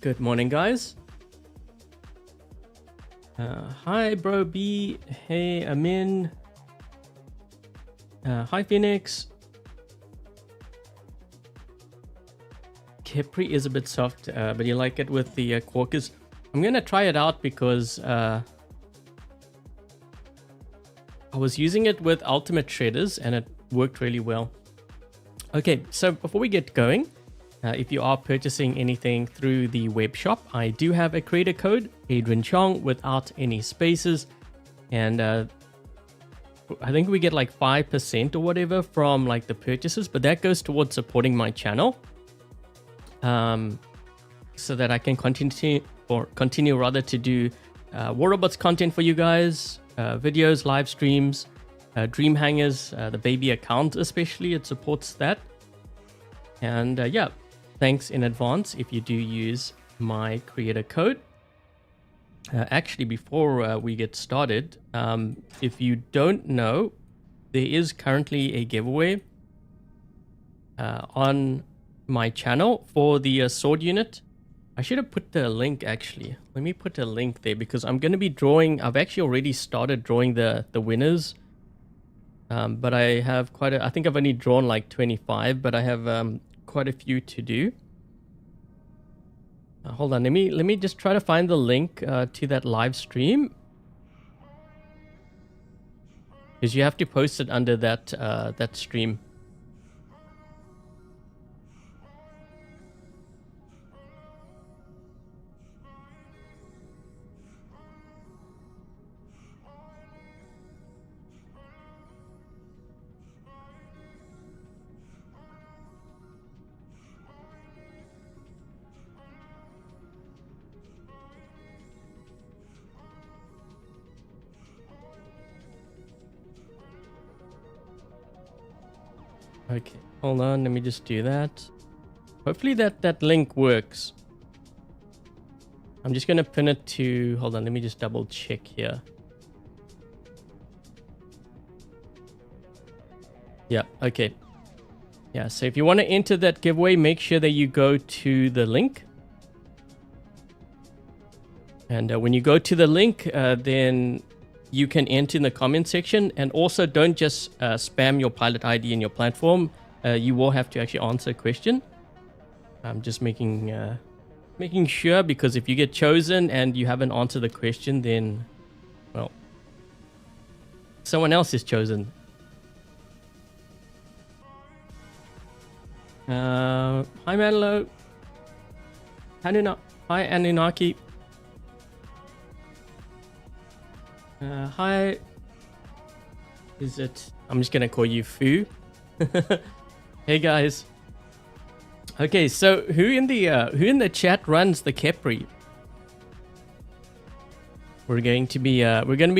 Good morning, guys. Hi, Bro B. Hey, Amin. Hi, Phoenix. Khepri is a bit soft, but you like it with the quarkers. I'm gonna try it out because I was using it with ultimate shredders and it worked really well. Okay, so before we get going, if you are purchasing anything through the web shop, I do have a creator code, Adrian Chong, without any spaces. And I think we get like 5% or whatever from like the purchases, but that goes towards supporting my channel. So that I can continue rather to do War Robots content for you guys, videos, live streams, Dream Hangers, the baby account especially, it supports that. And yeah, thanks in advance if you do use my creator code. Actually, before we get started, if you don't know, there is currently a giveaway on my channel for the sword unit. I should have put the link actually. Let me put a link there because I'm going to be drawing. I've actually already started drawing the winners. But I have I think I've only drawn like 25, but I have quite a few to do. Hold on, let me just try to find the link to that live stream. Because you have to post it under that that stream. Okay, hold on, let me just do that. Hopefully that link works. I'm just going to pin it to... Hold on, let me just double check here. Yeah, okay. Yeah, so if you want to enter that giveaway, make sure that you go to the link. And when you go to the link, then you can enter in the comment section. And also don't just spam your pilot ID in your platform. You will have to actually answer a question. I'm just making sure, because if you get chosen and you haven't answered the question, then, well, someone else is chosen. Hi Manlo. Hi Anunnaki. Hi. Is it? I'm just gonna call you Fu. Hey guys. Okay, so who in the chat runs the Khepri? We're going to be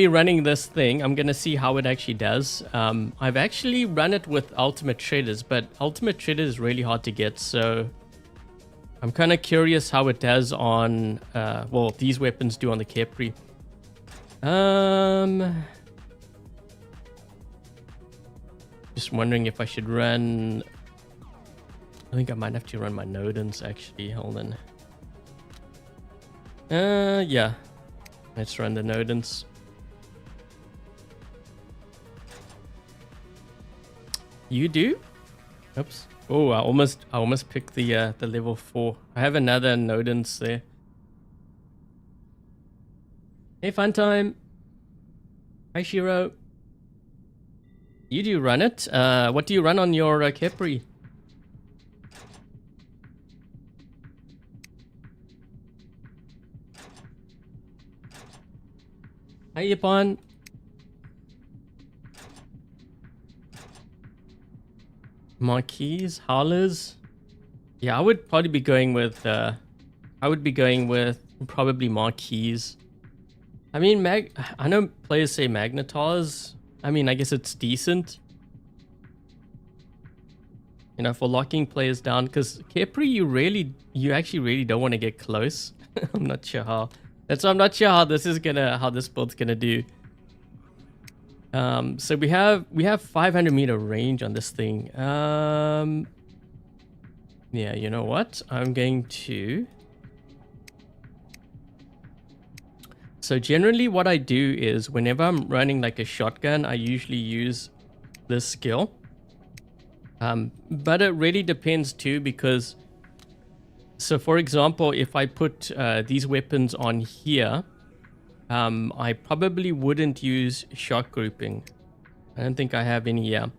running this thing. I'm gonna see how it actually does. I've actually run it with ultimate shredders, but ultimate shredder is really hard to get, so I'm kind of curious how it does on well, these weapons do on the Khepri. Just wondering if I should run... I think I might have to run my Nodens actually. Hold on. Yeah. Let's run the Nodens. You do? Oops. Oh, I almost picked the level 4. I have another Nodens there. Hey, fun time. Hi, Shiro. You do run it. What do you run on your Khepri? Hi, Yipon. Marquise, Howlers. Yeah, I would probably be going with probably Marquise. I mean, I know players say Magnetars. I mean, I guess it's decent, you know, for locking players down. Because Khepri, you actually really don't want to get close. I'm not sure how. I'm not sure how this build's gonna do. So we have 500 meter range on this thing. Yeah, you know what? I'm going to So generally what I do is whenever I'm running like a shotgun, I usually use this skill. But it really depends too, because so for example, if I put these weapons on here, I probably wouldn't use shot grouping. I don't think I have any here.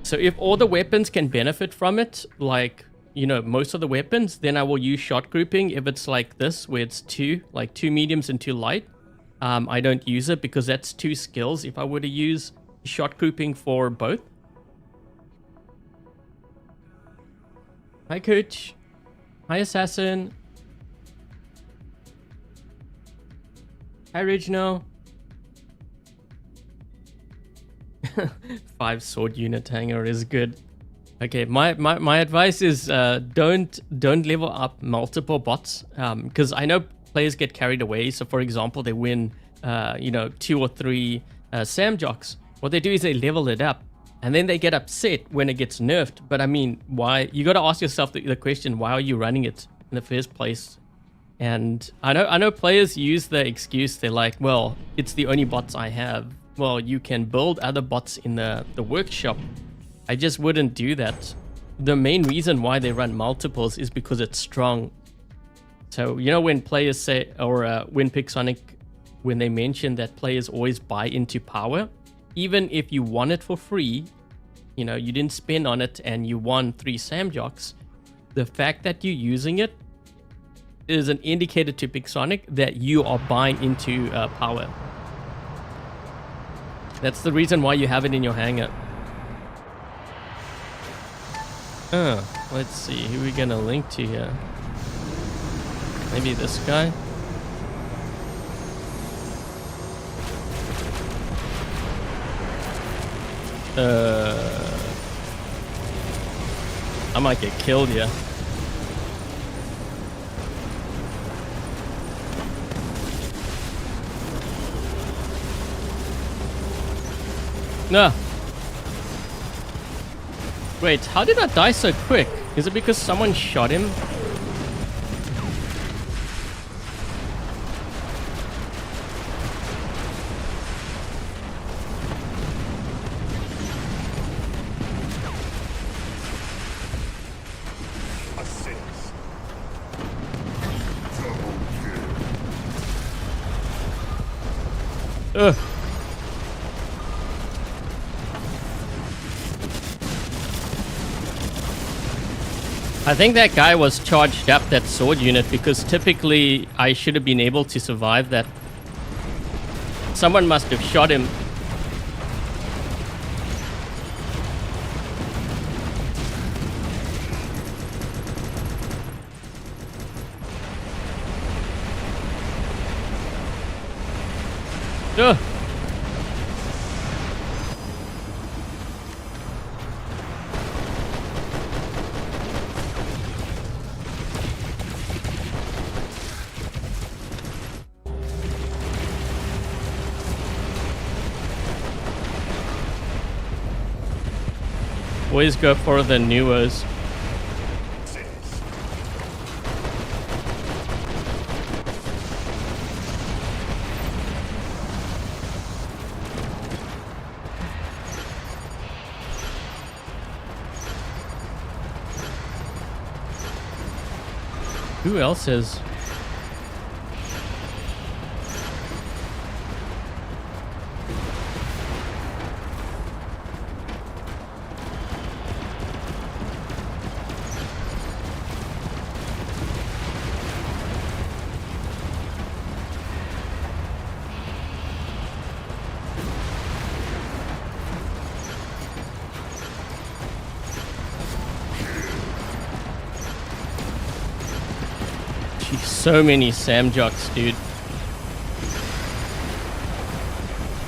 So if all the weapons can benefit from it, like, you know, most of the weapons, then I will use shot grouping. If it's like this, where it's two mediums and two light, I don't use it because that's two skills if I were to use shot grouping for both. Hi, Coach. Hi, Assassin. Hi, Reginald. 5 sword unit hanger is good. Okay, my advice is don't level up multiple bots, because I know players get carried away. So for example, they win you know, 2 or 3 Sam Jocks. What they do is they level it up, and then they get upset when it gets nerfed. But I mean, why? You got to ask yourself the question: why are you running it in the first place? And I know players use the excuse, they're like, well, it's the only bots I have. Well, you can build other bots in the workshop. I just wouldn't do that. The main reason why they run multiples is because it's strong. So, you know, when players say, or when Pixonic, when they mention that players always buy into power, even if you won it for free, you know, you didn't spend on it and you won 3 Sam Jocks, the fact that you're using it is an indicator to Pixonic that you are buying into power. That's the reason why you have it in your hangar. Let's see, who are we gonna link to here? Maybe this guy? I might get killed here. No. Wait, how did I die so quick? Is it because someone shot him? Ugh. I think that guy was charged up, that sword unit, because typically I should have been able to survive that. Someone must have shot him. Ugh. Always go for the newers. Who else is? So many Sam Jocks, dude.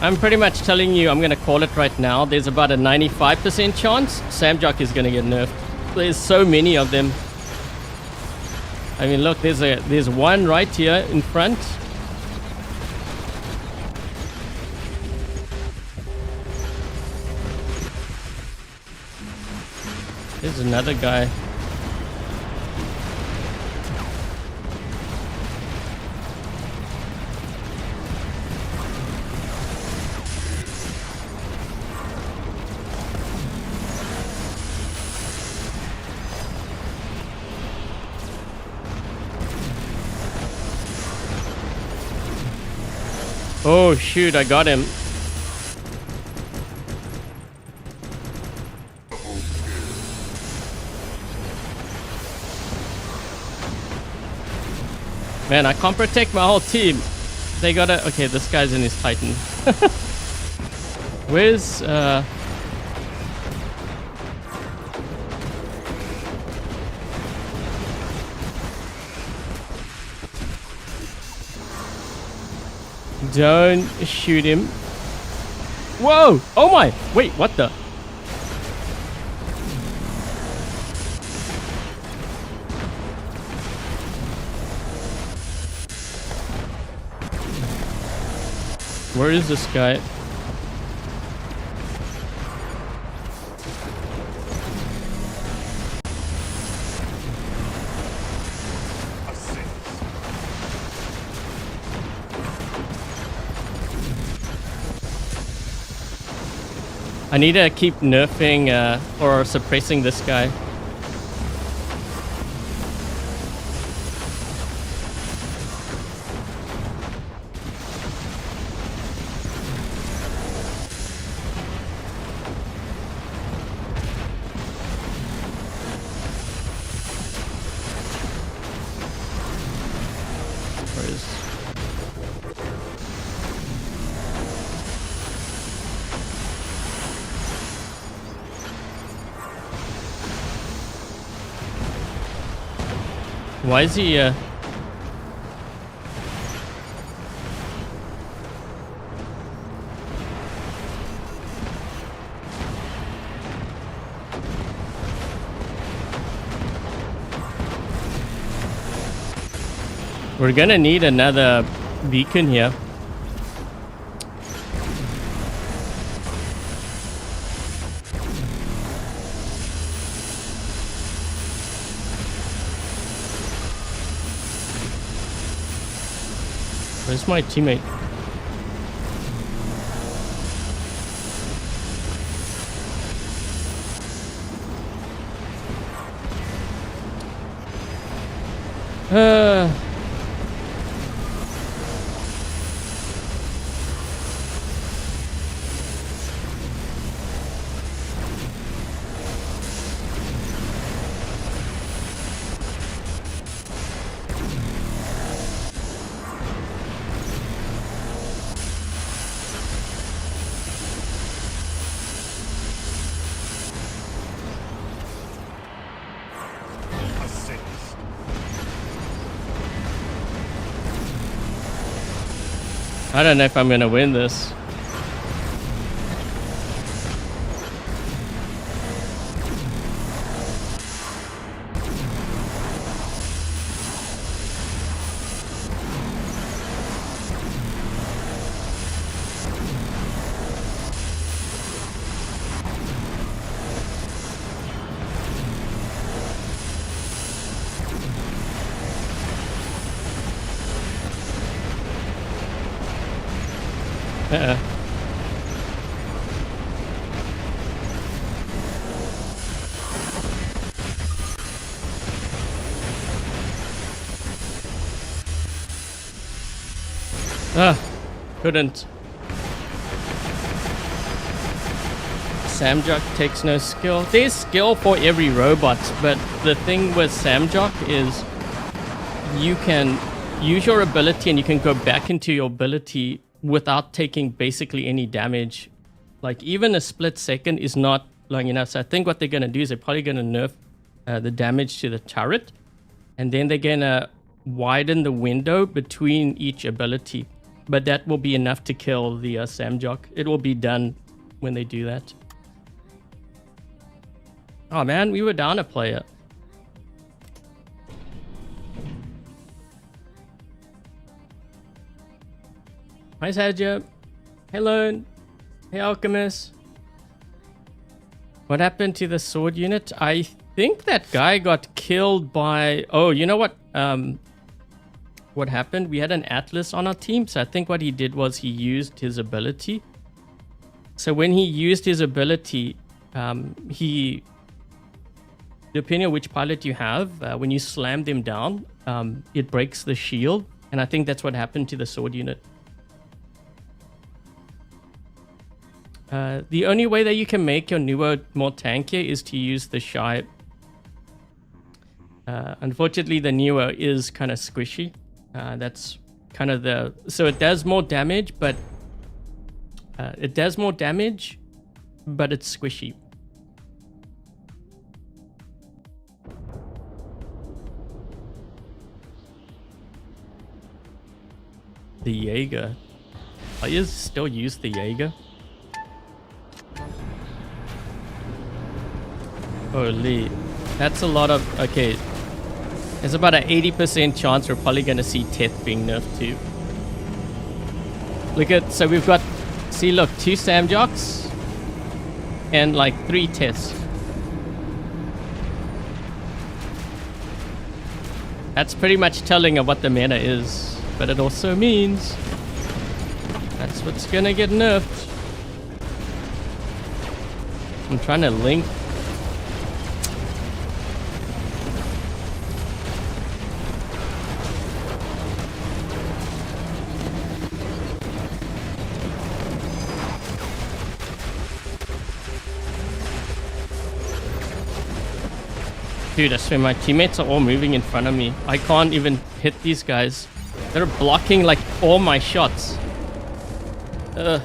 I'm pretty much telling you, I'm gonna call it right now. There's about a 95% chance Sam Jock is gonna get nerfed. There's so many of them. I mean, look, there's one right here in front. There's another guy. Oh shoot, I got him. Man, I can't protect my whole team. They gotta... Okay, this guy's in his Titan. Where's... Don't shoot him. Whoa! Oh my! Wait, what the? Where is this guy? I need to keep nerfing or suppressing this guy. Why is he, We're gonna need another beacon here. Where's my teammate? I don't know if I'm gonna win this. Couldn't. Samjock takes no skill. There's skill for every robot, but the thing with Samjock is you can use your ability and you can go back into your ability without taking basically any damage. Like even a split second is not long enough. So I think what they're going to do is they're probably going to nerf the damage to the turret, and then they're going to widen the window between each ability. But that will be enough to kill the Samjock. It will be done when they do that. Oh man, we were down a player. Hi Sergio. Hey Lone. Hey Alchemist. What happened to the sword unit? I think that guy got killed by... Oh, you know what? What happened? We had an Atlas on our team. So I think what he did was he used his ability. So when he used his ability, depending on which pilot you have, when you slam them down, it breaks the shield. And I think that's what happened to the sword unit. The only way that you can make your Nuo more tankier is to use the Shy. Unfortunately, the Nuo is kind of squishy. That's kind of the... So it does more damage, but... it's squishy. The Jaeger. Players still use the Jaeger. Holy, that's a lot of... Okay, there's about an 80% chance we're probably going to see Teth being nerfed too. Look at... So we've got... See, look, 2 Samjocks and like 3 Teths. That's pretty much telling of what the meta is. But it also means that's what's gonna get nerfed. I'm trying to link. Dude, I swear my teammates are all moving in front of me. I can't even hit these guys. They're blocking like all my shots. Ugh.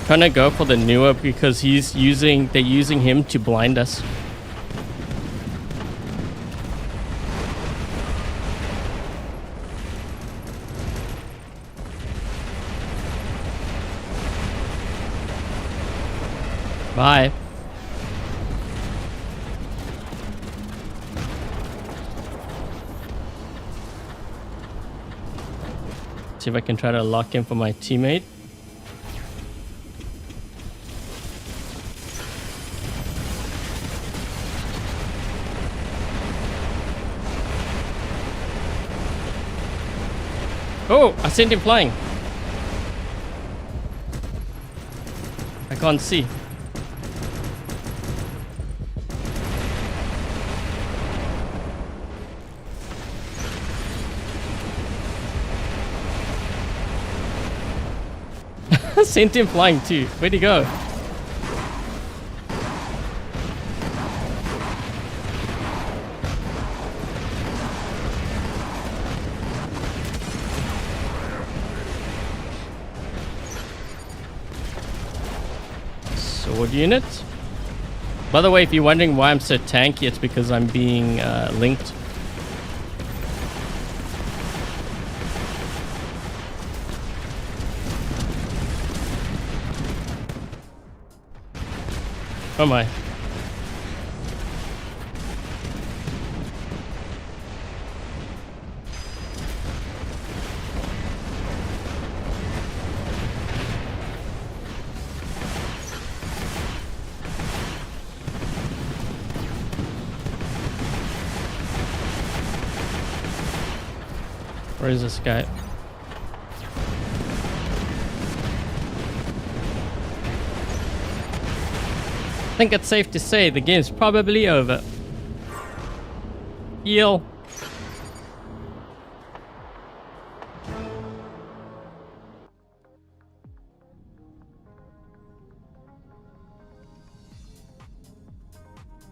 Trying to go for the Nuo because they're using him to blind us. Bye. See if I can try to lock in for my teammate. Oh, I sent him flying. I can't see. Sent him flying too. Where'd he go? Sword unit. By the way, if you're wondering why I'm so tanky, it's because I'm being linked. Oh my. Where is this guy? I think it's safe to say the game's probably over. Heal.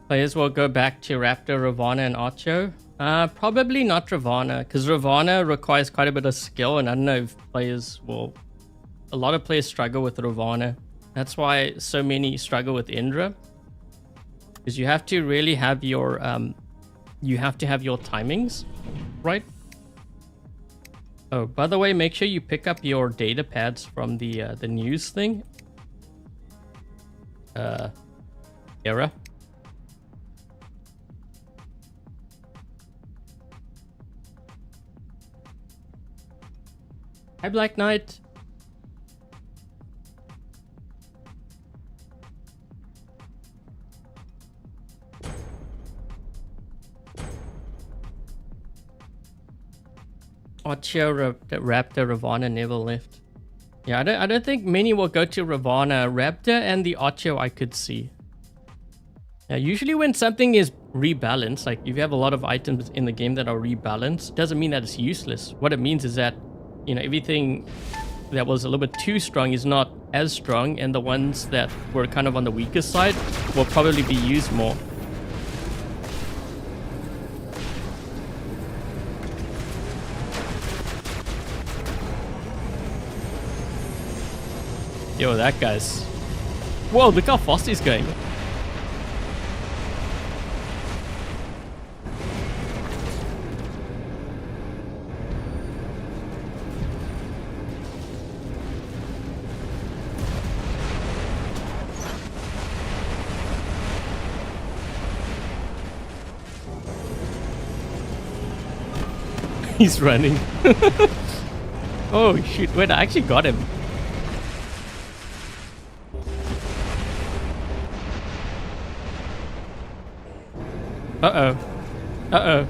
Players will go back to Raptor, Ravana, and Archo. Probably not Ravana, because Ravana requires quite a bit of skill, and I don't know if players will... A lot of players struggle with Ravana. That's why so many struggle with Indra. Because you have to really have your... you have to have your timings, right? Oh, by the way, make sure you pick up your data pads from the news thing. Era. Hi, Black Knight. Ocho, Raptor, Ravana never left. Yeah, I don't think many will go to Ravana. Raptor and the Ocho I could see. Yeah, usually when something is rebalanced, like if you have a lot of items in the game that are rebalanced, doesn't mean that it's useless. What it means is that, you know, everything that was a little bit too strong is not as strong, and the ones that were kind of on the weaker side will probably be used more. Yo, that guy's... Whoa, look how fast he's going. He's running. Oh, shoot. Wait, I actually got him. Uh-oh. Uh-oh.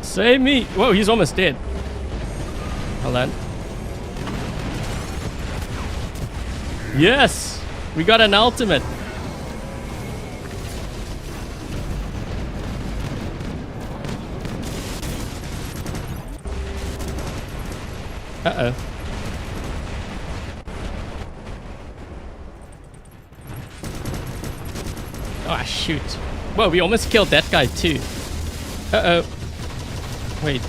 Save me. Whoa, he's almost dead. Hold on. Yes! We got an ultimate. Uh-oh. Oh, shoot. Whoa, we almost killed that guy too. Uh-oh. Wait.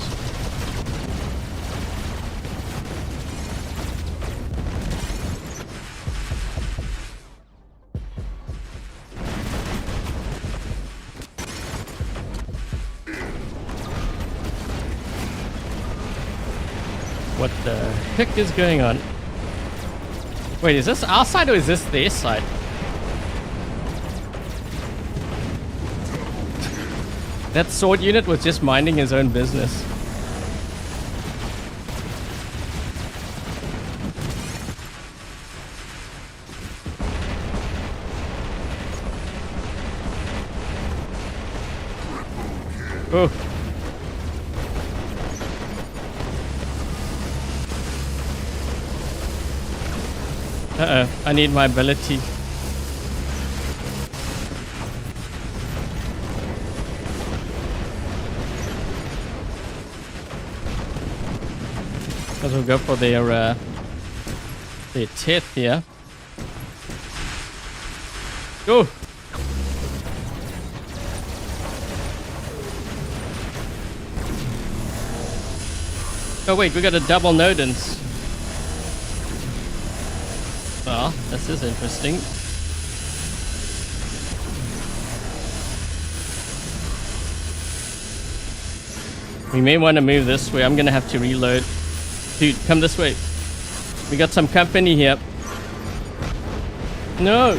What the heck is going on? Wait, is this our side or is this their side? That sword unit was just minding his own business. Oh. Uh-oh, I need my ability. Because we'll go for their teeth here. Go! Oh wait, we got a double Nodens. Well, this is interesting. We may want to move this way. I'm gonna have to reload. Dude, come this way. We got some company here. No!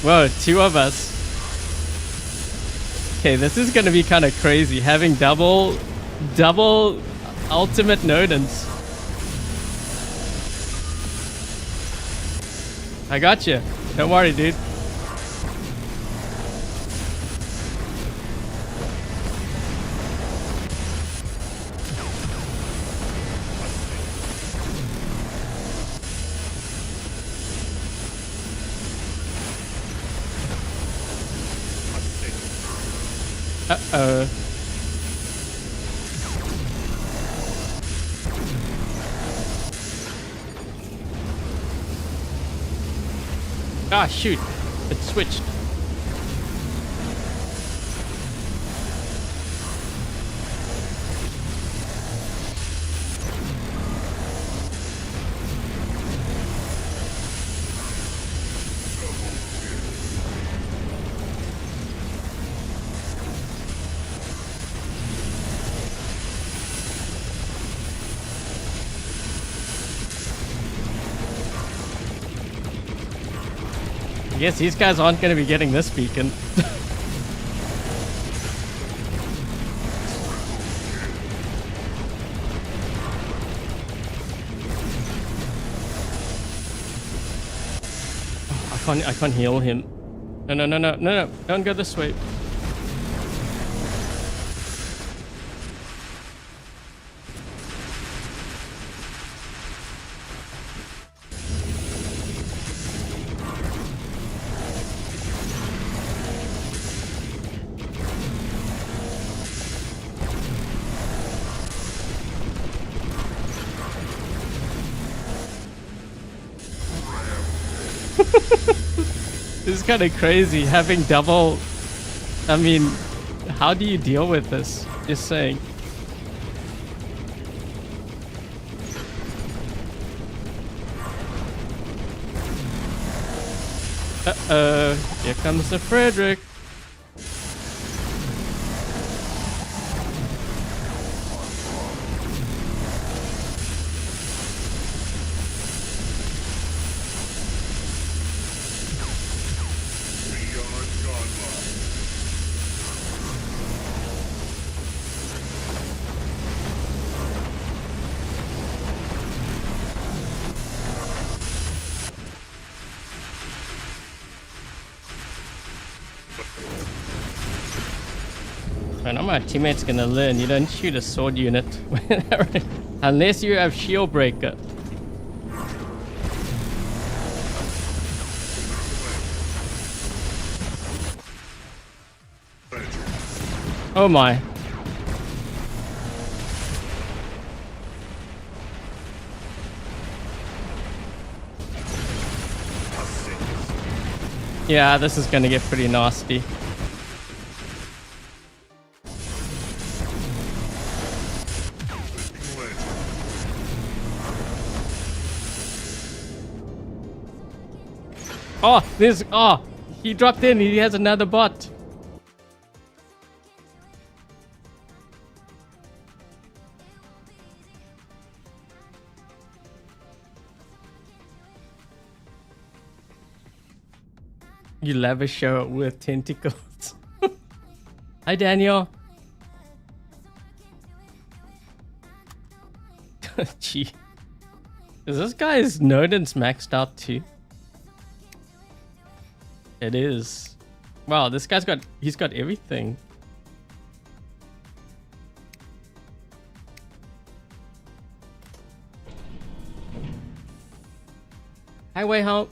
Whoa, two of us. Okay, this is gonna be kind of crazy, having double ultimate Nodens. I got you. Don't worry, dude. Uh-oh. Ah, shoot. It switched. I guess these guys aren't going to be getting this beacon. I can't heal him. No. Don't go this way. This is kind of crazy having double. I mean, how do you deal with this? Just saying. Uh-oh, here comes the Frederick. I know my teammate's gonna learn. You don't shoot a sword unit unless you have shield breaker. Oh my. Yeah, this is gonna get pretty nasty. He dropped in. He has another bot. You lavish show with tentacles. Hi, Daniel. Gee. Is this guy's Nodens maxed out too? It is. Wow, this guy's he's got everything. Highway help.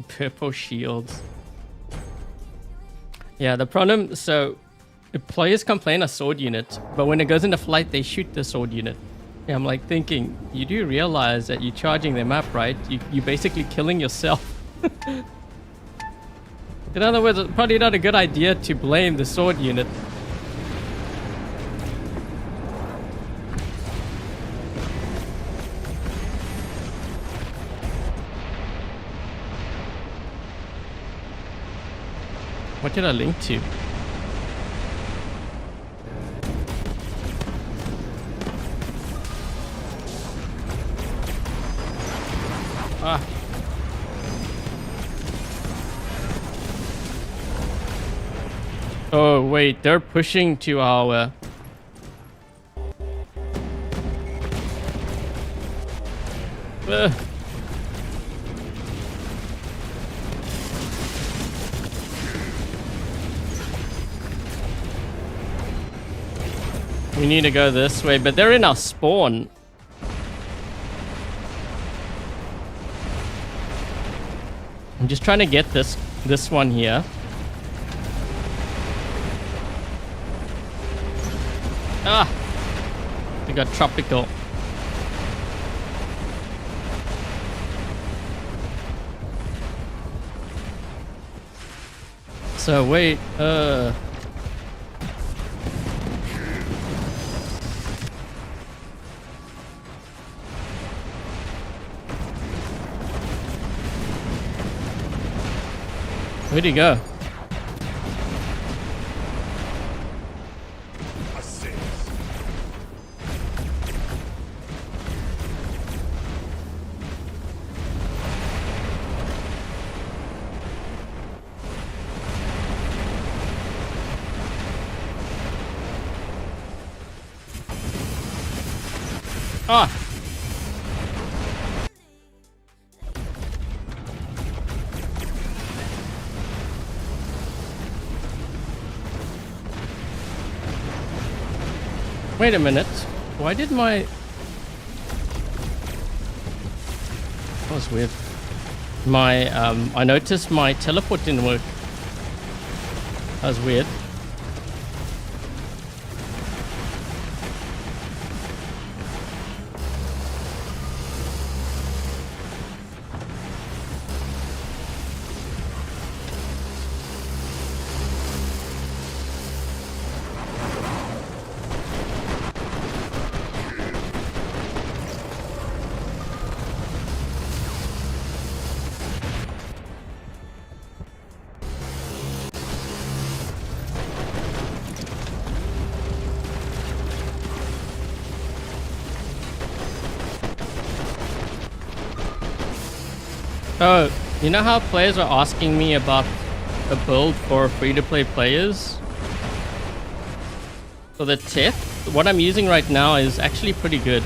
Purple shields. Yeah, the problem, so the players complain a sword unit, but when it goes into flight, they shoot the sword unit. Yeah, I'm like thinking, you do realize that you're charging them up, right? You're basically killing yourself. In other words, it's probably not a good idea to blame the sword unit. What did I link to? Ah. Oh wait, they're pushing to our we need to go this way, but they're in our spawn. I'm just trying to get this one here. Ah! We got tropical. So wait, where'd he go? Ah! Wait a minute. Why did my... That was weird. My, I noticed my teleport didn't work. That was weird. Oh, you know how players are asking me about a build for free-to-play players? For the tech, what I'm using right now is actually pretty good.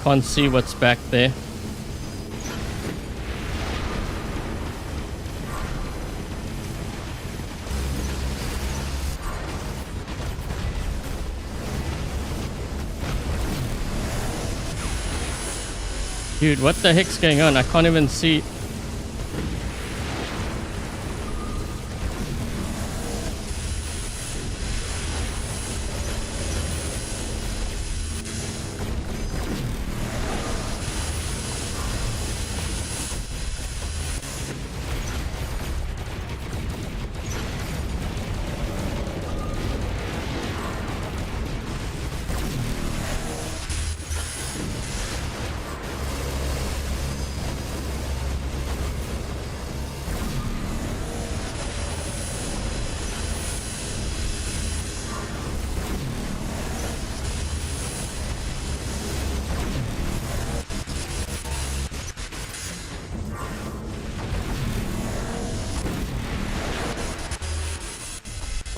Can't see what's back there. Dude, what the heck's going on? I can't even see.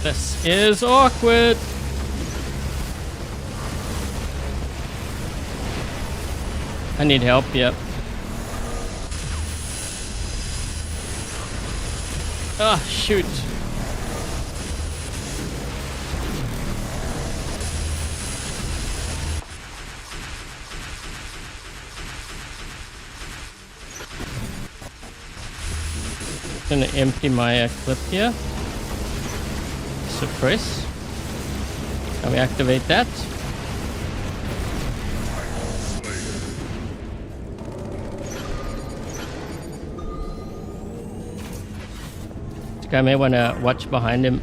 This is awkward. I need help, yep. Ah, shoot. Gonna empty my clip here. Suppress. Can we activate that? This guy may want to watch behind him.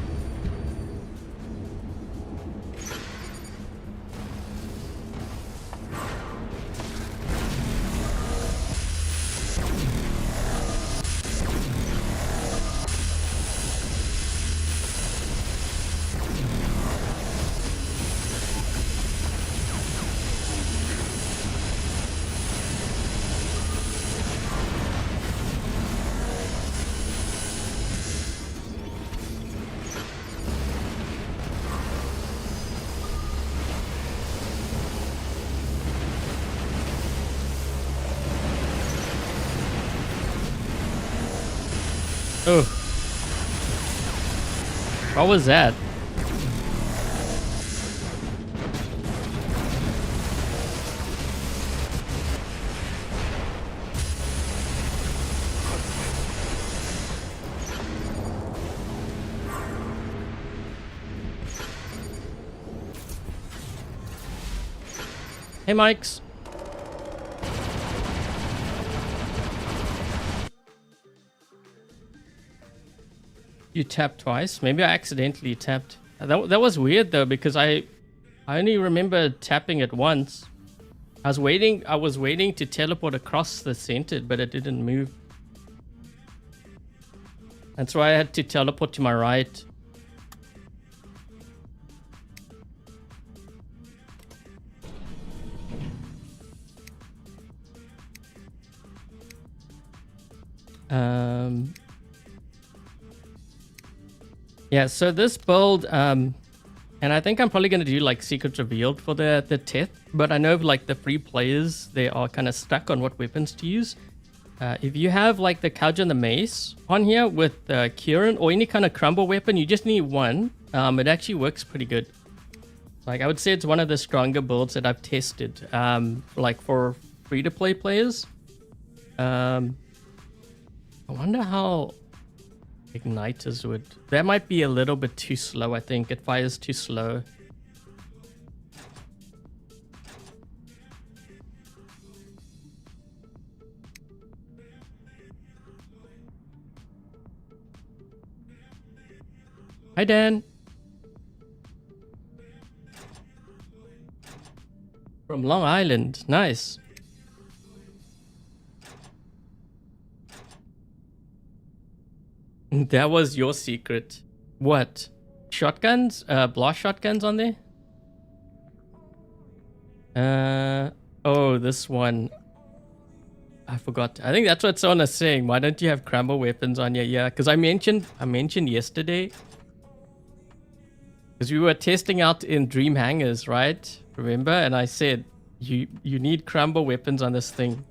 Oh. What was that? Hey, Mikes. You tapped twice? Maybe I accidentally tapped. That was weird though, because I I only remember tapping it once. I was waiting to teleport across the center, but it didn't move. That's why I had to teleport to my right. Yeah, so this build, and I think I'm probably gonna do like secrets revealed for the test, but I know like the free players, they are kind of stuck on what weapons to use. If you have like the Couch and the Mace on here with Kieran or any kind of crumble weapon, you just need one. It actually works pretty good. Like I would say it's one of the stronger builds that I've tested, like for free-to-play players. I wonder how igniters would... That might be a little bit too slow, I think. It fires too slow. Hi, Dan. From Long Island. Nice. That was your secret. What? Shotguns? Blast shotguns on there? Oh, this one. I forgot. I think that's what someone is saying. Why don't you have crumble weapons on here? Yeah, because I mentioned yesterday. Because we were testing out in Dream Hangers, right? Remember? And I said, you need crumble weapons on this thing.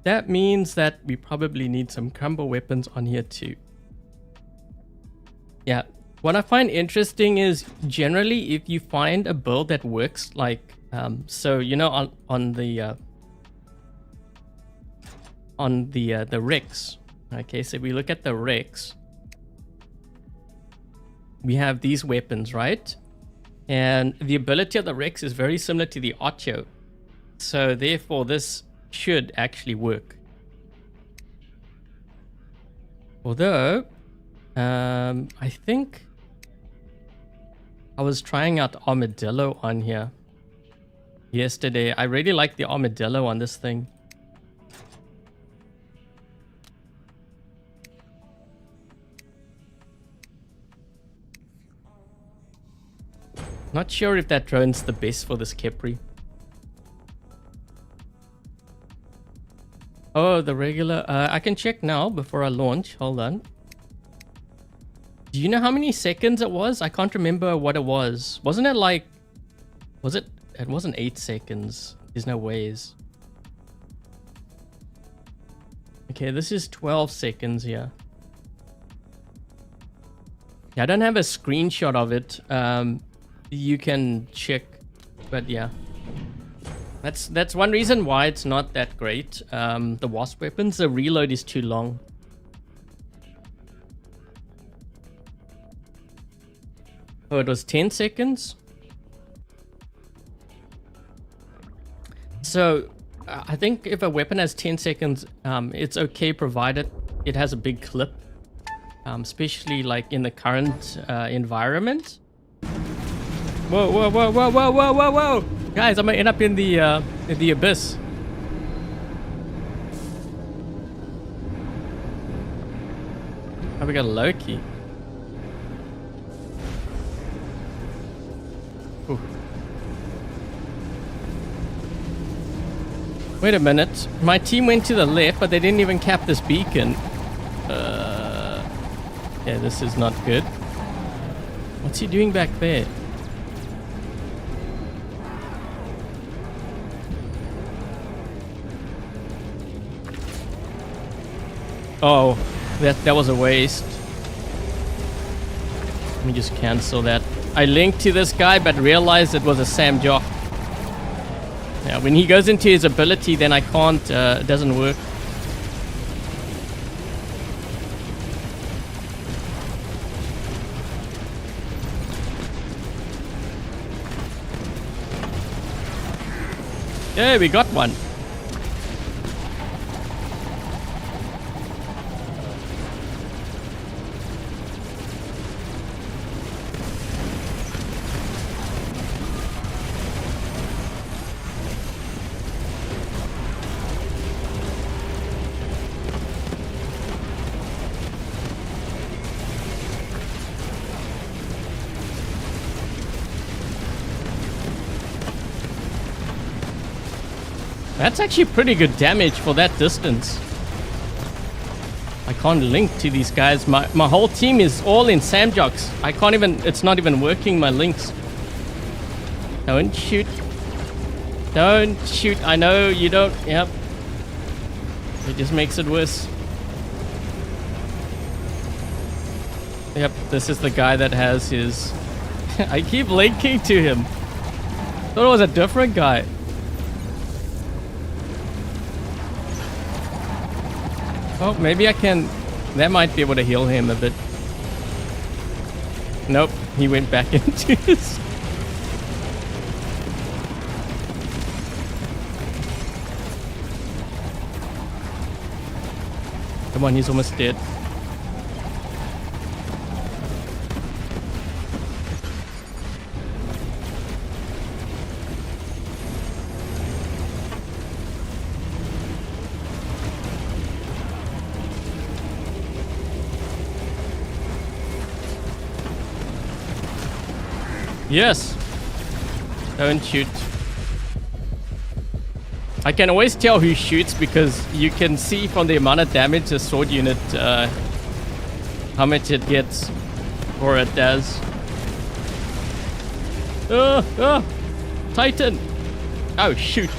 That means that we probably need some crumble weapons on here too. Yeah, what I find interesting is generally if you find a build that works, like, so, you know, on the Rex. Okay, so we look at the Rex. We have these weapons, right? And the ability of the Rex is very similar to the Ocho. So therefore this should actually work. Although, I think I was trying out Armadillo on here yesterday. I really like the Armadillo on this thing. Not sure if that drone's the best for this Khepri. Oh, the regular. I can check now before I launch. Hold on. Do you know how many seconds it was? I can't remember what it was. Wasn't it like... Was it... It wasn't 8 seconds. There's no ways. Okay, this is 12 seconds here. Yeah, I don't have a screenshot of it. You can check. But yeah. That's one reason why it's not that great. The Wasp weapons, the reload is too long. Oh, it was 10 seconds? So, I think if a weapon has 10 seconds, it's okay provided it has a big clip. Especially like in the current environment. Whoa, whoa, whoa, whoa, whoa, whoa, whoa, whoa! Guys, I'm gonna end up in the abyss. Oh, we got a Loki. Ooh. Wait a minute. My team went to the left, but they didn't even cap this beacon. Yeah, this is not good. What's he doing back there? Oh, that was a waste. Let me just cancel that. I linked to this guy, but realized it was a Sam Jock. Yeah, when he goes into his ability, then I can't, it doesn't work. Yeah, we got one. That's actually pretty good damage for that distance. I can't link to these guys. My whole team is all in Samjocks. I can't even, it's not even working, my links. Don't shoot. Don't shoot. I know you don't. Yep. It just makes it worse. Yep, this is the guy that has his... I keep linking to him. Thought it was a different guy. Oh, maybe I can... That might be able to heal him a bit. Nope, he went back into his... Come on, he's almost dead. Yes. Don't shoot. I can always tell who shoots because you can see from the amount of damage the sword unit, how much it gets or it does. Titan. Oh, shoot.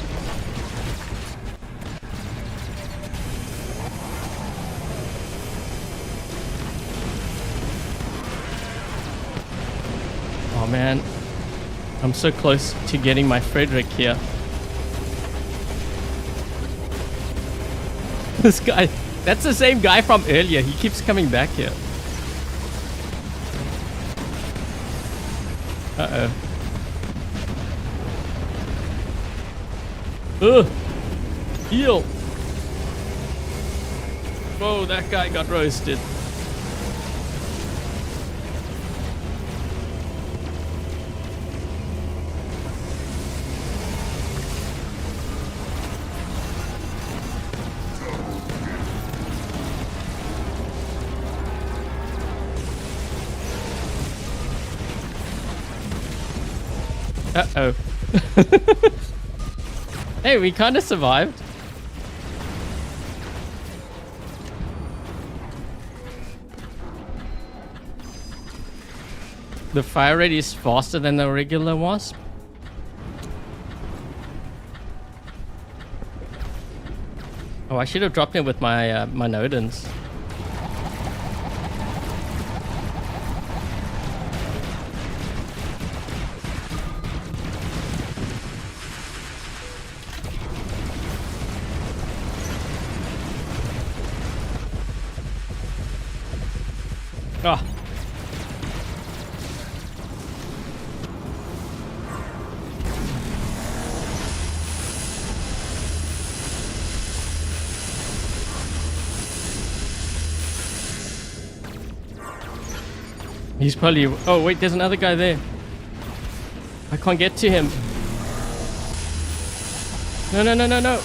Oh man, I'm so close to getting my Frederick here. This guy, that's the same guy from earlier. He keeps coming back here. Uh-oh. Ugh! Heal! Whoa, that guy got roasted. Uh-oh. Hey, we kind of survived. The fire rate is faster than the regular wasp. Oh, I should have dropped it with my my Nodens. Oh. He's probably... Oh, wait, there's another guy there. I can't get to him. No, no, no, no, no.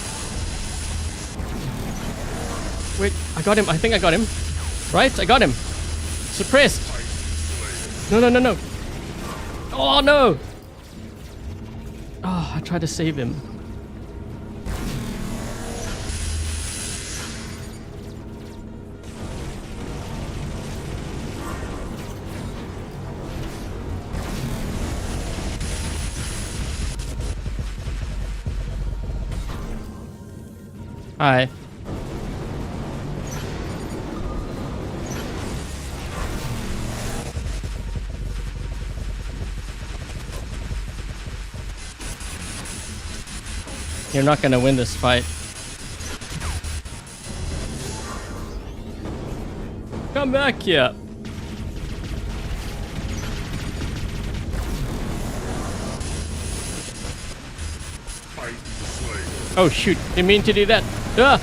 Wait, I got him. I think I got him. Right? I got him. Suppressed. No, no, no, no. Oh, no. Oh, I tried to save him. Hi. You're not gonna win this fight. Come back here. Oh shoot, didn't mean to do that. Ah!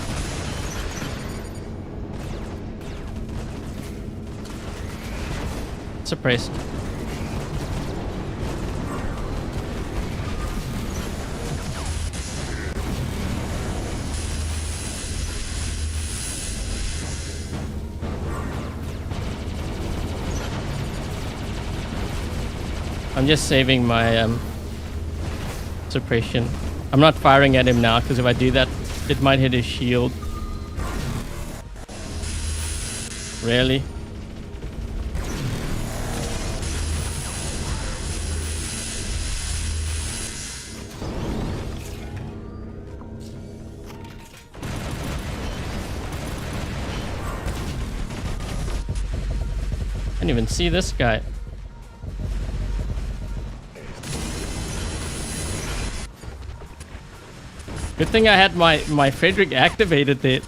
Suppressed. I'm just saving my suppression. I'm not firing at him now, because if I do that, it might hit his shield. Really? I didn't even see this guy. Good thing I had my Frederick activated there.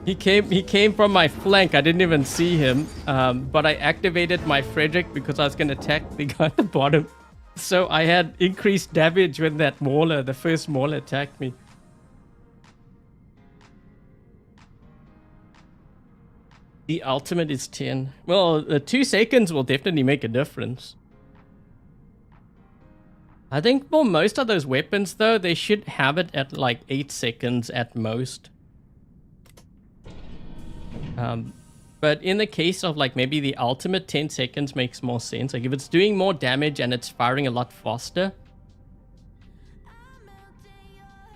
He came from my flank. I didn't even see him. But I activated my Frederick because I was gonna attack the guy at the bottom. So I had increased damage when that Mauler, the first Mauler, attacked me. The ultimate is 10. Well, the 2 seconds will definitely make a difference. I think for most of those weapons, though, they should have it at like 8 seconds at most. But in the case of like maybe the ultimate, 10 seconds makes more sense. Like if it's doing more damage and it's firing a lot faster.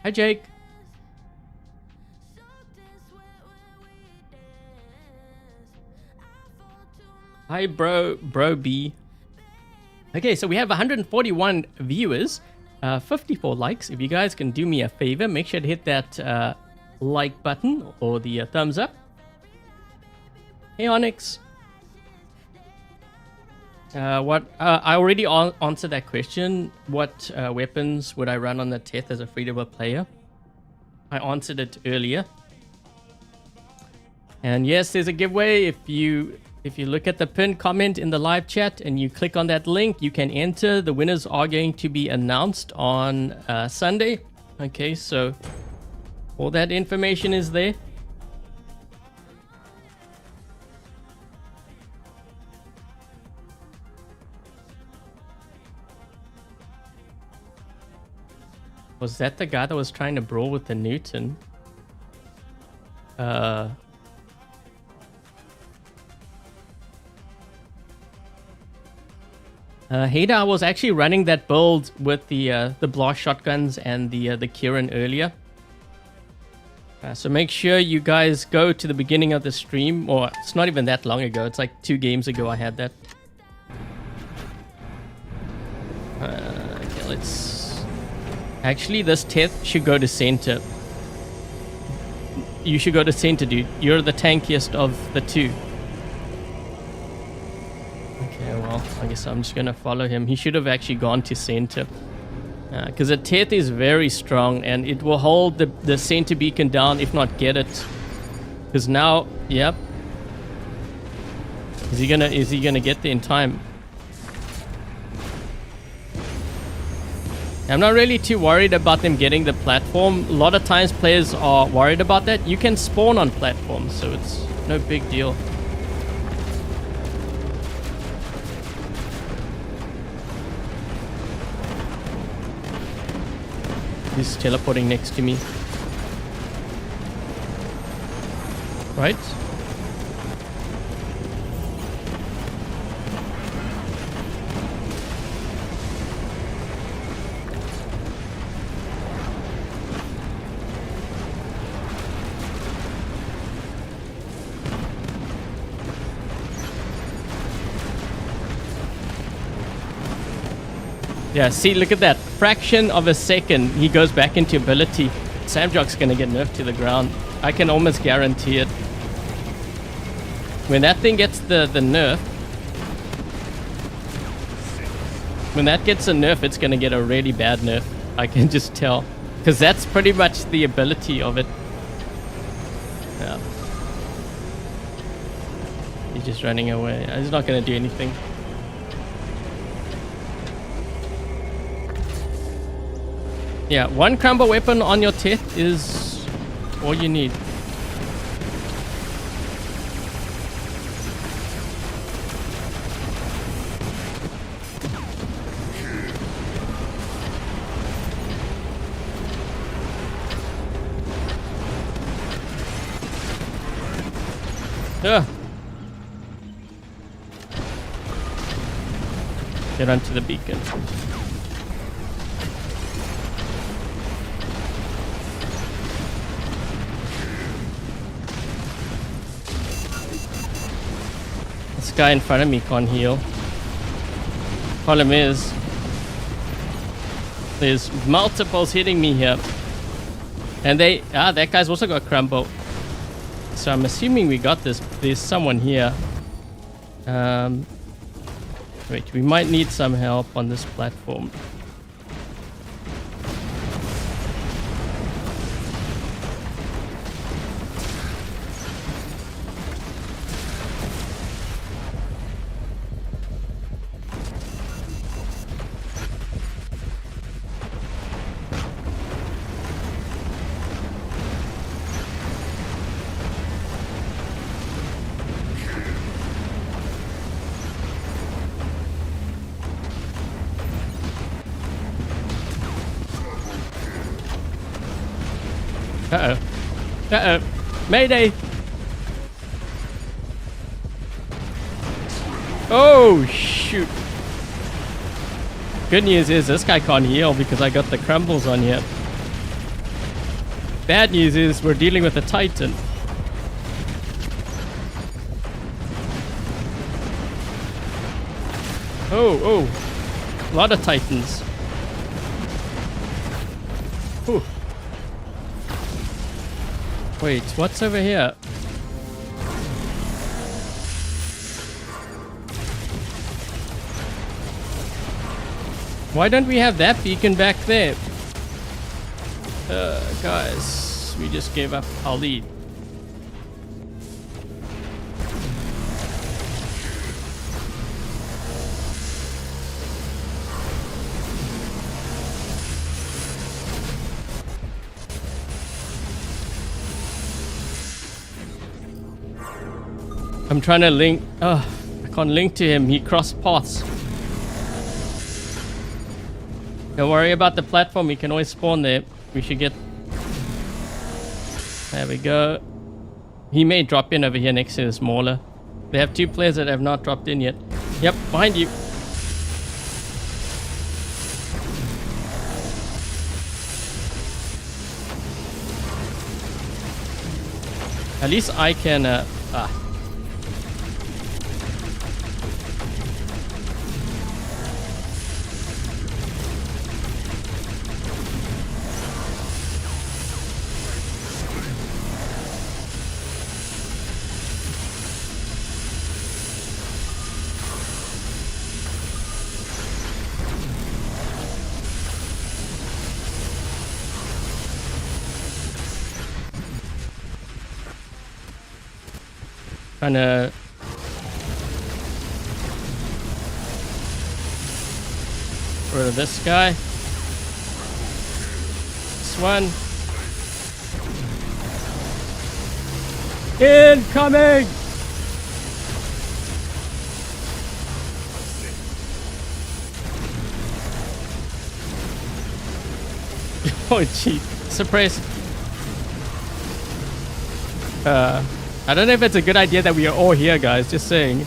Hi, Jake. Hi, bro B. Okay, so we have 141 viewers, 54 likes. If you guys can do me a favor, make sure to hit that like button or the thumbs up. Hey, Onyx. I already answered that question. What weapons would I run on the Teth as a free-to-play player? I answered it earlier. And yes, there's a giveaway. If you look at the pinned comment in the live chat and you click on that link, you can enter. The winners are going to be announced on Sunday. Okay, so all that information is there. Was that the guy that was trying to brawl with the Newton? Hader, I was actually running that build with the blast shotguns and the Kieran earlier. So make sure you guys go to the beginning of the stream, or it's not even that long ago. It's like 2 games ago I had that. Okay, let's... Actually, this Teth should go to center. You should go to center, dude. You're the tankiest of the 2. Okay, well, I guess I'm just gonna follow him. He should have actually gone to center. Because the Teth is very strong and it will hold the center beacon down, if not get it. Because now, yep. Is he gonna get there in time? I'm not really too worried about them getting the platform. A lot of times players are worried about that. You can spawn on platforms, so it's no big deal. He's teleporting next to me. Right? Yeah, see, look at that. Fraction of a second, he goes back into ability. Samjock's gonna get nerfed to the ground. I can almost guarantee it. When that thing gets the nerf, when that gets a nerf, it's gonna get a really bad nerf. I can just tell. Because that's pretty much the ability of it. Yeah. He's just running away. He's not gonna do anything. Yeah, 1 crumble weapon on your Teth is all you need. Yeah. Get onto the beacon. This guy in front of me can't heal. Problem is, there's multiples hitting me here. And that guy's also got crumble. So I'm assuming we got this. There's someone here. Wait, we might need some help on this platform. Uh-oh. Uh-oh. Mayday! Oh, shoot. Good news is this guy can't heal because I got the crumbles on here. Bad news is we're dealing with a Titan. Oh. A lot of Titans. Whew. Wait, what's over here? Why don't we have that beacon back there? Guys, we just gave up our lead. I'm trying to link. I can't link to him. He crossed paths. Don't worry about the platform. We can always spawn there. We should get... There we go. He may drop in over here next to the smaller. They have two players that have not dropped in yet. Yep, behind you. At least I can... Trying to rid of this guy. This one. Incoming! Oh, gee. Suppress. I don't know if it's a good idea that we are all here, guys. Just saying.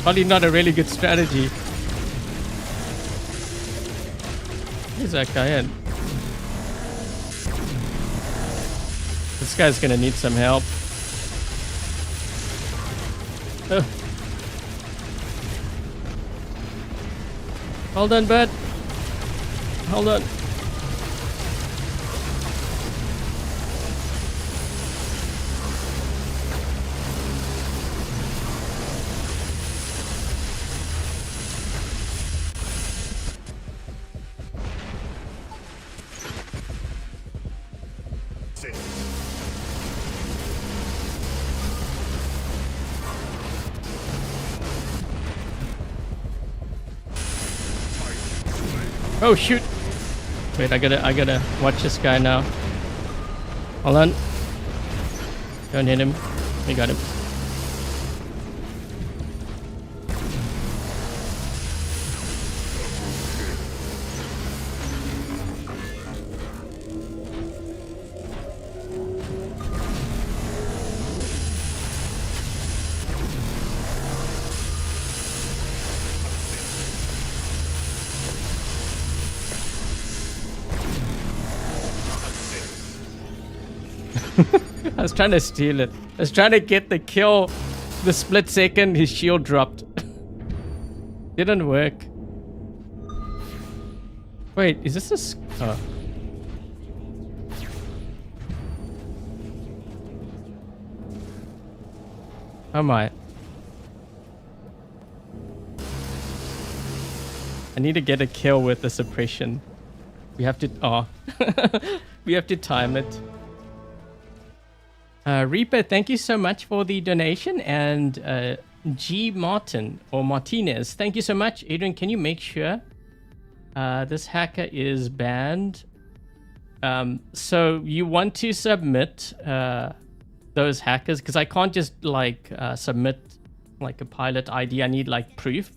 Probably not a really good strategy. Where's that guy in? This guy's gonna need some help. Hold on, bud. Hold on. Oh shoot! Wait, I gotta watch this guy now. Hold on. Don't hit him. We got him. I was trying to steal it. I was trying to get the kill. The split second his shield dropped. Didn't work. Wait, is this a... Oh. Oh my. I need to get a kill with the suppression. We have to... Oh. We have to time it. Reaper, thank you so much for the donation. And G. Martin, or Martinez, thank you so much. Adrian, can you make sure this hacker is banned? So you want to submit those hackers, because I can't just like submit like a pilot ID. I need like proof.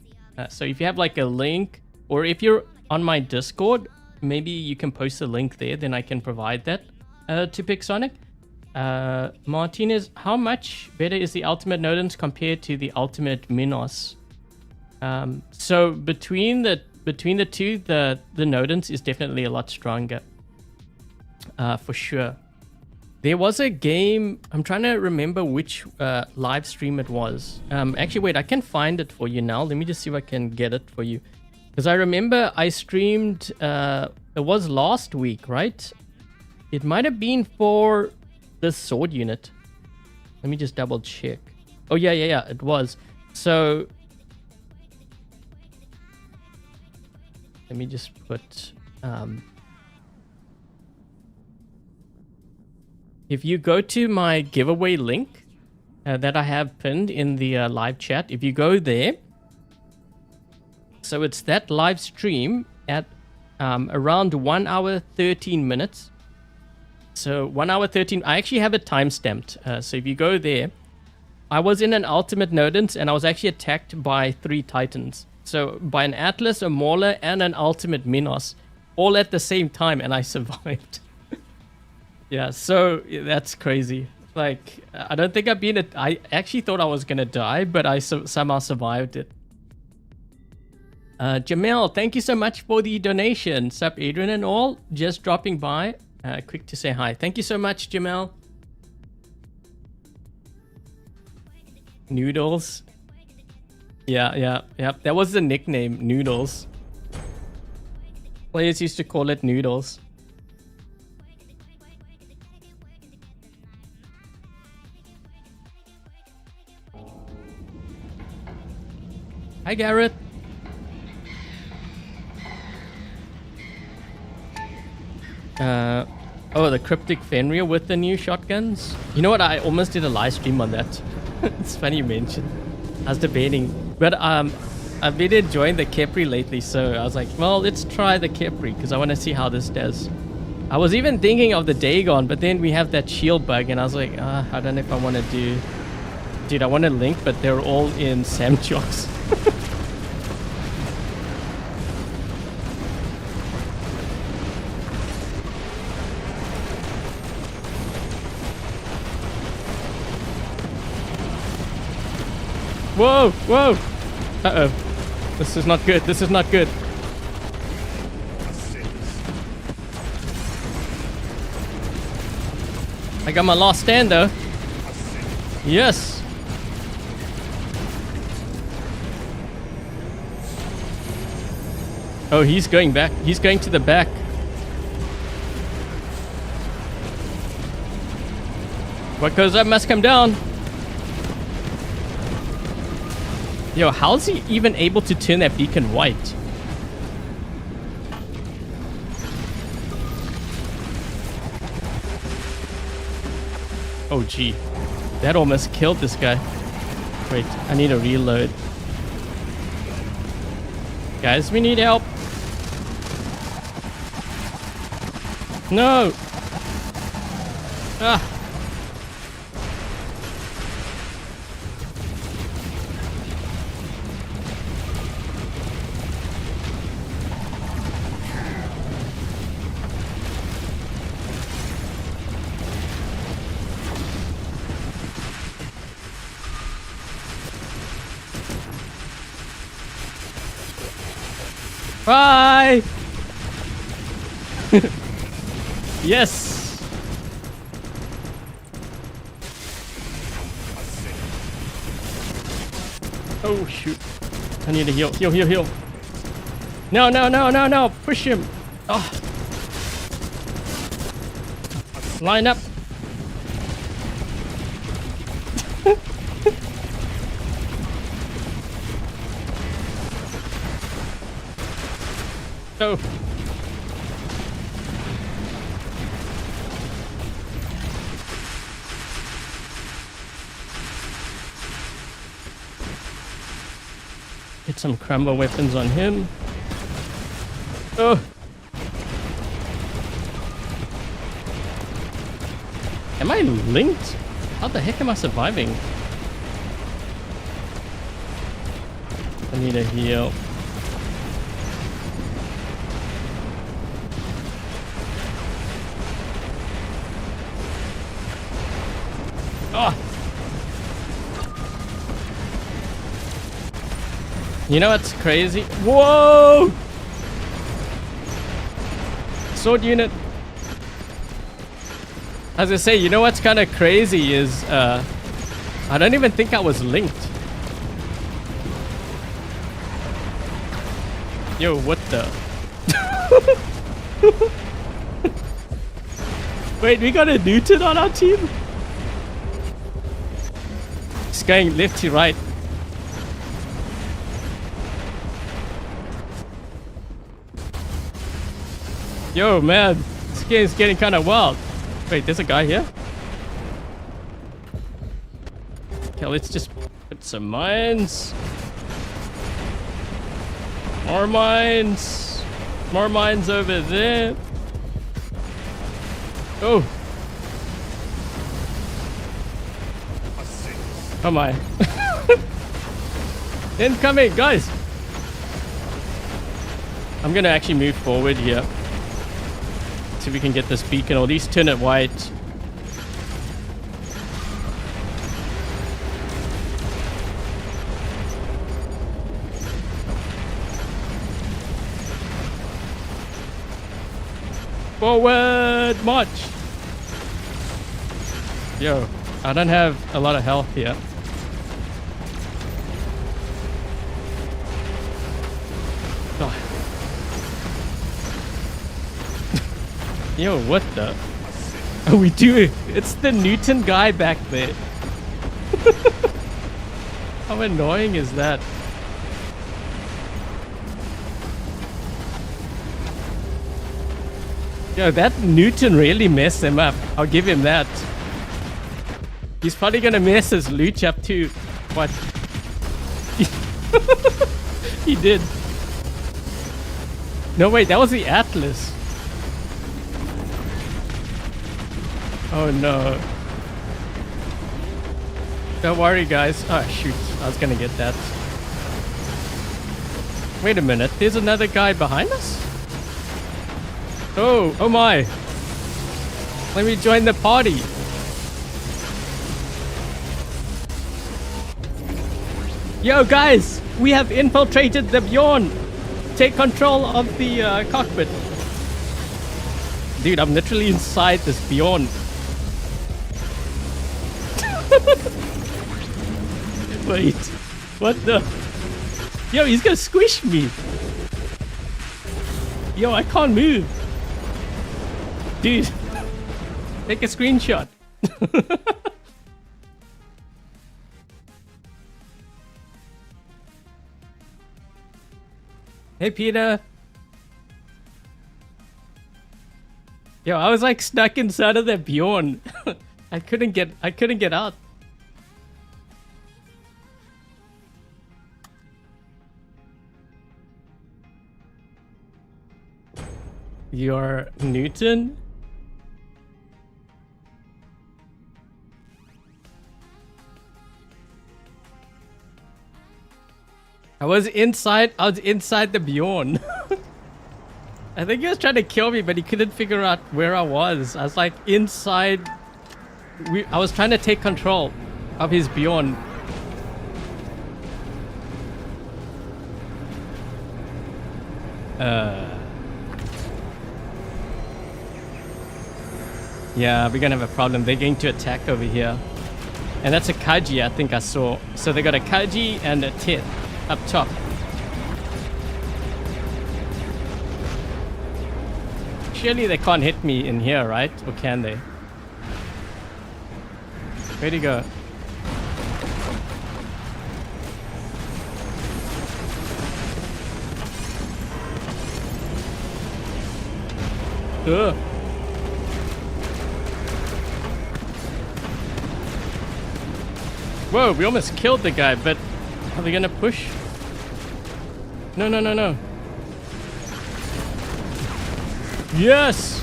So if you have like a link, or if you're on my Discord, maybe you can post a link there, then I can provide that to Pixonic. Martinez, how much better is the Ultimate Nodens compared to the Ultimate Minos? So between the two, the Nodens is definitely a lot stronger. For sure. There was a game, I'm trying to remember which live stream it was. Actually, wait, I can find it for you now. Let me just see if I can get it for you. Because I remember I streamed, it was last week, right? It might have been for this sword unit. Let me just double check. Oh, yeah, it was. So, let me just put... if you go to my giveaway link that I have pinned in the live chat, if you go there, so it's that live stream at around 1 hour 13 minutes. So 1 hour 13, I actually have it timestamped. So if you go there, I was in an Ultimate Nodens and I was actually attacked by 3 Titans. So by an Atlas, a Mauler, and an Ultimate Minos, all at the same time, and I survived. Yeah, so that's crazy. Like, I don't think I've been... I actually thought I was going to die, but I somehow survived it. Jamel, thank you so much for the donation. Sup, Adrian and all. Just dropping by. Quick to say hi. Thank you so much, Jamel. Noodles. Yeah. That was the nickname, Noodles. Players used to call it Noodles. Hi, Garrett. Oh, the Cryptic Fenrir with the new shotguns. You know what? I almost did a live stream on that. It's funny you mentioned. I was debating. But I've been enjoying the Khepri lately, so I was like, well, let's try the Khepri because I want to see how this does. I was even thinking of the Dagon, but then we have that shield bug, and I was like, I don't know if I want to do... Dude, I want to link, but they're all in Samchocks. Whoa! Uh-oh. This is not good. This is not good. I got my last stand, though. Yes! Oh, he's going back. He's going to the back. What goes up must come down. Yo, how's he even able to turn that beacon white? Oh, gee. That almost killed this guy. Wait, I need to reload. Guys, we need help. No! Ah! Bye! Yes! Oh shoot. I need to heal. Heal, heal, heal. No, no, no, no, no. Push him. Oh. Line up. Oh. Get some crumble weapons on him. Oh. Am I linked? How the heck am I surviving? I need a heal. Oh. You know what's crazy? Whoa! Sword unit. As I say, you know what's kind of crazy is I don't even think I was linked. Yo, what the? Wait, we got a Newton on our team? It's going left to right. Yo, man, this game's getting kind of wild. Wait, there's a guy here? Okay, let's just put some mines. More mines. More mines over there. Oh. Oh my. Incoming, guys. I'm gonna actually move forward here. See if we can get this beacon, or at least turn it white. Forward march. Yo, I don't have a lot of health here. Oh. Yo, what the? Oh, we do it. It's the Newton guy back there. How annoying is that? Yo, that Newton really messed him up. I'll give him that. He's probably gonna mess his loot up too. What? He did. No, wait, that was the Atlas. Oh no. Don't worry, guys. Oh shoot, I was gonna get that. Wait a minute, there's another guy behind us? Oh, oh my. Let me join the party. Yo guys, we have infiltrated the Bjorn. Take control of the cockpit. Dude, I'm literally inside this Bjorn. Wait, what the? Yo, he's gonna squish me. Yo, I can't move. Dude, take a screenshot. Hey, Peter. Yo, I was like stuck inside of that Bjorn. I couldn't get out. You're Newton? I was inside the Bjorn. I think he was trying to kill me, but he couldn't figure out where I was. I was like inside. I was trying to take control of his Bjorn. Yeah, we're gonna have a problem. They're going to attack over here. And that's a Kaji I think I saw. So they got a Kaji and a Tet up top. Surely they can't hit me in here, right? Or can they? Where'd he go? Ugh. Whoa, we almost killed the guy, but are we gonna push? No, no, no, no. Yes!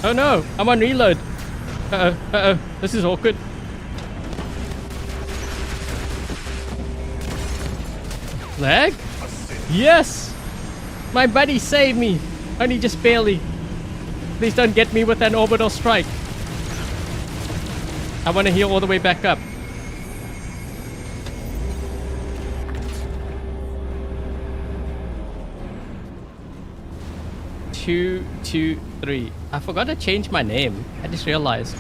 Oh no, I'm on reload. Uh-oh, uh-oh, this is awkward. Lag? Yes! My buddy saved me. Only just barely. Please don't get me with an orbital strike. I want to heal all the way back up. Two, two, three. I forgot to change my name. I just realized.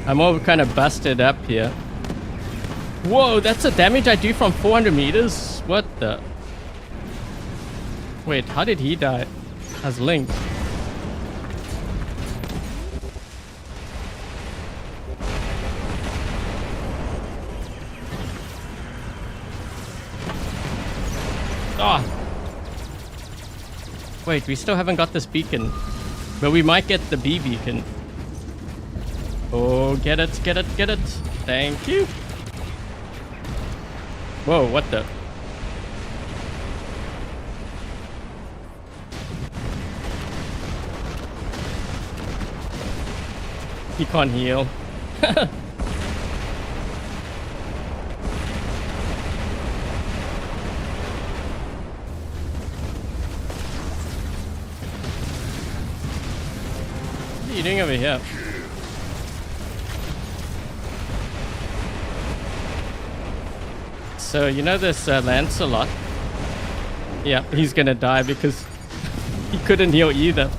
I'm all kind of busted up here. Whoa, that's the damage I do from 400 meters? What the? Wait, how did he die? As linked. Ah! Wait, we still haven't got this beacon. But we might get the B beacon. Oh, get it, get it, get it. Thank you. Whoa, what the? He can't heal. What are you doing over here? So, you know this Lancelot? Yeah, he's gonna die because he couldn't heal either.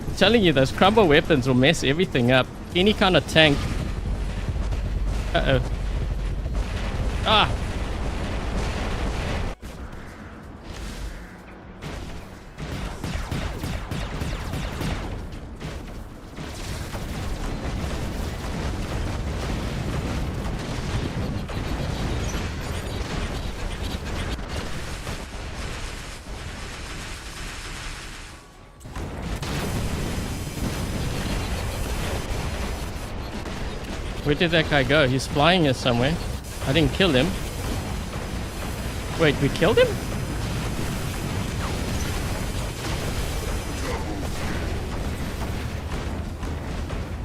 I'm telling you, those crumble weapons will mess everything up. Any kind of tank. Uh-oh. Ah! Where did that guy go? He's flying here somewhere. I didn't kill him. Wait, we killed him?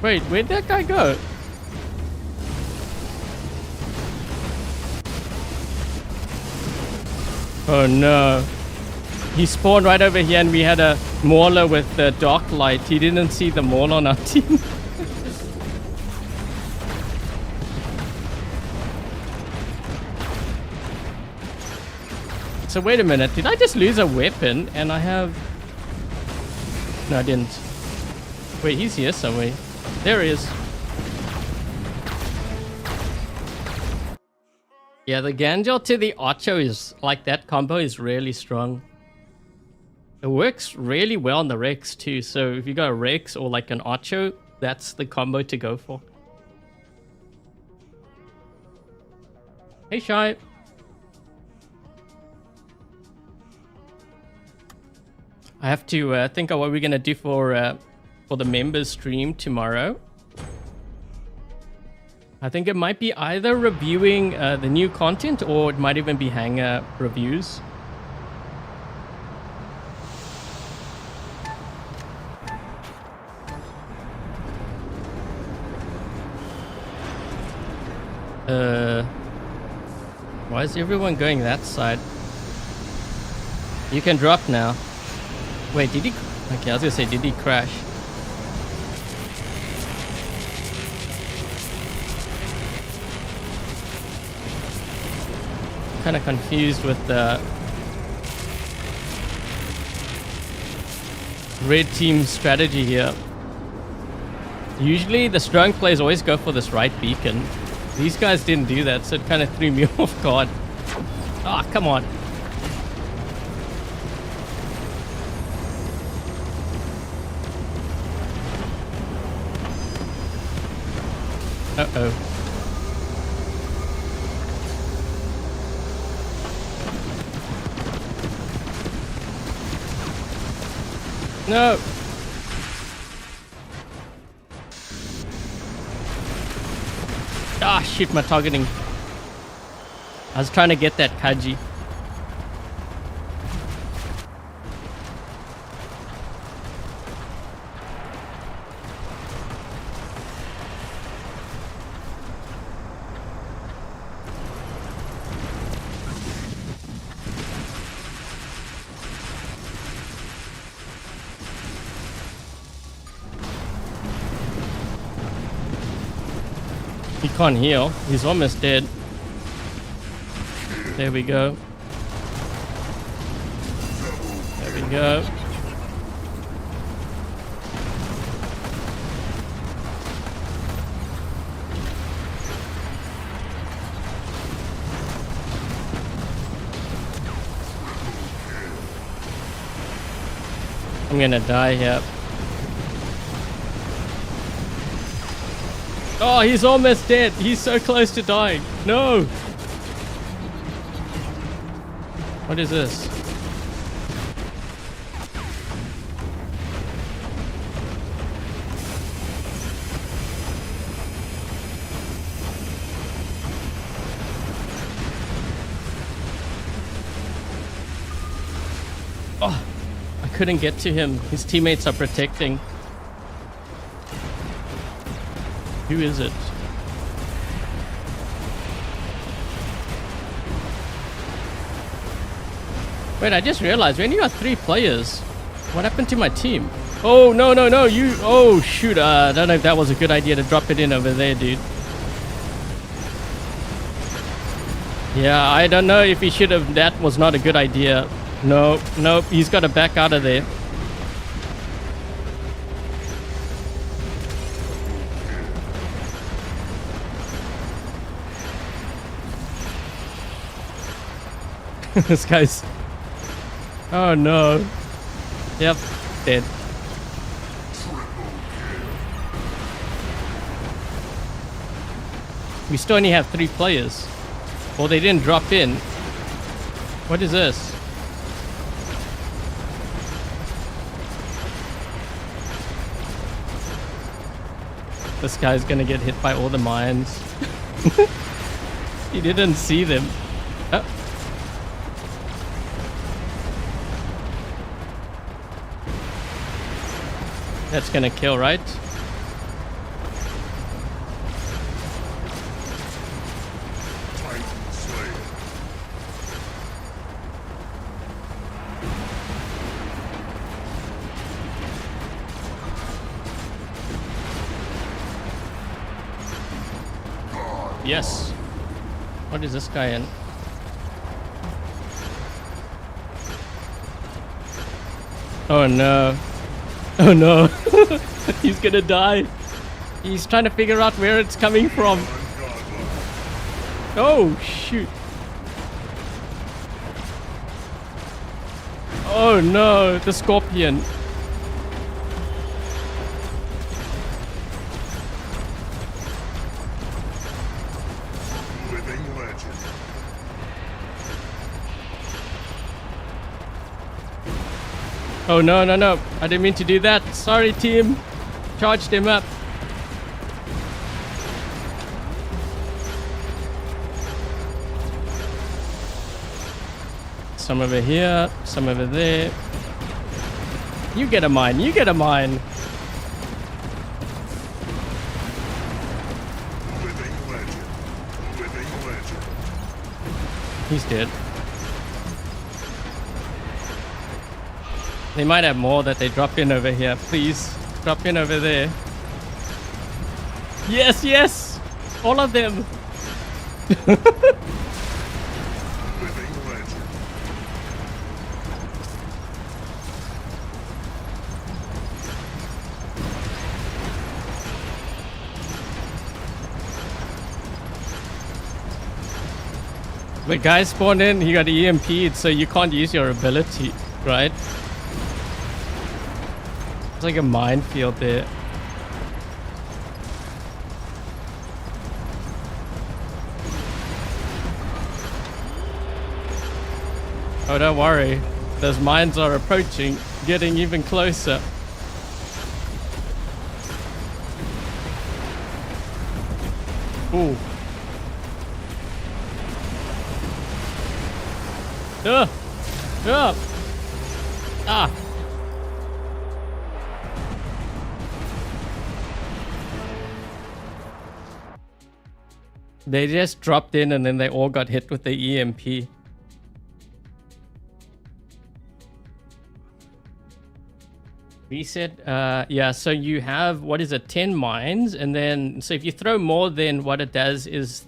Wait, where'd that guy go? Oh no. He spawned right over here and we had a Mauler with the dark light. He didn't see the Maul on our team. So wait a minute, did I just lose a weapon and I have... No, I didn't. Wait, he's here somewhere. There he is. Yeah, the Ganjal to the Archer is like that combo is really strong. It works really well on the Rex too. So if you got a Rex or like an Archer, that's the combo to go for. Hey, Shy. I have to think of what we're gonna do for the members stream tomorrow. I think it might be either reviewing the new content or it might even be hanger reviews. Why is everyone going that side? You can drop now. Wait, did he... Okay, I was gonna say, did he crash? kind of confused with the red team strategy here. Usually the strong players always go for this right beacon. These guys didn't do that, so it kind of threw me off guard. Ah, come on. Uh-oh. No. Ah, shit, my targeting. I was trying to get that Kaji. He can't heal. He's almost dead. There we go. There we go. I'm gonna die here. Oh, he's almost dead. He's so close to dying. No. What is this? Oh, I couldn't get to him. His teammates are protecting. Who is it? Wait, I just realized when you got 3 players, what happened to my team? Oh, no, no, no, you... Oh, shoot. I don't know if that was a good idea to drop it in over there, dude. Yeah, I don't know if he should have... That was not a good idea. No, no, he's got to back out of there. This guy's... Oh no. Yep, dead. We still only have 3 players. Well, they didn't drop in. What is this? This guy's gonna get hit by all the mines. He didn't see them. Oh. That's gonna kill, right? Yes. What is this guy in? Oh no. Oh no. He's gonna die. He's trying to figure out where it's coming from. Oh shoot. Oh no, the scorpion. Oh no, no, no. I didn't mean to do that. Sorry, team. Charged him up. Some over here, some over there. You get a mine, you get a mine. He's dead. They might have more that they drop in over here. Please, drop in over there. Yes, yes! All of them! The guy spawned in, he got EMP'd, so you can't use your ability, right? It's like a minefield there. Oh, don't worry. Those mines are approaching, getting even closer. Ooh. Ah. They just dropped in and then they all got hit with the EMP. Reset. Yeah, so you have, what is it, 10 mines, and then so if you throw more, then what it does is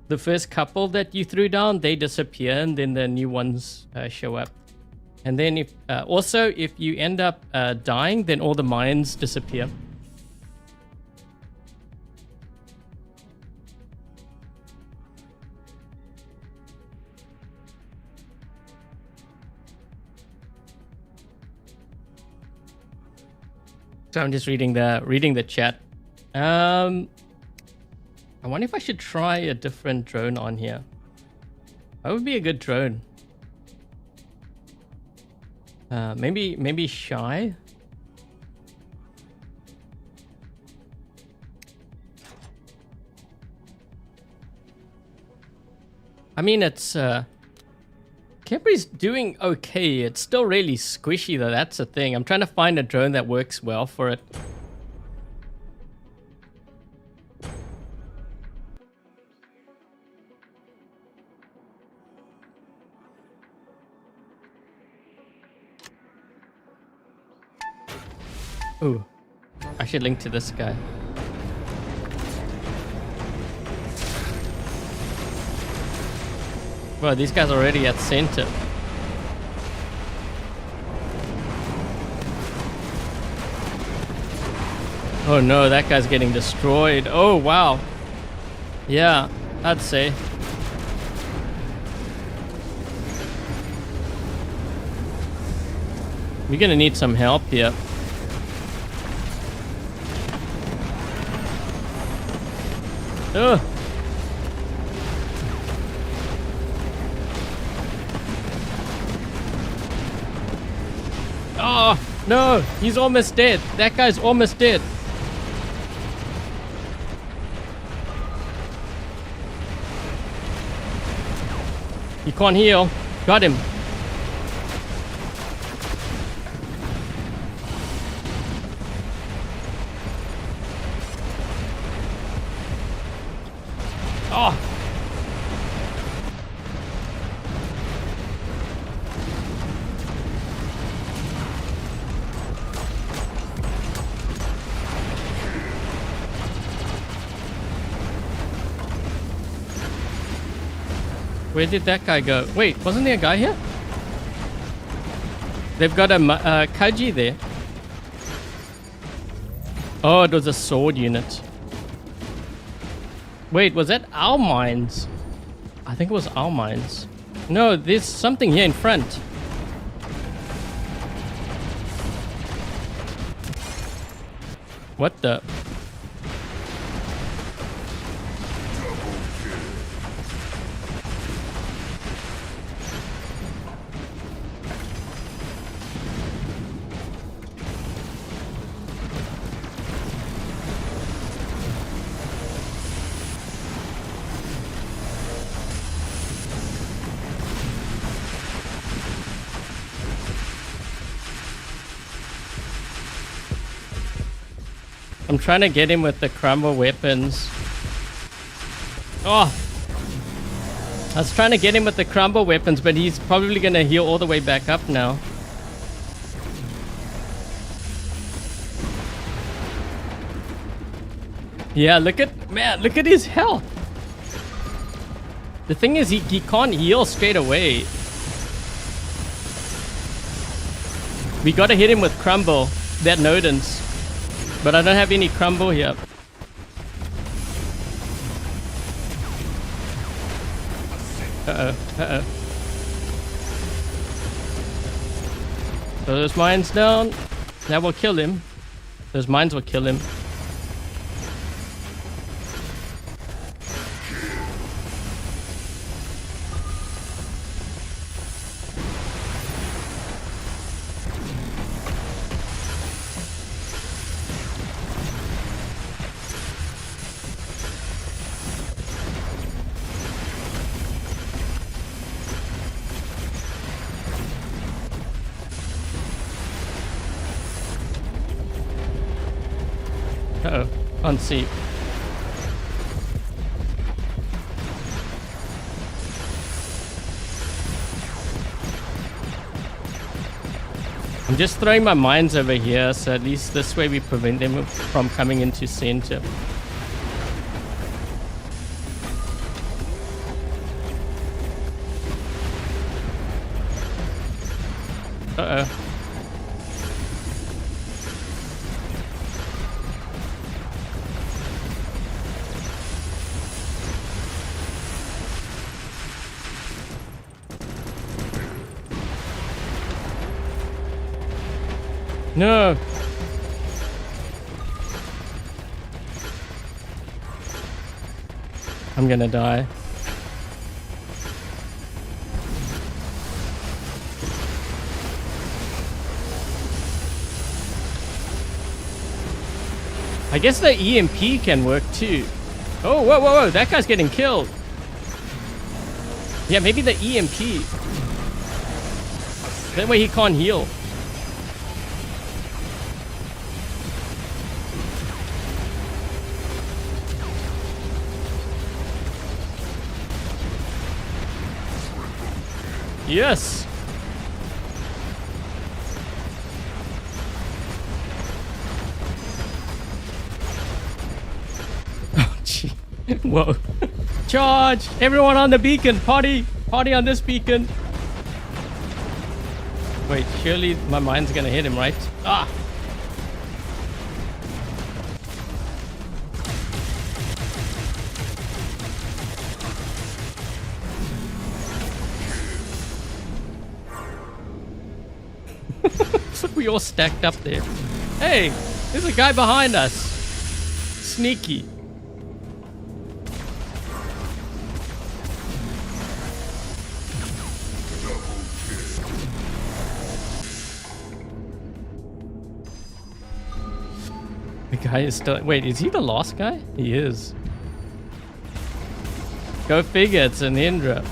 the first couple that you threw down, they disappear, and then the new ones show up. And then if also if you end up dying, then all the mines disappear. So I'm just reading the chat. I wonder if I should try a different drone on here. That would be a good drone. Maybe Shy. I mean, it's Khepri's doing okay. It's still really squishy though. That's the thing. I'm trying to find a drone that works well for it. Ooh, I should link to this guy. Well, these guys are already at center. Oh no, that guy's getting destroyed. Oh wow. Yeah, I'd say. We're gonna need some help here. Ugh. Oh, no, he's almost dead. That guy's almost dead. He can't heal. Got him. Oh. Where did that guy go? Wait, wasn't there a guy here? They've got a Kaji there. Oh, it was a sword unit. Wait, was that our mines? I think it was our mines. No, there's something here in front. What the? I'm trying to get him with the crumble weapons. Oh! I was trying to get him with the crumble weapons, but he's probably gonna heal all the way back up now. Yeah, look at his health. The thing is, he can't heal straight away. We gotta hit him with crumble, that Nodens. But I don't have any crumble here. So those mines down. That will kill him. Those mines will kill him. Uh-oh, can't see. I'm just throwing my mines over here, so at least this way we prevent them from coming into center. Uh-oh. No. I'm gonna die. I guess the EMP can work too. Oh, whoa, whoa, whoa. That guy's getting killed. Yeah, maybe the EMP. That way he can't heal. Yes. Oh, gee. Whoa. Charge! Everyone on the beacon! Party! Party on this beacon! Wait, surely my mine's gonna hit him, right? Ah! We all stacked up there. Hey, there's a guy behind us. Sneaky. The guy is still... Wait, is he the last guy? He is. Go figure, it's an Indra.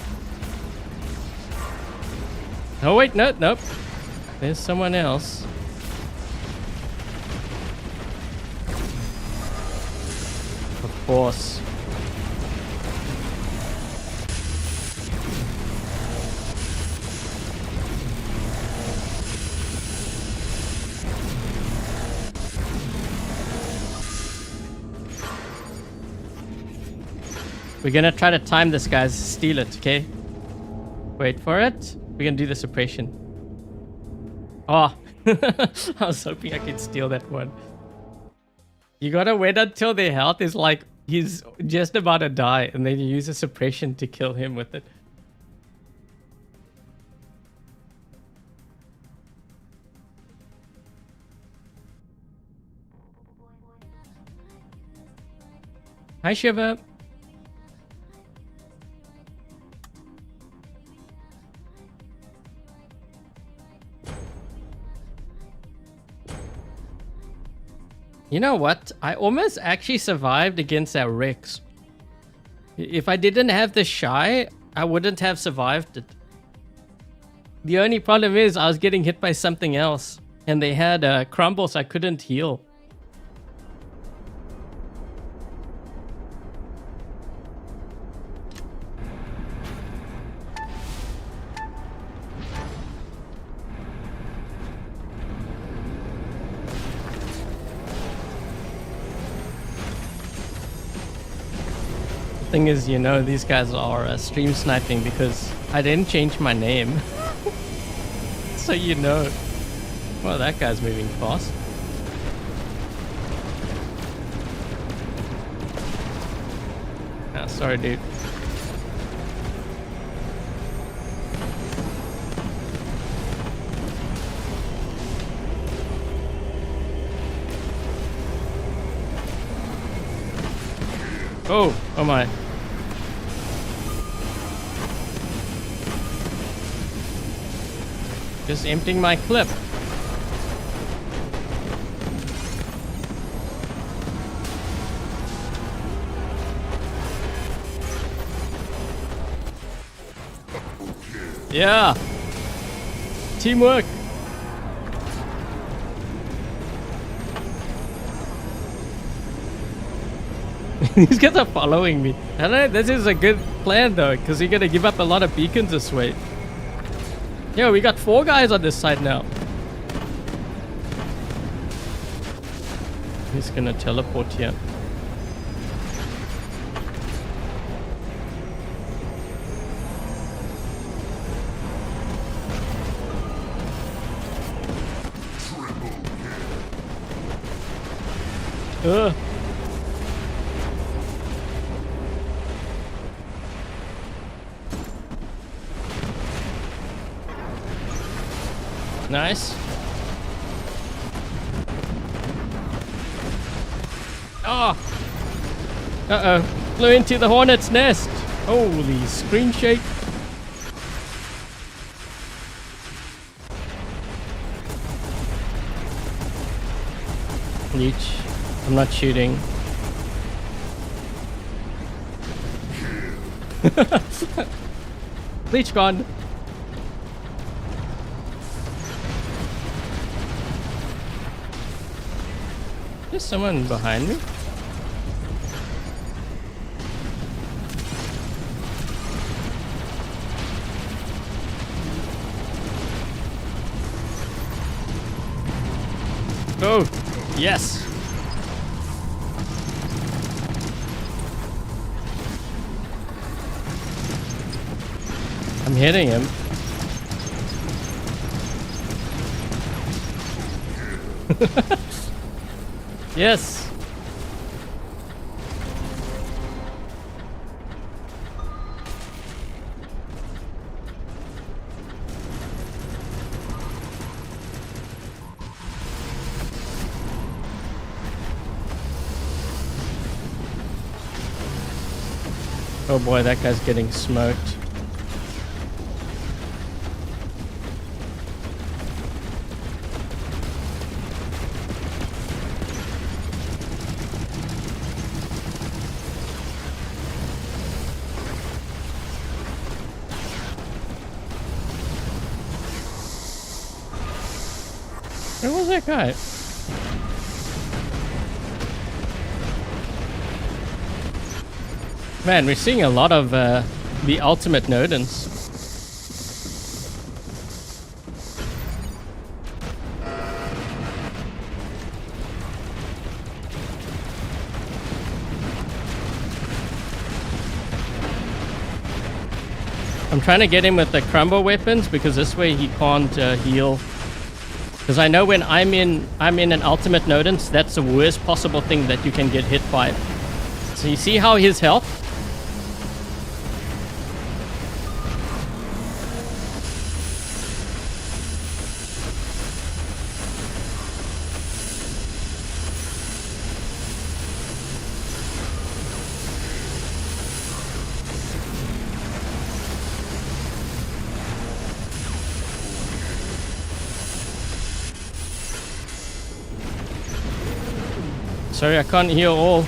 Oh wait, no, nope. There's someone else. Of course. We're gonna try to time this, guys. Steal it, okay? Wait for it. We're gonna do the suppression. Oh, I was hoping I could steal that one. You gotta wait until their health is like, he's just about to die, and then you use a suppression to kill him with it. Hi, Shiva. You know what? I almost actually survived against that Rex. If I didn't have the Shy, I wouldn't have survived it. The only problem is I was getting hit by something else. And they had crumble, so I couldn't heal. Thing is, you know, these guys are stream sniping because I didn't change my name. So you know. Well, that guy's moving fast. Ah, sorry, dude. Oh my. Just emptying my clip. Yeah. Teamwork. These guys are following me. I don't know, this is a good plan though, because you're gonna give up a lot of beacons this way. Yo, we got 4 guys on this side now. He's gonna teleport here. Ugh. Nice. Oh. Uh-oh. Flew into the hornet's nest. Holy screen shake. Leech. I'm not shooting. Leech gone. There's someone behind me. Oh, yes. I'm hitting him. Yes. Oh boy, that guy's getting smoked. Where was that guy? Man, we're seeing a lot of the ultimate Nodens. I'm trying to get him with the crumble weapons because this way he can't heal. Because I know when I'm in an ultimate Nodens, that's the worst possible thing that you can get hit by. So you see how his health? Sorry, I can't hear all.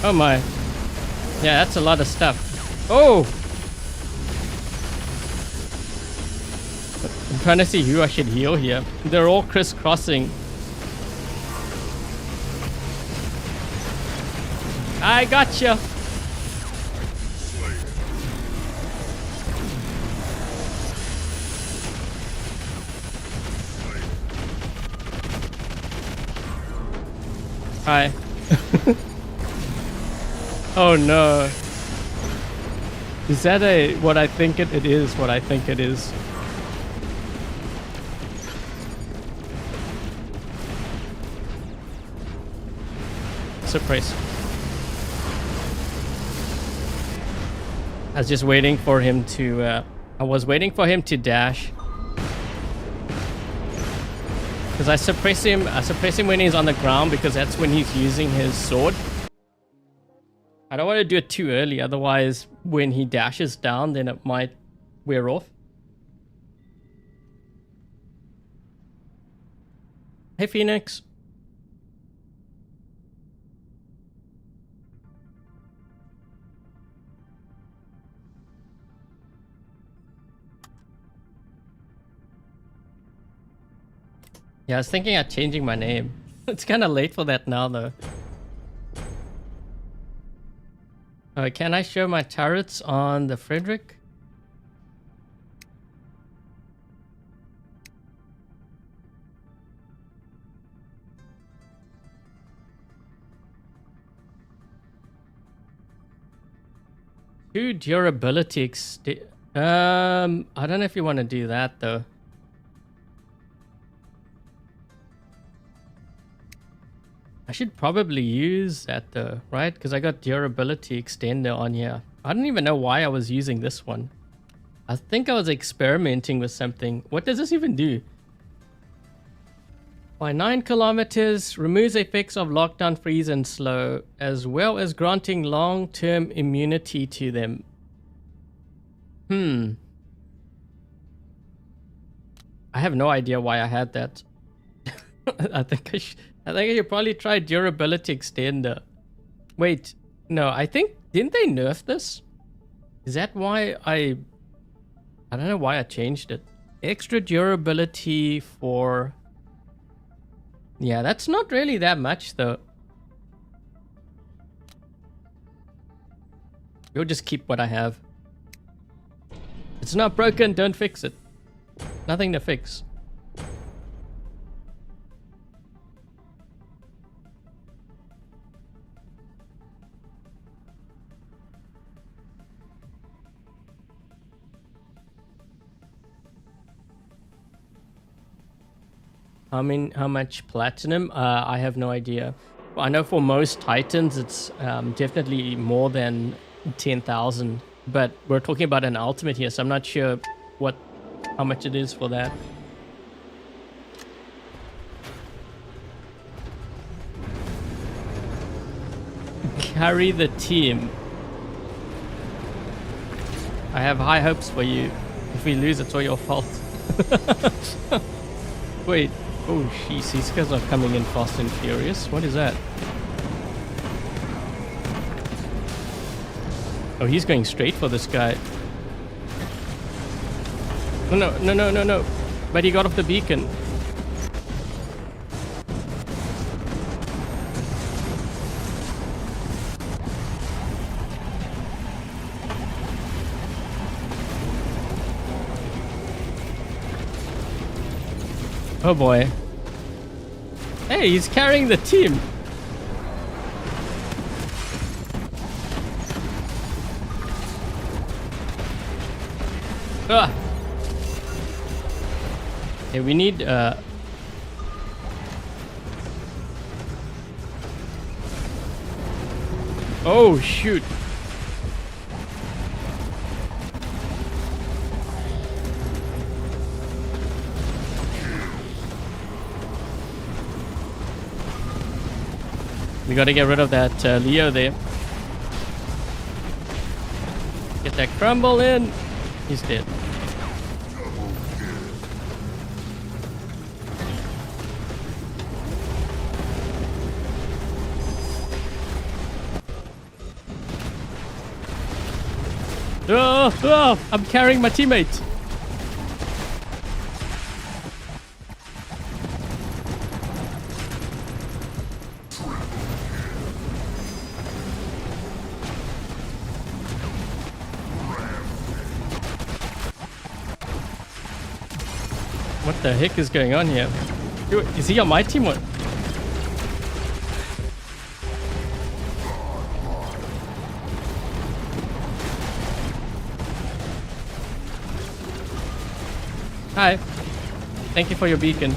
Oh my. Yeah, that's a lot of stuff. Oh! I'm trying to see who I should heal here. They're all crisscrossing. I gotcha. Hi. Oh no. Is that what I think it is? What I think it is. Surprise. I was just waiting for him to... I was waiting for him to dash. Because I suppress him when he's on the ground because that's when he's using his sword. I don't want to do it too early, otherwise when he dashes down then it might wear off. Hey Phoenix. Yeah, I was thinking of changing my name. It's kind of late for that now, though. Can I show my turrets on the Frederick? To durability I don't know if you want to do that, though. I should probably use that though, right? Because I got durability extender on here. I don't even know why I was using this one. I think I was experimenting with something. What does this even do? By 9 kilometers, removes effects of lockdown, freeze, and slow, as well as granting long-term immunity to them. I have no idea why I had that. I think I should probably try durability extender. Wait, no, I think, didn't they nerf this? Is that why I don't know why I changed it. Extra durability for... Yeah, that's not really that much though. You'll just keep what I have. It's not broken, don't fix it. Nothing to fix. How much platinum? I have no idea. I know for most titans it's definitely more than 10,000, but we're talking about an ultimate here, so I'm not sure how much it is for that. Carry the team. I have high hopes for you. If we lose, it's all your fault. Wait. Oh, jeez, these guys are coming in fast and furious. What is that? Oh, he's going straight for this guy. No. But he got off the beacon. Oh boy. Hey, he's carrying the team. Ah. Okay, we need Oh shoot. We gotta get rid of that Leo there. Get that crumble in. He's dead. Oh, I'm carrying my teammate. What the heck is going on here? Is he on my team? What? Hi. Thank you for your beacon.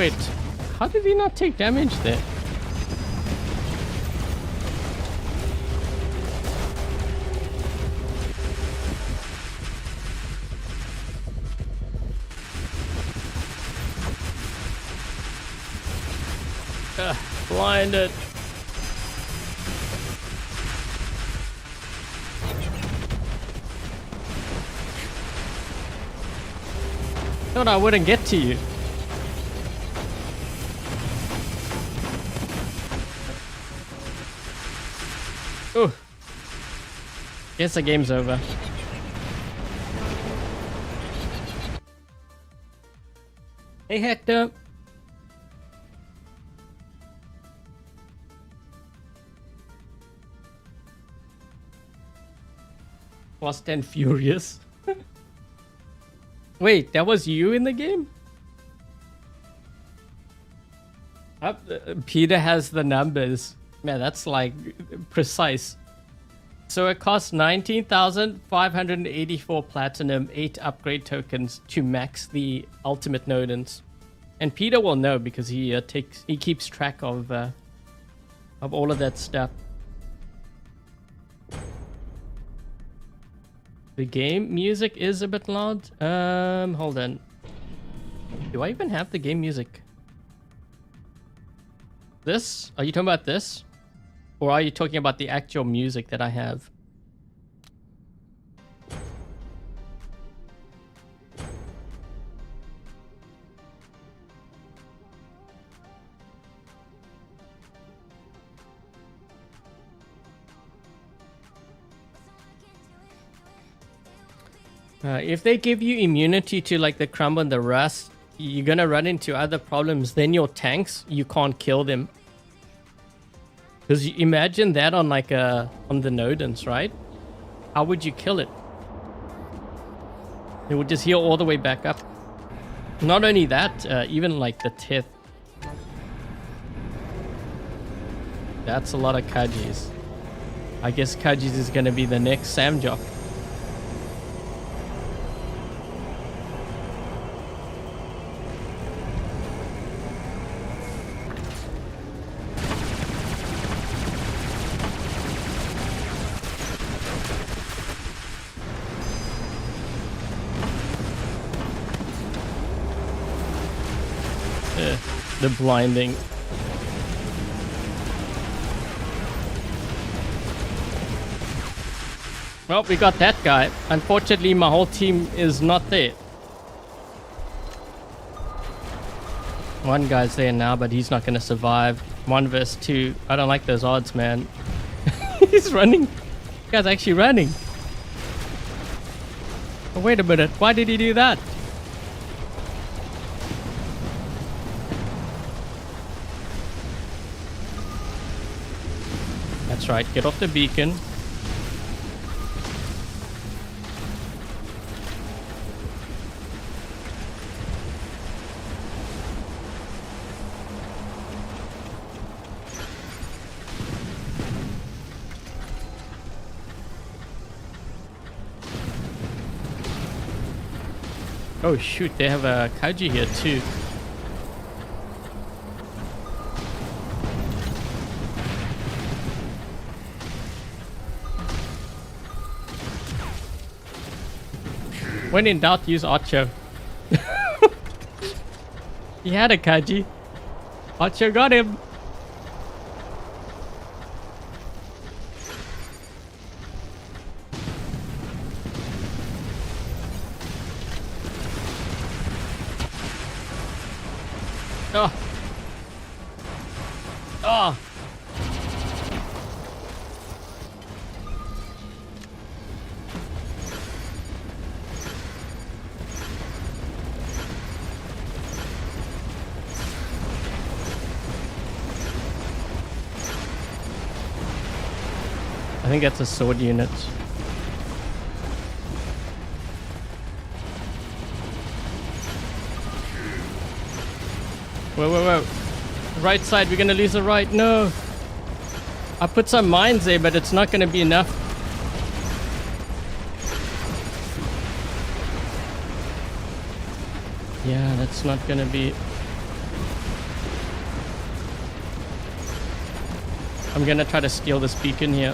Wait, how did he not take damage there? Blinded. Thought I wouldn't get to you. Oh. Guess the game's over. Hey Hector. Fast and Furious. Wait, that was you in the game? Peter has the numbers. Man, that's like precise. So it costs 19,584 platinum, 8 upgrade tokens to max the ultimate Nodens. And Peter will know because he keeps track of all of that stuff. The game music is a bit loud. Hold on. Do I even have the game music? This? Are you talking about this? Or are you talking about the actual music that I have? If they give you immunity to like the crumble and the rust, you're gonna run into other problems. Then your tanks, you can't kill them. Because imagine that on like on the Nodens, right? How would you kill it? It would just heal all the way back up. Not only that, even like the Tith. That's a lot of Kajis. I guess Kajis is gonna be the next Samjock. The blinding. Well, we got that guy. Unfortunately, my whole team is not there. One guy's there now, but he's not going to survive. 1 versus 2. I don't like those odds, man. He's running. The guy's actually running. Oh, wait a minute. Why did he do that? That's right, get off the beacon. Oh shoot, they have a Kaiji here too. When in doubt, use Ocho. He had a Kaiji. Ocho got him. Oh. Oh. I think that's a sword unit. Whoa. Right side, we're gonna lose the right. No. I put some mines there, but it's not gonna be enough. Yeah, that's not gonna be... I'm gonna try to steal this beacon here.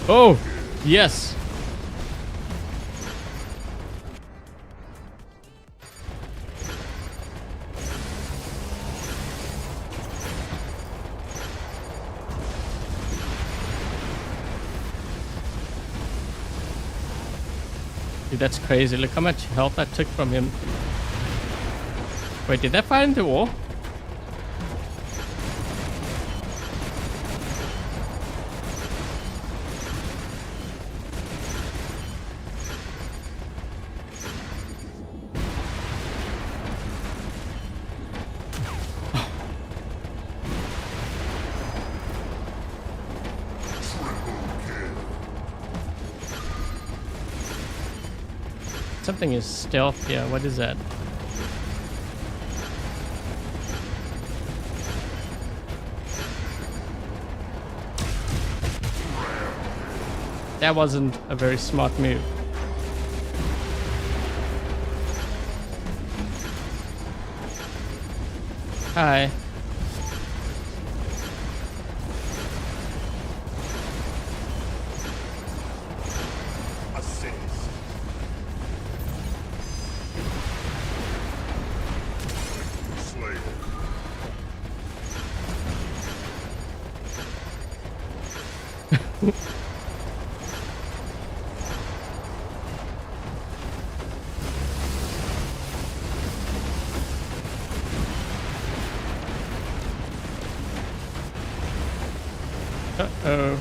Oh, yes. Dude, that's crazy. Look how much health I took from him. Wait, did that fire into the wall? Something is stealth here. What is that? That wasn't a very smart move. Hi. Uh-oh.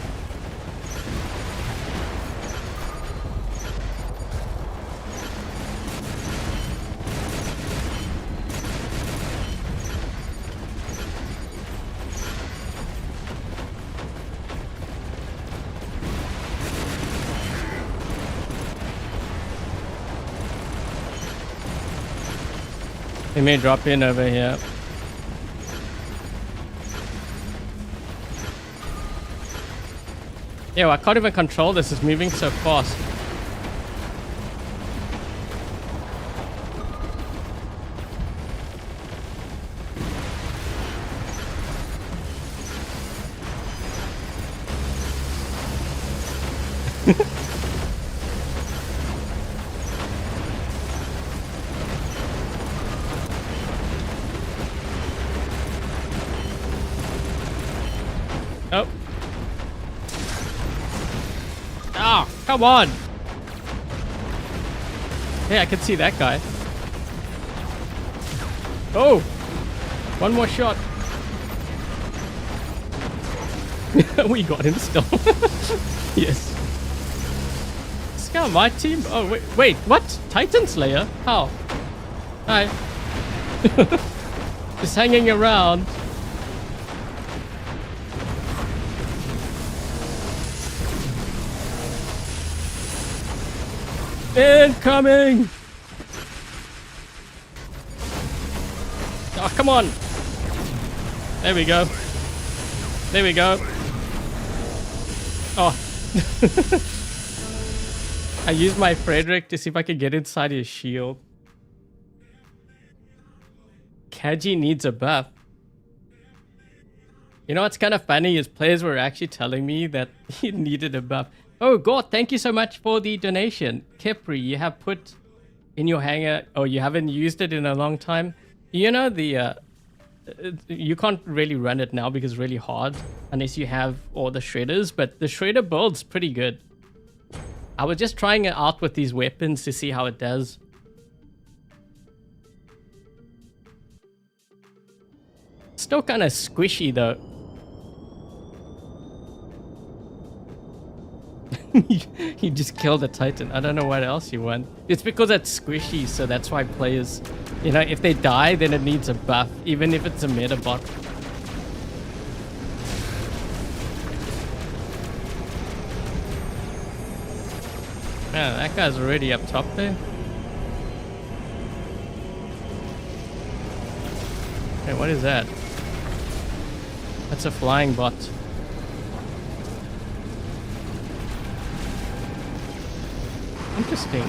They may drop in over here. Yo, I can't even control this. It's moving so fast. Oh. Oh, come on. Hey, I can see that guy. Oh, one more shot. We got him still. Yes. This guy on my team? Oh, wait, what? Titan Slayer? How? Hi. Just hanging around. Incoming! Oh, come on! There we go. There we go. Oh. I used my Frederick to see if I could get inside his shield. Kaji needs a buff. You know what's kind of funny is players were actually telling me that he needed a buff. Oh God, thank you so much for the donation. Khepri, you have put in your hangar, oh, you haven't used it in a long time. You know, you can't really run it now because it's really hard unless you have all the shredders, but the shredder build's pretty good. I was just trying it out with these weapons to see how it does. Still kind of squishy though. He just killed a Titan. I don't know what else you want. It's because it's squishy, so that's why players, you know, if they die, then it needs a buff, even if it's a meta bot. Man, that guy's already up top there. Hey, what is that? That's a flying bot. Interesting.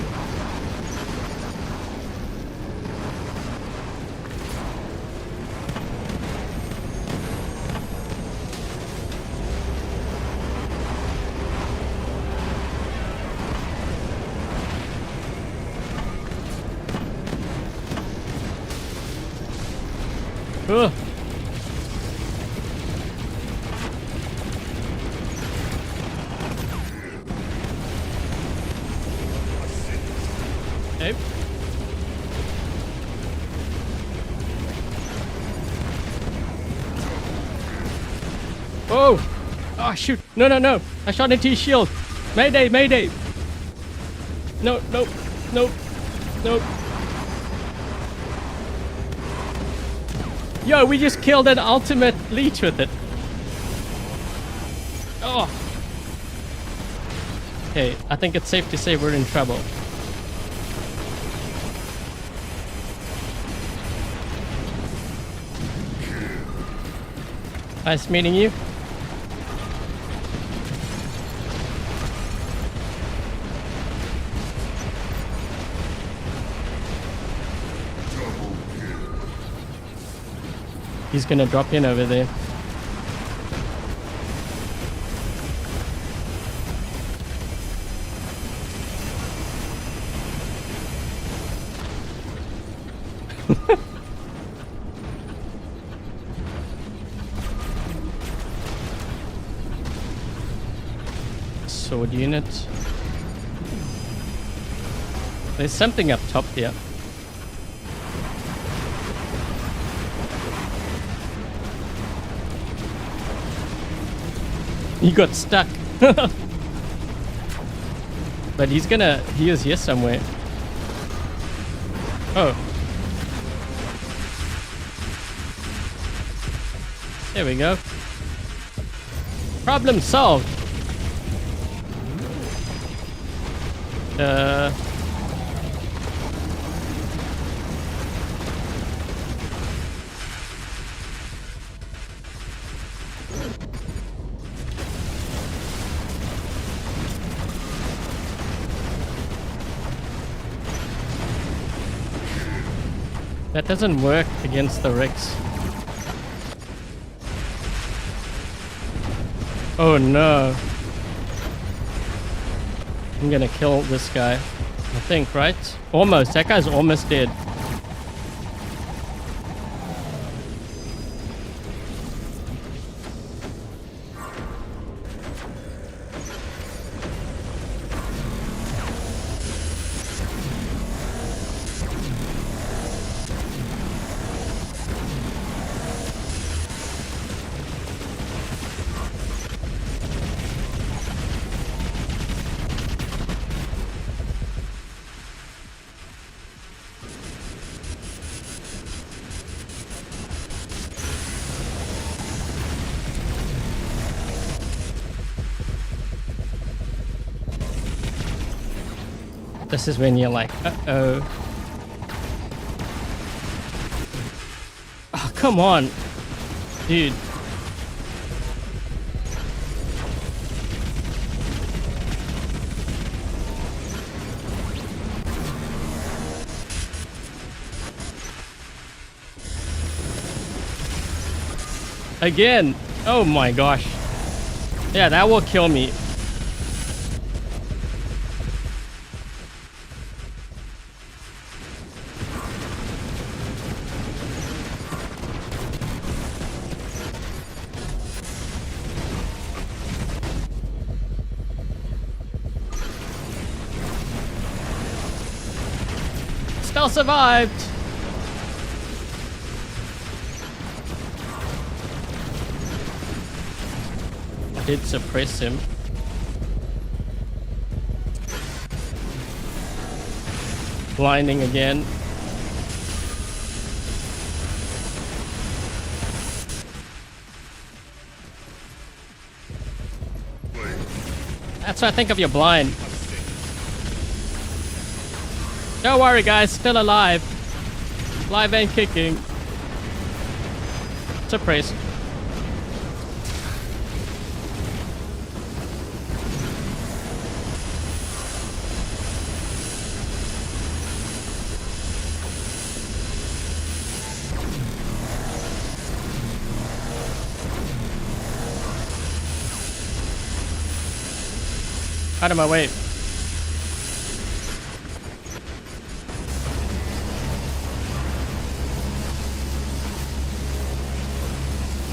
Ugh. Okay. Oh! Oh shoot! No, no, no! I shot into his shield! Mayday! Mayday! No, no, no, no! Yo, we just killed an ultimate leech with it. Oh! Okay, I think it's safe to say we're in trouble. Nice meeting you. He's gonna drop in over there. Sword unit. There's something up top here. He got stuck. But he is here somewhere. Oh. There we go. Problem solved. That doesn't work against the Rex. Oh no. I'm gonna kill this guy. I think, right? Almost. That guy's almost dead. This is when you're like, uh-oh. Oh, come on. Dude. Again. Oh my gosh. Yeah, that will kill me. Still survived. I did suppress him. Blinding again. That's what I think of your blind. Don't worry guys, still alive. Live and kicking. Suppress. Out of my way.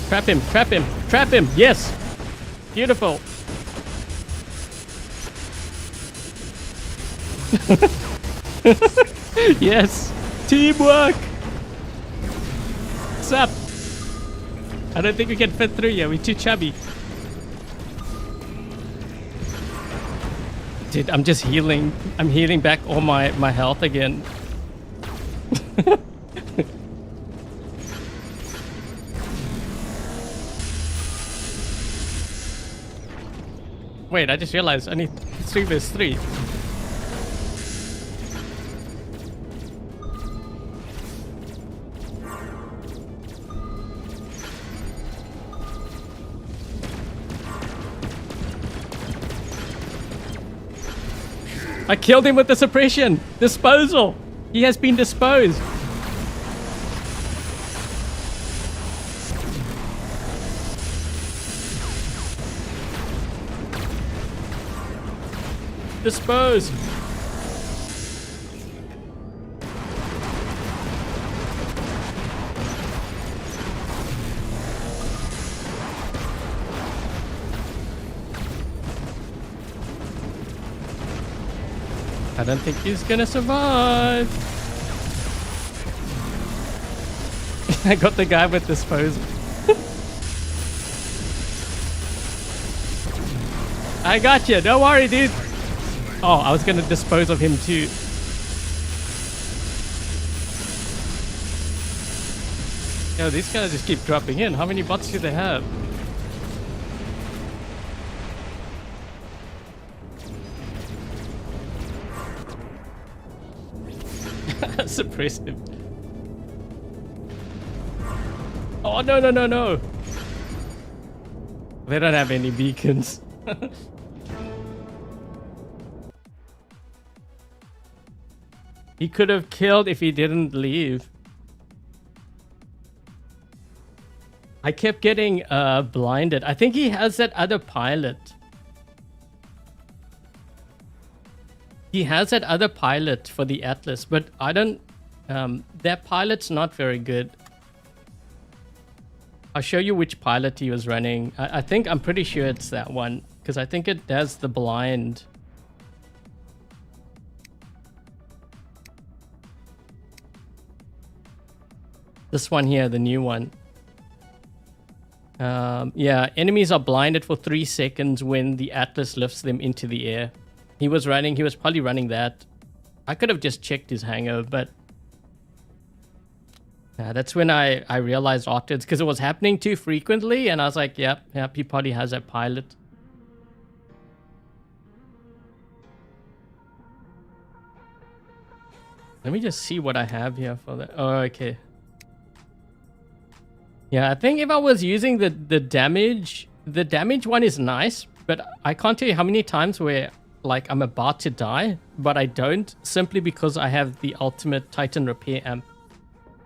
Trap him, trap him, trap him. Yes. Beautiful. Yes. Teamwork. What's up? I don't think we can fit through here. We're too chubby. Dude, I'm just healing. I'm healing back all my health again. Wait, I just realized I need 3 vs 3. I killed him with the suppression. Disposal. He has been disposed. Dispose. I don't think he's gonna survive. I got the guy with disposal. I got you. Don't worry, dude. Oh, I was gonna dispose of him too. Yo, these guys just keep dropping in. How many bots do they have? Suppressive. Oh, no, no, no, no. They don't have any beacons. He could have killed if he didn't leave. I kept getting blinded. I think he has that other pilot. He has that other pilot for the Atlas, but I don't... that pilot's not very good. I'll show you which pilot he was running. I think I'm pretty sure it's that one, because I think it has the blind. This one here, the new one. Yeah, enemies are blinded for 3 seconds when the Atlas lifts them into the air. He was probably running that. I could have just checked his hangar, but... that's when I realized afterwards, because it was happening too frequently, and I was like, yep, he probably has that pilot. Let me just see what I have here for that. Oh, okay. Yeah, I think if I was using the damage one is nice, but I can't tell you how many times where like I'm about to die, but I don't, simply because I have the ultimate Titan repair amp.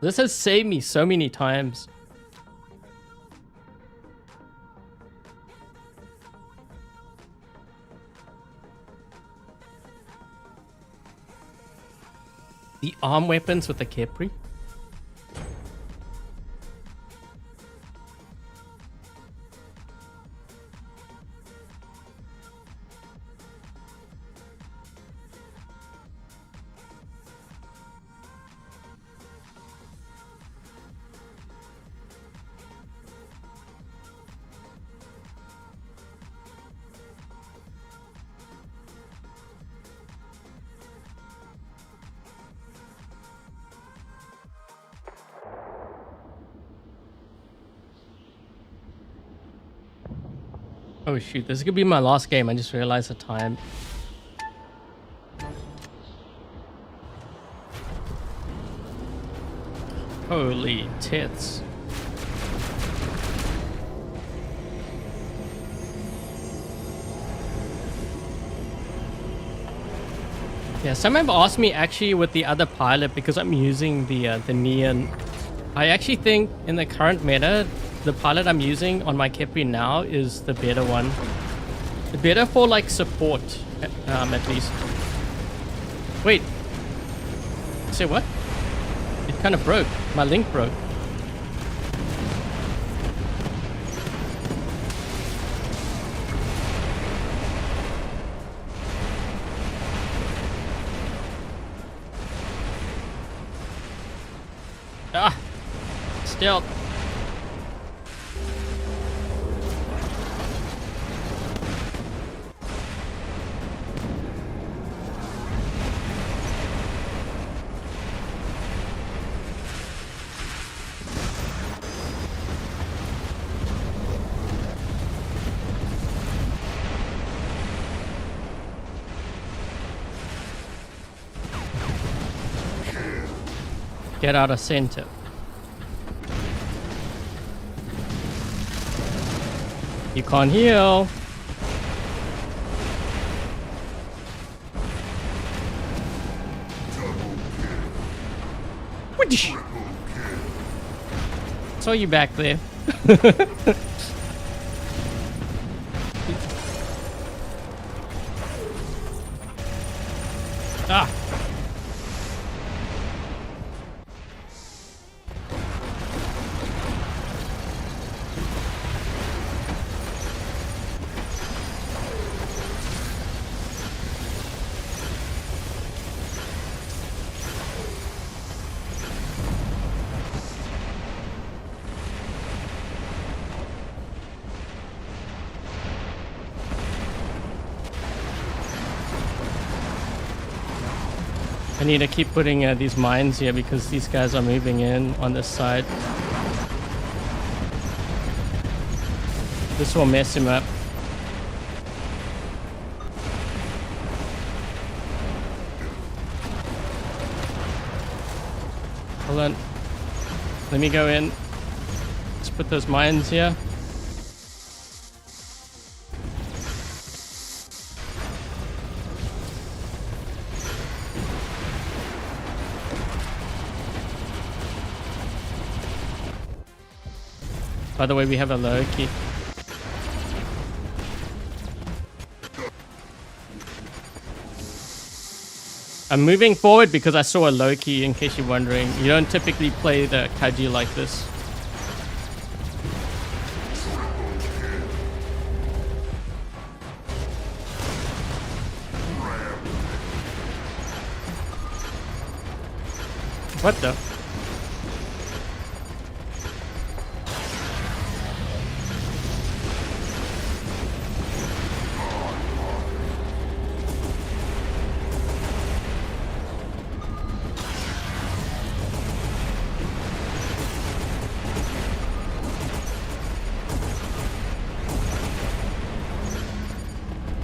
This has saved me so many times. The arm weapons with the Khepri. Oh shoot, this is gonna be my last game. I just realized the time. Holy tits. Yeah, some have asked me actually with the other pilot, because I'm using the Neon. I actually think in the current meta, the pilot I'm using on my Khepri now is the better one. The better for like support, at least. Wait. Say what? It kind of broke. My link broke. Ah! Still. Get out of center. You can't heal. Saw you back there. Ah. I need to keep putting these mines here because these guys are moving in on this side. This will mess him up. Hold on. Let me go in. Let's put those mines here. By the way, we have a Loki. I'm moving forward because I saw a Loki, in case you're wondering. You don't typically play the Kaiji like this. What the?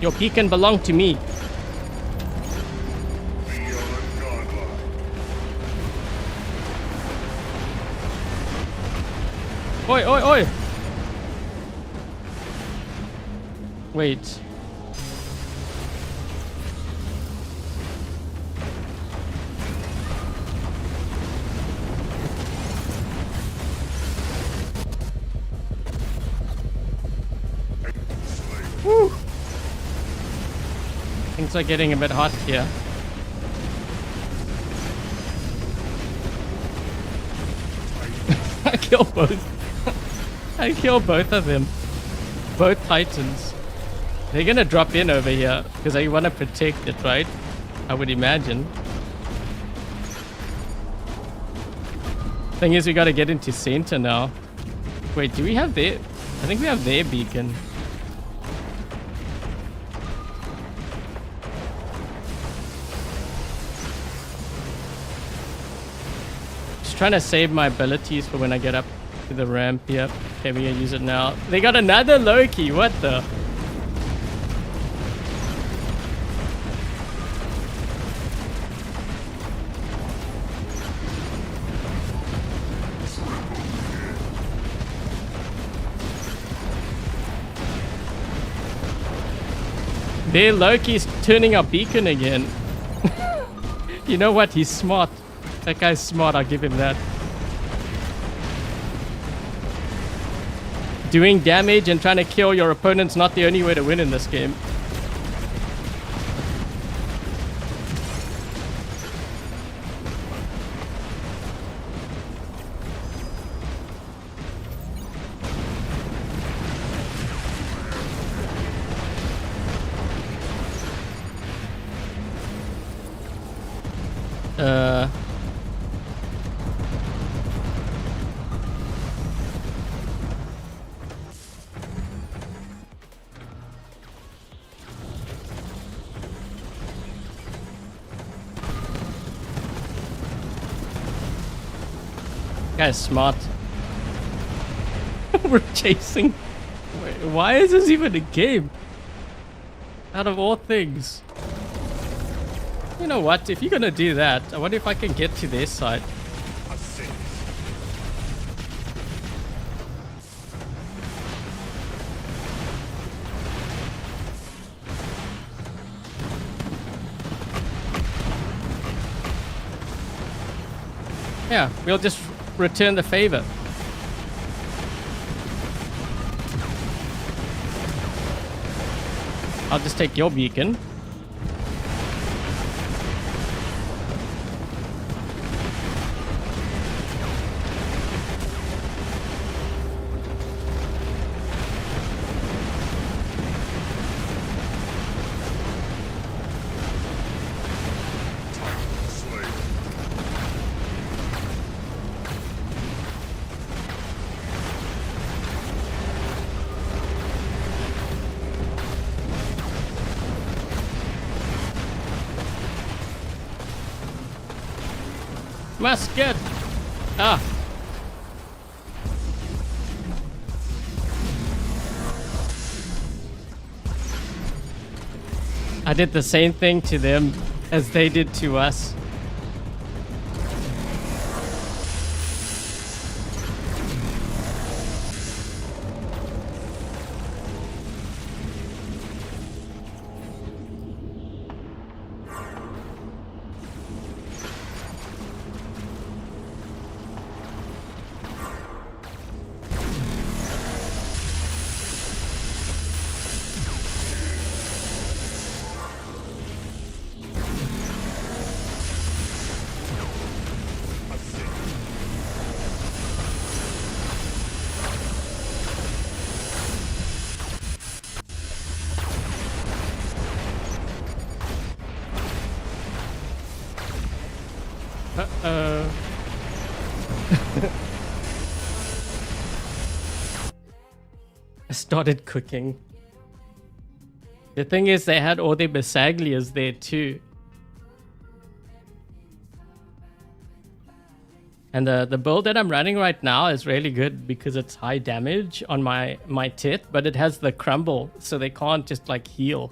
Your beacon belonged to me. Oi, oi, oi! Wait. Woo! Things are getting a bit hot here. I killed both. I killed both of them. Both Titans. They're gonna drop in over here because they want to protect it, right? I would imagine. Thing is, we gotta get into center now. Wait, do we have their... I think we have their beacon. Trying to save my abilities for when I get up to the ramp. Yep. Okay, we're gonna use it now. They got another Loki. What the? Their Loki's turning our beacon again. You know what? He's smart. That guy's smart. I'll give him that. Doing damage and trying to kill your opponent's not the only way to win in this game. Guy's smart. We're chasing. Wait, why is this even a game? Out of all things. You know what? If you're gonna do that, I wonder if I can get to their side. Yeah, we'll just return the favor. I'll just take your beacon. Musket! Ah! I did the same thing to them as they did to us. I started cooking. The thing is, they had all their Basaglias there too. And the build that I'm running right now is really good because it's high damage on my tit, but it has the crumble, so they can't just like heal.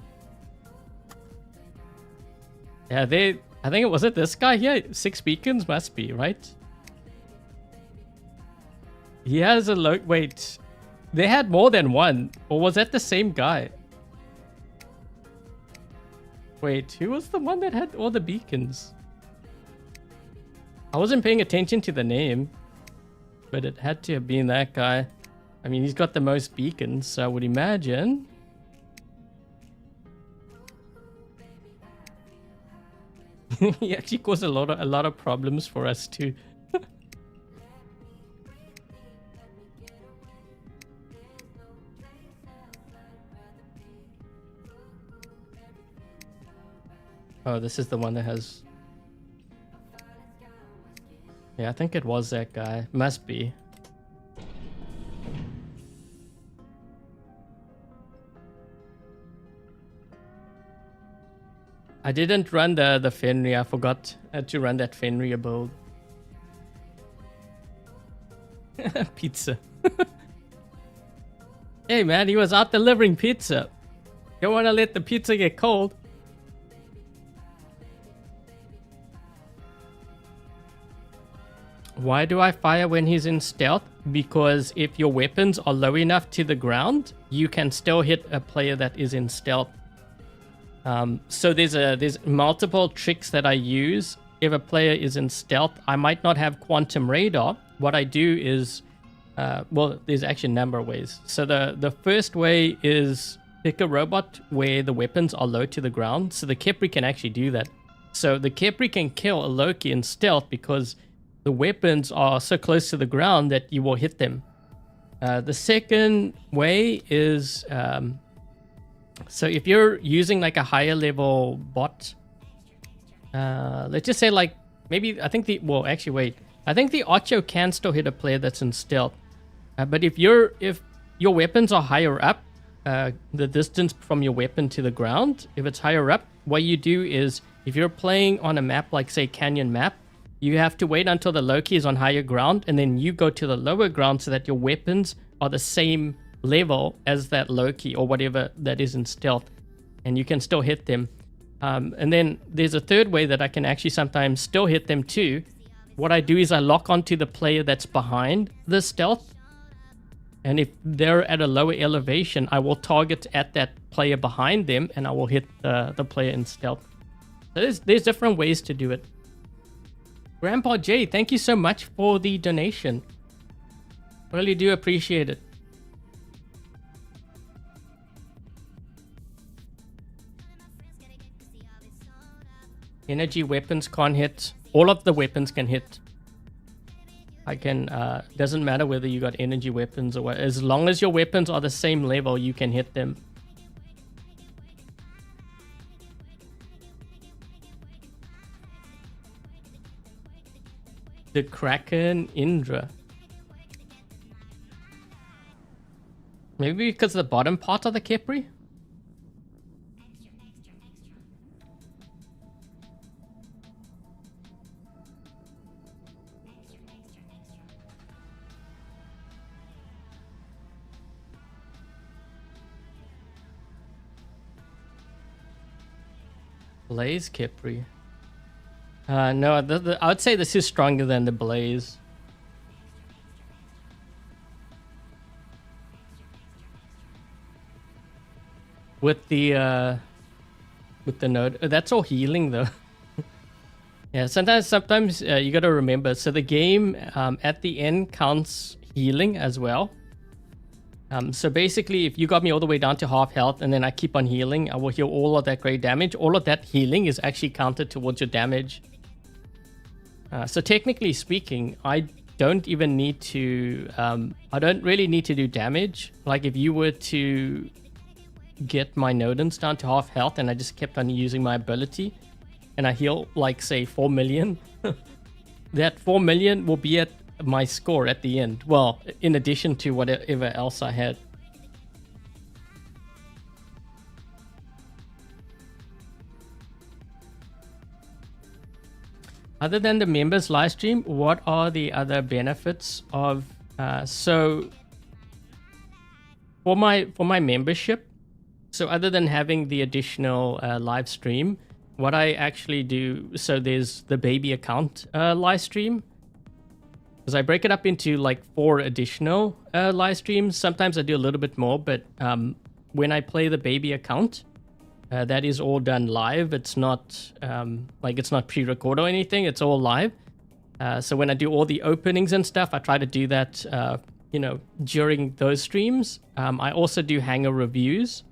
Yeah, I think it was this guy here. 6 beacons must be, right? He has a low. Wait, they had more than one, or was that the same guy? Wait, who was the one that had all the beacons? I wasn't paying attention to the name, but it had to have been that guy. I mean, he's got the most beacons, so I would imagine. He actually caused a lot of problems for us too. Oh, this is the one that has... Yeah, I think it was that guy. Must be. I didn't run the Fenrir. I forgot to run that Fenrir build. Pizza. Hey man, he was out delivering pizza. Don't want to let the pizza get cold. Why do I fire when he's in stealth? Because if your weapons are low enough to the ground, you can still hit a player that is in stealth. So there's multiple tricks that I use if a player is in stealth, I might not have quantum radar. What I do is, well, there's actually a number of ways. So the first way is pick a robot where the weapons are low to the ground. So the Khepri can actually do that. So the Khepri can kill a Loki in stealth because the weapons are so close to the ground that you will hit them. The second way is, so if you're using like a higher level bot, let's just say like maybe, I think the, well, actually wait, I think the Ocho can still hit a player that's in stealth. But if your weapons are higher up, the distance from your weapon to the ground, if it's higher up, what you do is if you're playing on a map like say Canyon map, you have to wait until the Loki is on higher ground and then you go to the lower ground so that your weapons are the same level as that Loki or whatever that is in stealth, and you can still hit them. And then there's a third way that I can actually sometimes still hit them too. What I do is I lock onto the player that's behind the stealth, and if they're at a lower elevation, I will target at that player behind them and I will hit the player in stealth. So there's different ways to do it. Grandpa J, thank you so much for the donation. Really do appreciate it. Energy weapons can't hit. All of the weapons can hit. I can, doesn't matter whether you got energy weapons or what. As long as your weapons are the same level, you can hit them. The Kraken Indra. Maybe because the bottom part of the Khepri? Blaze Khepri. No, I would say this is stronger than the Blaze. With the node, that's all healing though. Yeah, sometimes you got to remember. So the game at the end counts healing as well. So basically, if you got me all the way down to half health and then I keep on healing, I will heal all of that great damage. All of that healing is actually counted towards your damage. So technically speaking, I don't even need to, I don't really need to do damage. Like if you were to get my Nodens down to half health and I just kept on using my ability and I heal like say 4 million, that 4 million will be at my score at the end. Well, in addition to whatever else I had. Other than the members live stream, what are the other benefits of so for my membership, so other than having the additional live stream, what I actually do, so there's the baby account live stream, because I break it up into like 4 additional live streams. Sometimes I do a little bit more, but when I play the baby account, that is all done live. It's not like it's not pre-recorded or anything. It's all live. So when I do all the openings and stuff, I try to do that, you know, during those streams. I also do hanger reviews.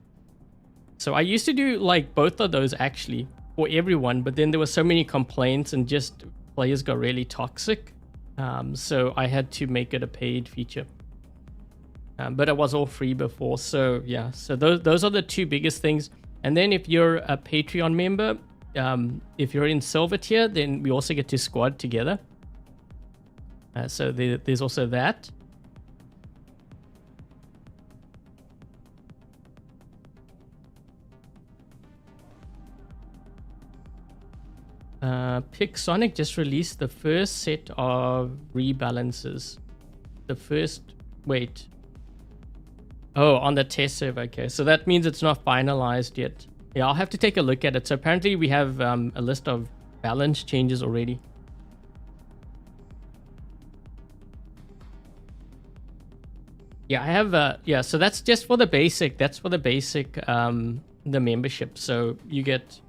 So I used to do like both of those actually for everyone, but then there were so many complaints and just players got really toxic. So I had to make it a paid feature. But it was all free before. So yeah, so those are the 2 biggest things. And then if you're a Patreon member, if you're in silver tier, then we also get to squad together. So there's also that. Pixonic just released the first set of rebalances. The first, wait. Oh, on the test server. Okay, so that means it's not finalized yet. Yeah, I'll have to take a look at it. So apparently we have a list of balance changes already. Yeah, I have, yeah, so that's just for the basic. That's for the basic, the membership. So you get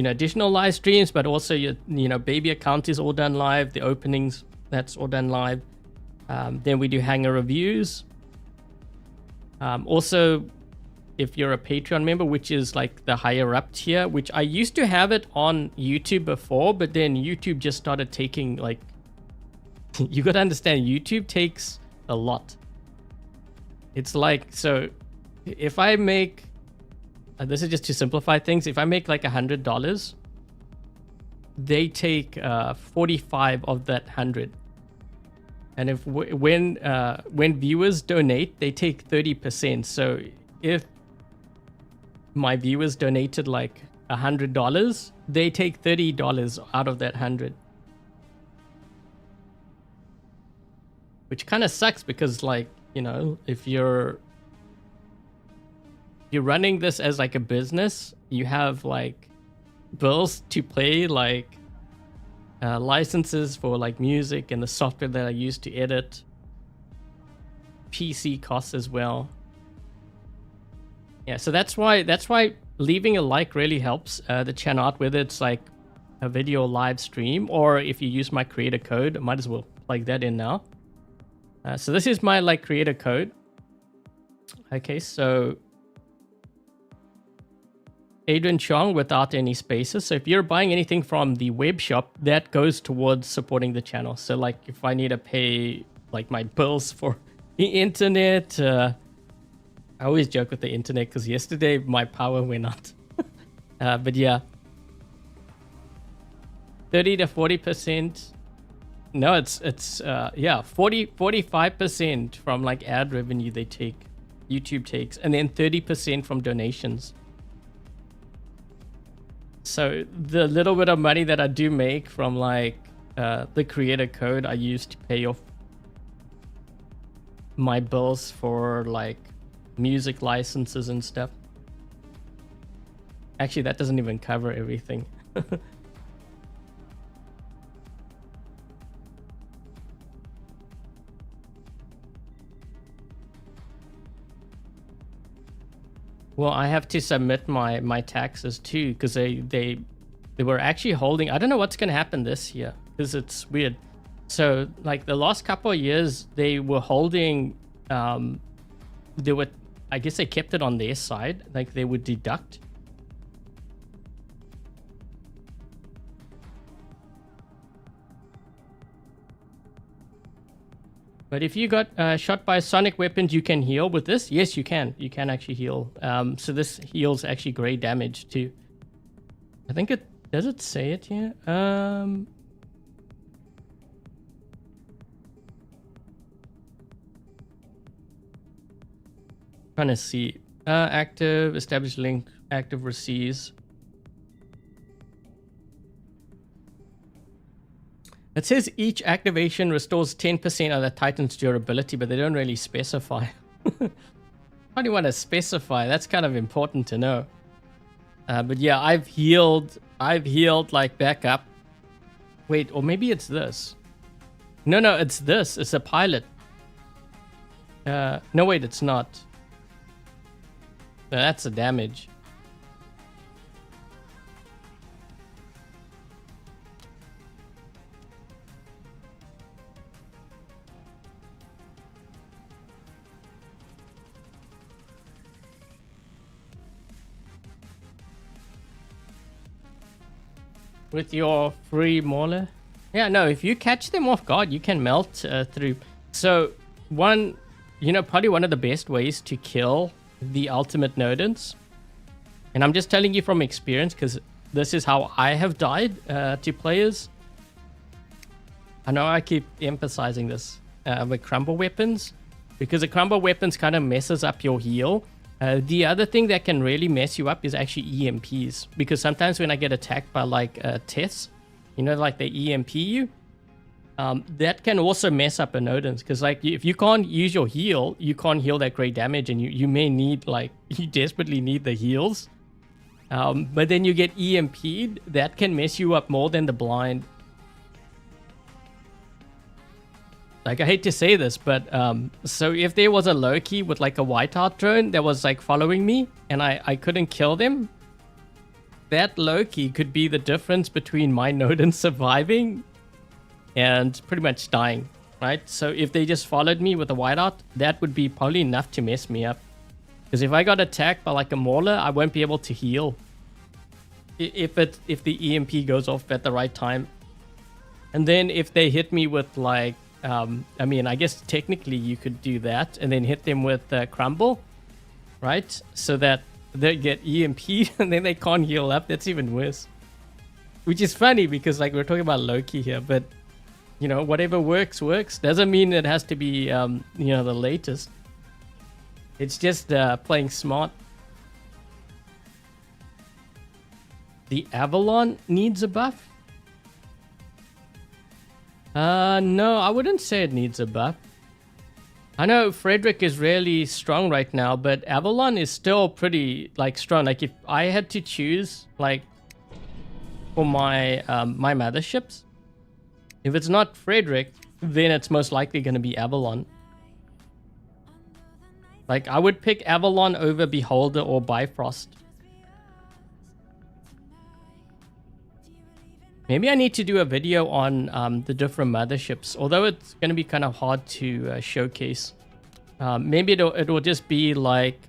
additional live streams, but also your baby account is all done live. The openings, that's all done live. Then we do hanger reviews. Also, if you're a Patreon member, which is like the higher up tier, which I used to have it on YouTube before, but then YouTube just started taking like, you got to understand, YouTube takes a lot. It's like, so if I make, this is just to simplify things, if I make like $100, they take 45 of that 100. And if when viewers donate, they take 30%. So if my viewers donated like $100, they take $30 out of that 100. Which kind of sucks because, like, if you're running this as like a business, you have like bills to pay, like licenses for like music and the software that I use to edit, PC costs as well. Yeah, so that's why leaving a like really helps the channel out, whether it's like a video live stream or if you use my creator code. I might as well plug that in now. So this is my like creator code. Okay, so Adrian Chong without any spaces. So if you're buying anything from the web shop, that goes towards supporting the channel. So like if I need to pay like my bills for the internet, I always joke with the internet because yesterday my power went out. But yeah, 30 to 40%. No, it's 45% from like ad revenue they take, YouTube takes, and then 30% from donations. So the little bit of money that I do make from like the creator code, I use to pay off my bills for like music licenses and stuff. Actually, that doesn't even cover everything. Well, I have to submit my taxes too, because they were actually holding. I don't know what's going to happen this year because it's weird. So like the last couple of years, they were holding. I guess they kept it on their side, like they would deduct. But if you got shot by sonic weapons, you can heal with this. Yes, you can. You can actually heal. So this heals actually gray damage too. I think it does. It say it here. Trying to see. Active, establish link, active receives. It says each activation restores 10% of the Titan's durability, but they don't really specify. How do you want to specify? That's kind of important to know. But yeah, I've healed like back up. Wait, or maybe it's this. No, it's this. It's a pilot. No, wait, it's not. No, that's the damage. With your free mauler? Yeah, no, if you catch them off guard, you can melt through. So probably one of the best ways to kill the ultimate Nodens, and I'm just telling you from experience because this is how I have died to players. I know I keep emphasizing this with crumble weapons, because the crumble weapons kind of messes up your heal. The other thing that can really mess you up is actually EMPs, because sometimes when I get attacked by like Tess, like they EMP you, that can also mess up a Nodens, because like if you can't use your heal, you can't heal that great damage, and you may need you desperately need the heals, but then you get EMP'd, that can mess you up more than the blind. Like, I hate to say this, but so if there was a Loki with like a whiteout drone that was like following me and I couldn't kill them, that low-key could be the difference between my Nodin surviving and pretty much dying, right? So if they just followed me with a whiteout, that would be probably enough to mess me up. Because if I got attacked by like a mauler, I won't be able to heal if the EMP goes off at the right time. And then if they hit me with like, I mean, I guess technically you could do that and then hit them with crumble, right? So that they get EMP'd and then they can't heal up. That's even worse. Which is funny because like we're talking about Loki here, but you know, whatever works, works. Doesn't mean it has to be, you know, the latest. It's just playing smart. The Avalon needs a buff? No, I wouldn't say it needs a buff. I know Frederick is really strong right now, but Avalon is still pretty like strong. Like if I had to choose like for my my motherships, if it's not Frederick, then it's most likely going to be Avalon. Like I would pick Avalon over Beholder or Bifrost. Maybe I need to do a video on the different motherships, although it's going to be kind of hard to showcase. Maybe it'll just be like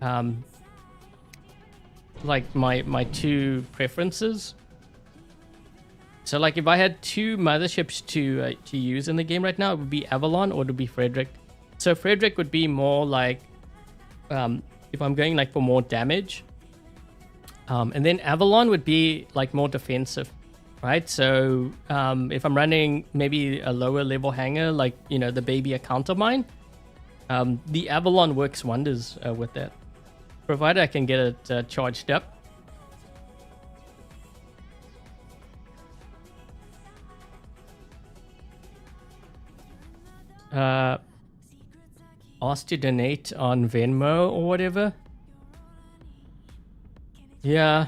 my two preferences. So like if I had two motherships to use in the game right now, it would be Avalon or it would be Frederick. So Frederick would be more like if I'm going like for more damage, and then Avalon would be like more defensive. Right, so if I'm running maybe a lower level hanger, like, you know, the baby a countermine, the Avalon works wonders with that, provided I can get it charged up. Ask to donate on Venmo or whatever. Yeah.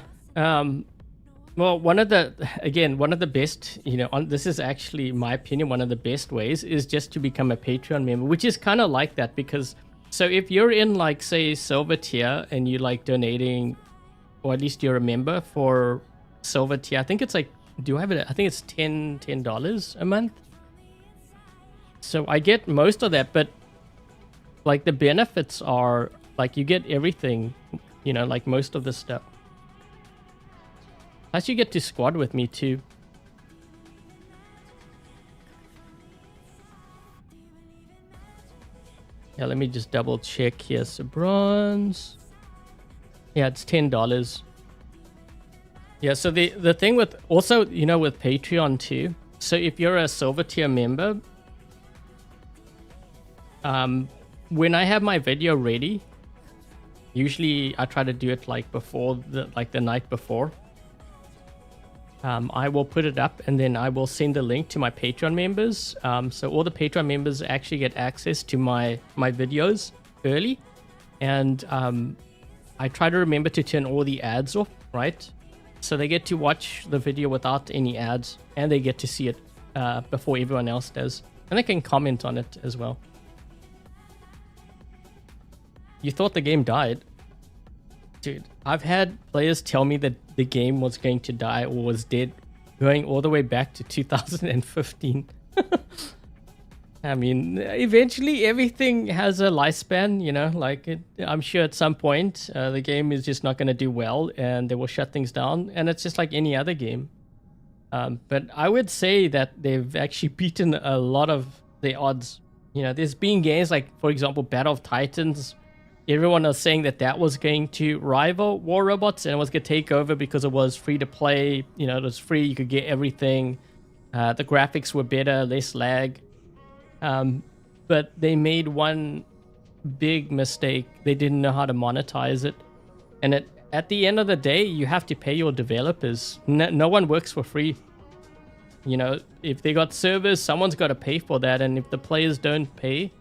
Well, one of the best, you know, this is actually my opinion, one of the best ways is just to become a Patreon member, which is kind of like that because, so if you're in like, say, silver tier and you like donating, or at least you're a member for silver tier, I think it's like, do I have it? I think it's $10 a month. So I get most of that, but like the benefits are like you get everything, you know, like most of the stuff. Plus you get to squad with me too. Yeah, let me just double check here. So bronze. Yeah, it's $10. Yeah, so the thing with also, you know, with Patreon too. So if you're a silver tier member, when I have my video ready, usually I try to do it like before the night before. I will put it up and then I will send a link to my Patreon members. So all the Patreon members actually get access to my videos early. And I try to remember to turn all the ads off, right? So they get to watch the video without any ads and they get to see it before everyone else does. And they can comment on it as well. You thought the game died? Dude, I've had players tell me that the game was going to die or was dead going all the way back to 2015. I mean, eventually everything has a lifespan, you know, like I'm sure at some point the game is just not going to do well and they will shut things down. And it's just like any other game. But I would say that they've actually beaten a lot of the odds. You know, there's been games like, for example, Battle of Titans. Everyone was saying that that was going to rival War Robots and it was going to take over because it was free to play. You know, it was free. You could get everything. The graphics were better, less lag. But they made one big mistake. They didn't know how to monetize it. And at the end of the day, you have to pay your developers. No one works for free. You know, if they got servers, someone's got to pay for that. And if the players don't pay,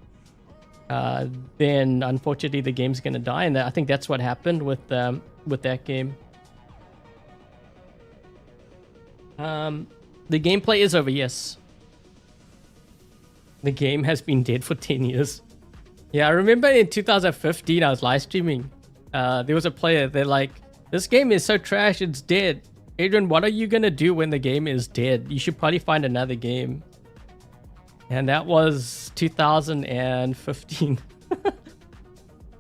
then unfortunately the game's going to die. And I think that's what happened with that game. The gameplay is over, yes. The game has been dead for 10 years. Yeah, I remember in 2015 I was live streaming. There was a player, they're like, This game is so trash, it's dead. Adrian, what are you gonna do when the game is dead? You should probably find another game. And that was 2015.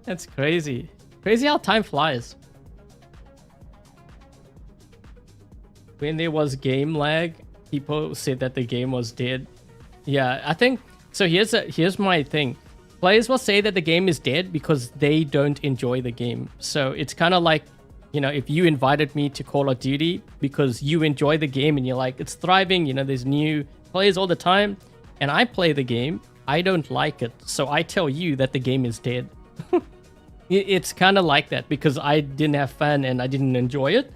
That's crazy. Crazy how time flies. When there was game lag, people said that the game was dead. Yeah, I think so. Here's my thing. Players will say that the game is dead because they don't enjoy the game. So it's kind of like, you know, if you invited me to Call of Duty because you enjoy the game and you're like, it's thriving, you know, there's new players all the time, and I play the game, I don't like it. So I tell you that the game is dead. It's kind of like that because I didn't have fun and I didn't enjoy it.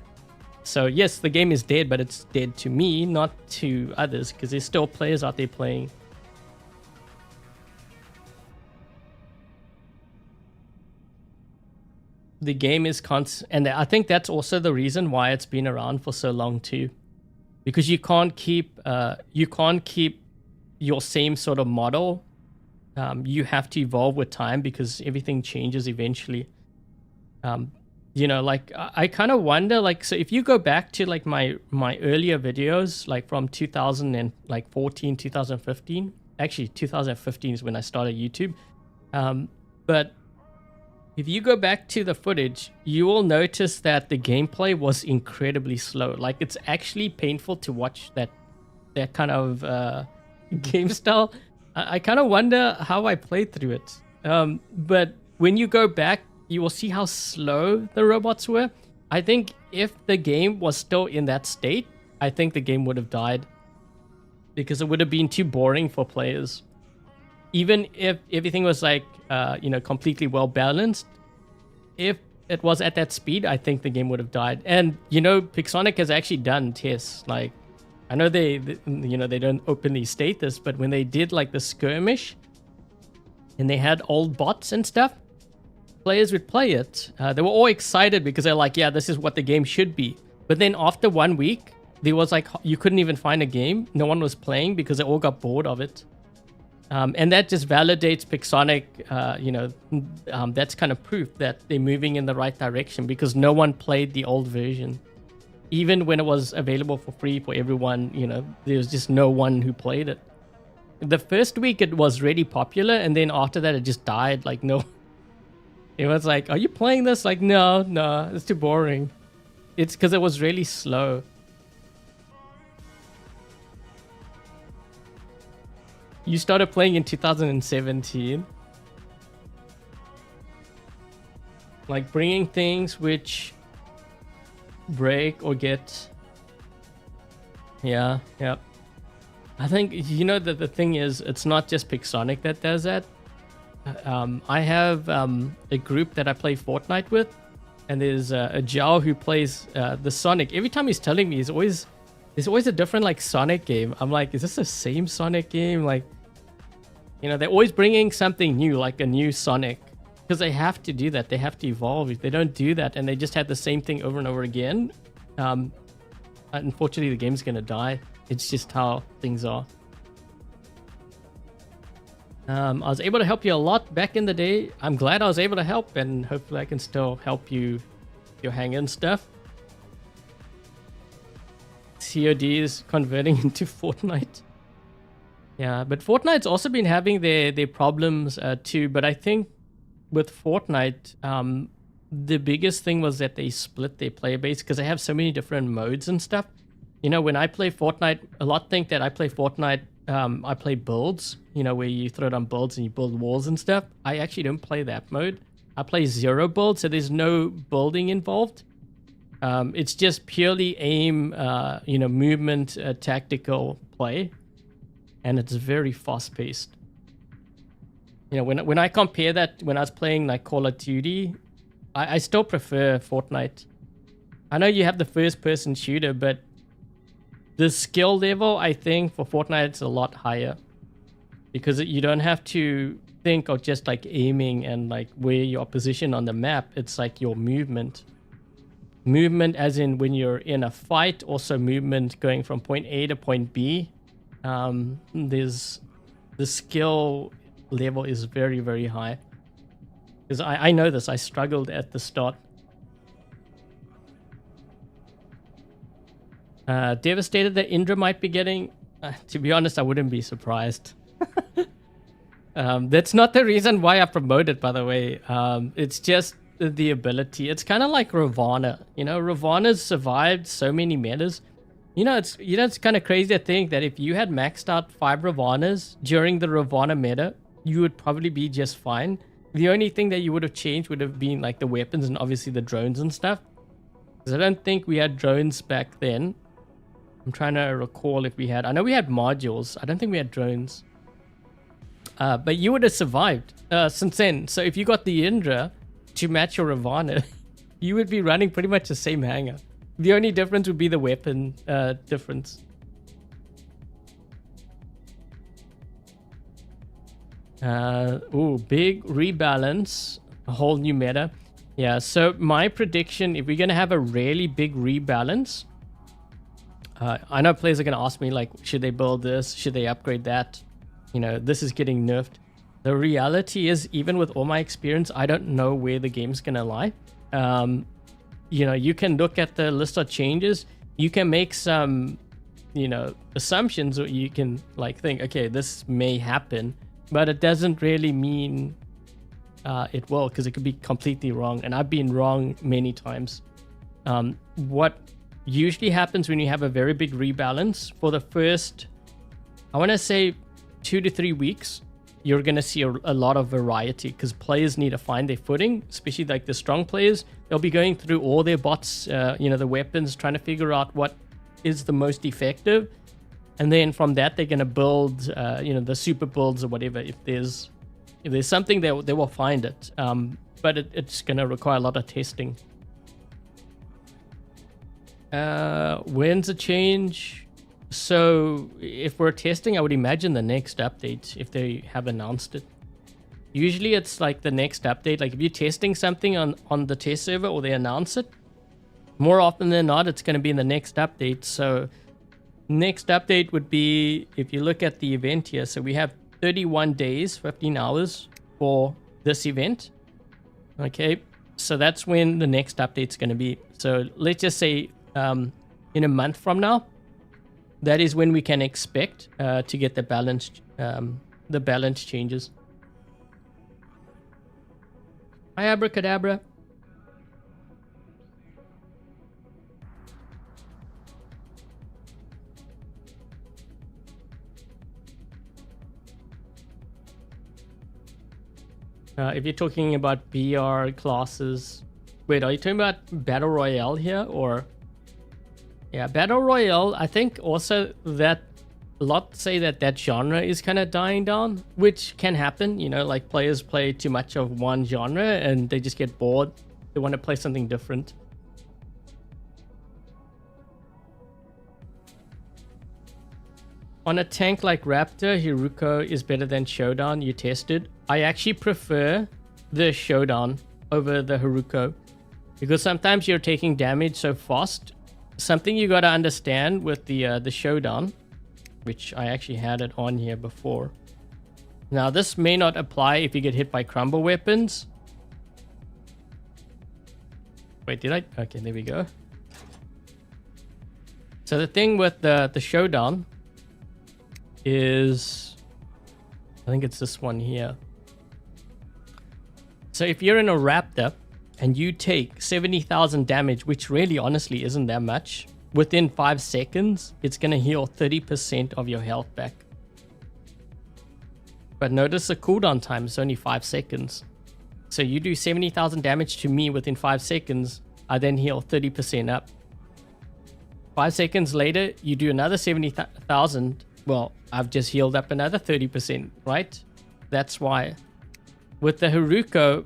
So yes, the game is dead, but it's dead to me, not to others, because there's still players out there playing. The game is constant, and I think that's also the reason why it's been around for so long too, because you can't keep your same sort of model. You have to evolve with time because everything changes eventually. You know, like I kind of wonder, like, so if you go back to like my earlier videos, like from 2014, 2015, actually 2015 is when I started YouTube. But if you go back to the footage, you will notice that the gameplay was incredibly slow. Like, it's actually painful to watch that kind of game style. I kind of wonder how I played through it. But when you go back, you will see how slow the robots were. I think if the game was still in that state, I think the game would have died because it would have been too boring for players. Even if everything was like, you know, completely well balanced, if it was at that speed, I think the game would have died. And, you know, Pixonic has actually done tests. Like, I know they you know, they don't openly state this, but when they did like the skirmish and they had old bots and stuff, players would play it. They were all excited because they're like, yeah, this is what the game should be. But then after 1 week, there was like, you couldn't even find a game. No one was playing because they all got bored of it. And that just validates Pixonic, you know, that's kind of proof that they're moving in the right direction because no one played the old version. Even when it was available for free for everyone, you know, there was just no one who played it. The first week it was really popular, and then after that it just died. Like, no. It was like, are you playing this? Like, no, it's too boring. It's because it was really slow. You started playing in 2017. Like, bringing things which break or get... Yeah. I think, you know, that the thing is, it's not just Pixonic that does that. I have a group that I play Fortnite with, and there's a Jow who plays the Sonic. Every time he's telling me, there's always a different like Sonic game. I'm like, is this the same Sonic game? Like, you know, they're always bringing something new, like a new Sonic, because they have to do that. They have to evolve. If they don't do that and they just have the same thing over and over again, unfortunately the game's gonna die. It's just how things are. I was able to help you a lot back in the day. I'm glad I was able to help, and hopefully I can still help you your hang-in stuff. COD is converting into Fortnite. Yeah, but Fortnite's also been having their problems too. But I think with Fortnite, the biggest thing was that they split their player base because they have so many different modes and stuff. You know, when I play Fortnite, a lot think that I play Fortnite, I play builds, you know, where you throw down builds and you build walls and stuff. I actually don't play that mode. I play zero build, so there's no building involved. It's just purely aim, you know, movement, tactical play. And it's very fast-paced. You know, when I compare that, when I was playing like Call of Duty, I still prefer Fortnite. I know you have the first-person shooter, but the skill level, I think, for Fortnite is a lot higher. Because you don't have to think of just like aiming and like where your position on the map. It's like your movement. Movement as in when you're in a fight, also movement going from point A to point B. There's the skill level is very, very high. Because I know this, I struggled at the start. Devastated that Indra might be getting. To be honest, I wouldn't be surprised. That's not the reason why I promoted, by the way. It's just the ability. It's kind of like Ravana. You know, Ravana's survived so many metas. It's kind of crazy to think that if you had maxed out 5 Ravanas during the Ravana meta, you would probably be just fine. The only thing that you would have changed would have been like the weapons and obviously the drones and stuff. Because I don't think we had drones back then. I'm trying to recall if we had. I know we had modules. I don't think we had drones. But you would have survived since then. So if you got the Indra to match your Ravana, you would be running pretty much the same hanger. The only difference would be the weapon difference. Big rebalance. A whole new meta. Yeah, so my prediction, if we're going to have a really big rebalance, I know players are going to ask me, like, should they build this? Should they upgrade that? You know, this is getting nerfed. The reality is, even with all my experience, I don't know where the game's going to lie. You know, you can look at the list of changes. You can make some, assumptions, or you can, like, think, okay, this may happen. But it doesn't really mean it will, because it could be completely wrong. And I've been wrong many times. What usually happens when you have a very big rebalance, for the first, I want to say 2 to 3 weeks, you're going to see a lot of variety, because players need to find their footing, especially like the strong players. They'll be going through all their bots, the weapons, trying to figure out what is the most effective. And then from that, they're going to build, the super builds or whatever. If there's something, they will find it. But it's going to require a lot of testing. When's the change? So if we're testing, I would imagine the next update, if they have announced it. Usually it's like the next update. Like if you're testing something on the test server or they announce it, more often than not, it's going to be in the next update. So next update would be, if you look at the event here, so we have 31 days, 15 hours for this event. Okay, so that's when the next update's going to be. So let's just say in a month from now, that is when we can expect to get the balance changes. Hi, Abracadabra. If you're talking about BR classes, wait, are you talking about Battle Royale here, or? Yeah, Battle Royale, I think also that a lot say that genre is kind of dying down, which can happen, like players play too much of one genre and they just get bored. They want to play something different. On a tank like Raptor, Hiruko is better than Showdown. You tested. I actually prefer the Showdown over the Hiruko, because sometimes you're taking damage so fast. Something you got to understand with the Showdown, which I actually had it on here before. Now, this may not apply if you get hit by crumble weapons. Wait, did I? Okay, there we go. So the thing with the Showdown is, I think it's this one here. So if you're in a Raptor and you take 70,000 damage, which really honestly isn't that much, within 5 seconds, it's going to heal 30% of your health back. But notice the cooldown time is only 5 seconds. So you do 70,000 damage to me within 5 seconds, I then heal 30% up. 5 seconds later, you do another 70,000. Well, I've just healed up another 30%, right? That's why. With the Hiruko,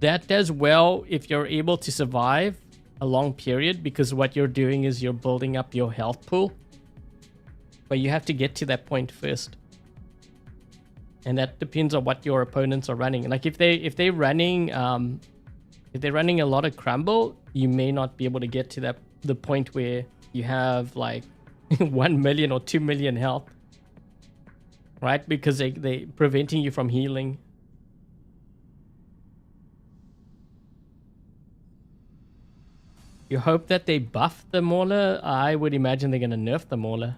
that does well if you're able to survive a long period, because what you're doing is you're building up your health pool. But you have to get to that point first. And that depends on what your opponents are running. Like if they're running a lot of crumble, you may not be able to get to the point where you have like 1 million or 2 million health, right? Because they preventing you from healing. You hope that they buff the Mauler. I would imagine they're going to nerf the Mauler.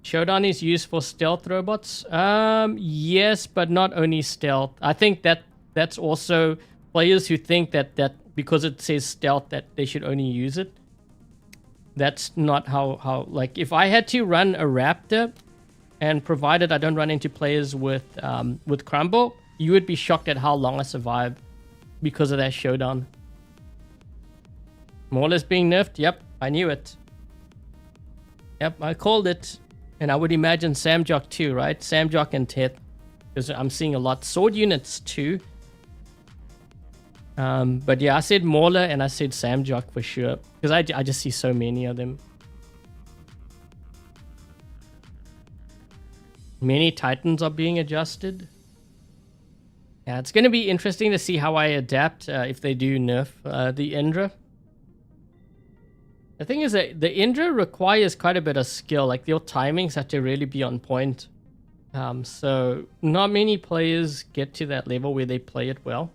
Showdown is used for stealth robots. Yes, but not only stealth. I think that's also players who think that because it says stealth that they should only use it. That's not how like if I had to run a Raptor, and provided I don't run into players with Crumble, you would be shocked at how long I survive because of that showdown. Mauler's being nerfed. Yep, I knew it. Yep, I called it. And I would imagine Samjock too, right? Samjock and Teth. Because I'm seeing a lot. Sword units too. But yeah, I said Mauler and I said Samjock for sure. Because I just see so many of them. Many Titans are being adjusted. Yeah, it's going to be interesting to see how I adapt if they do nerf the Indra. The thing is that the Indra requires quite a bit of skill. Like your timings have to really be on point. So not many players get to that level where they play it well.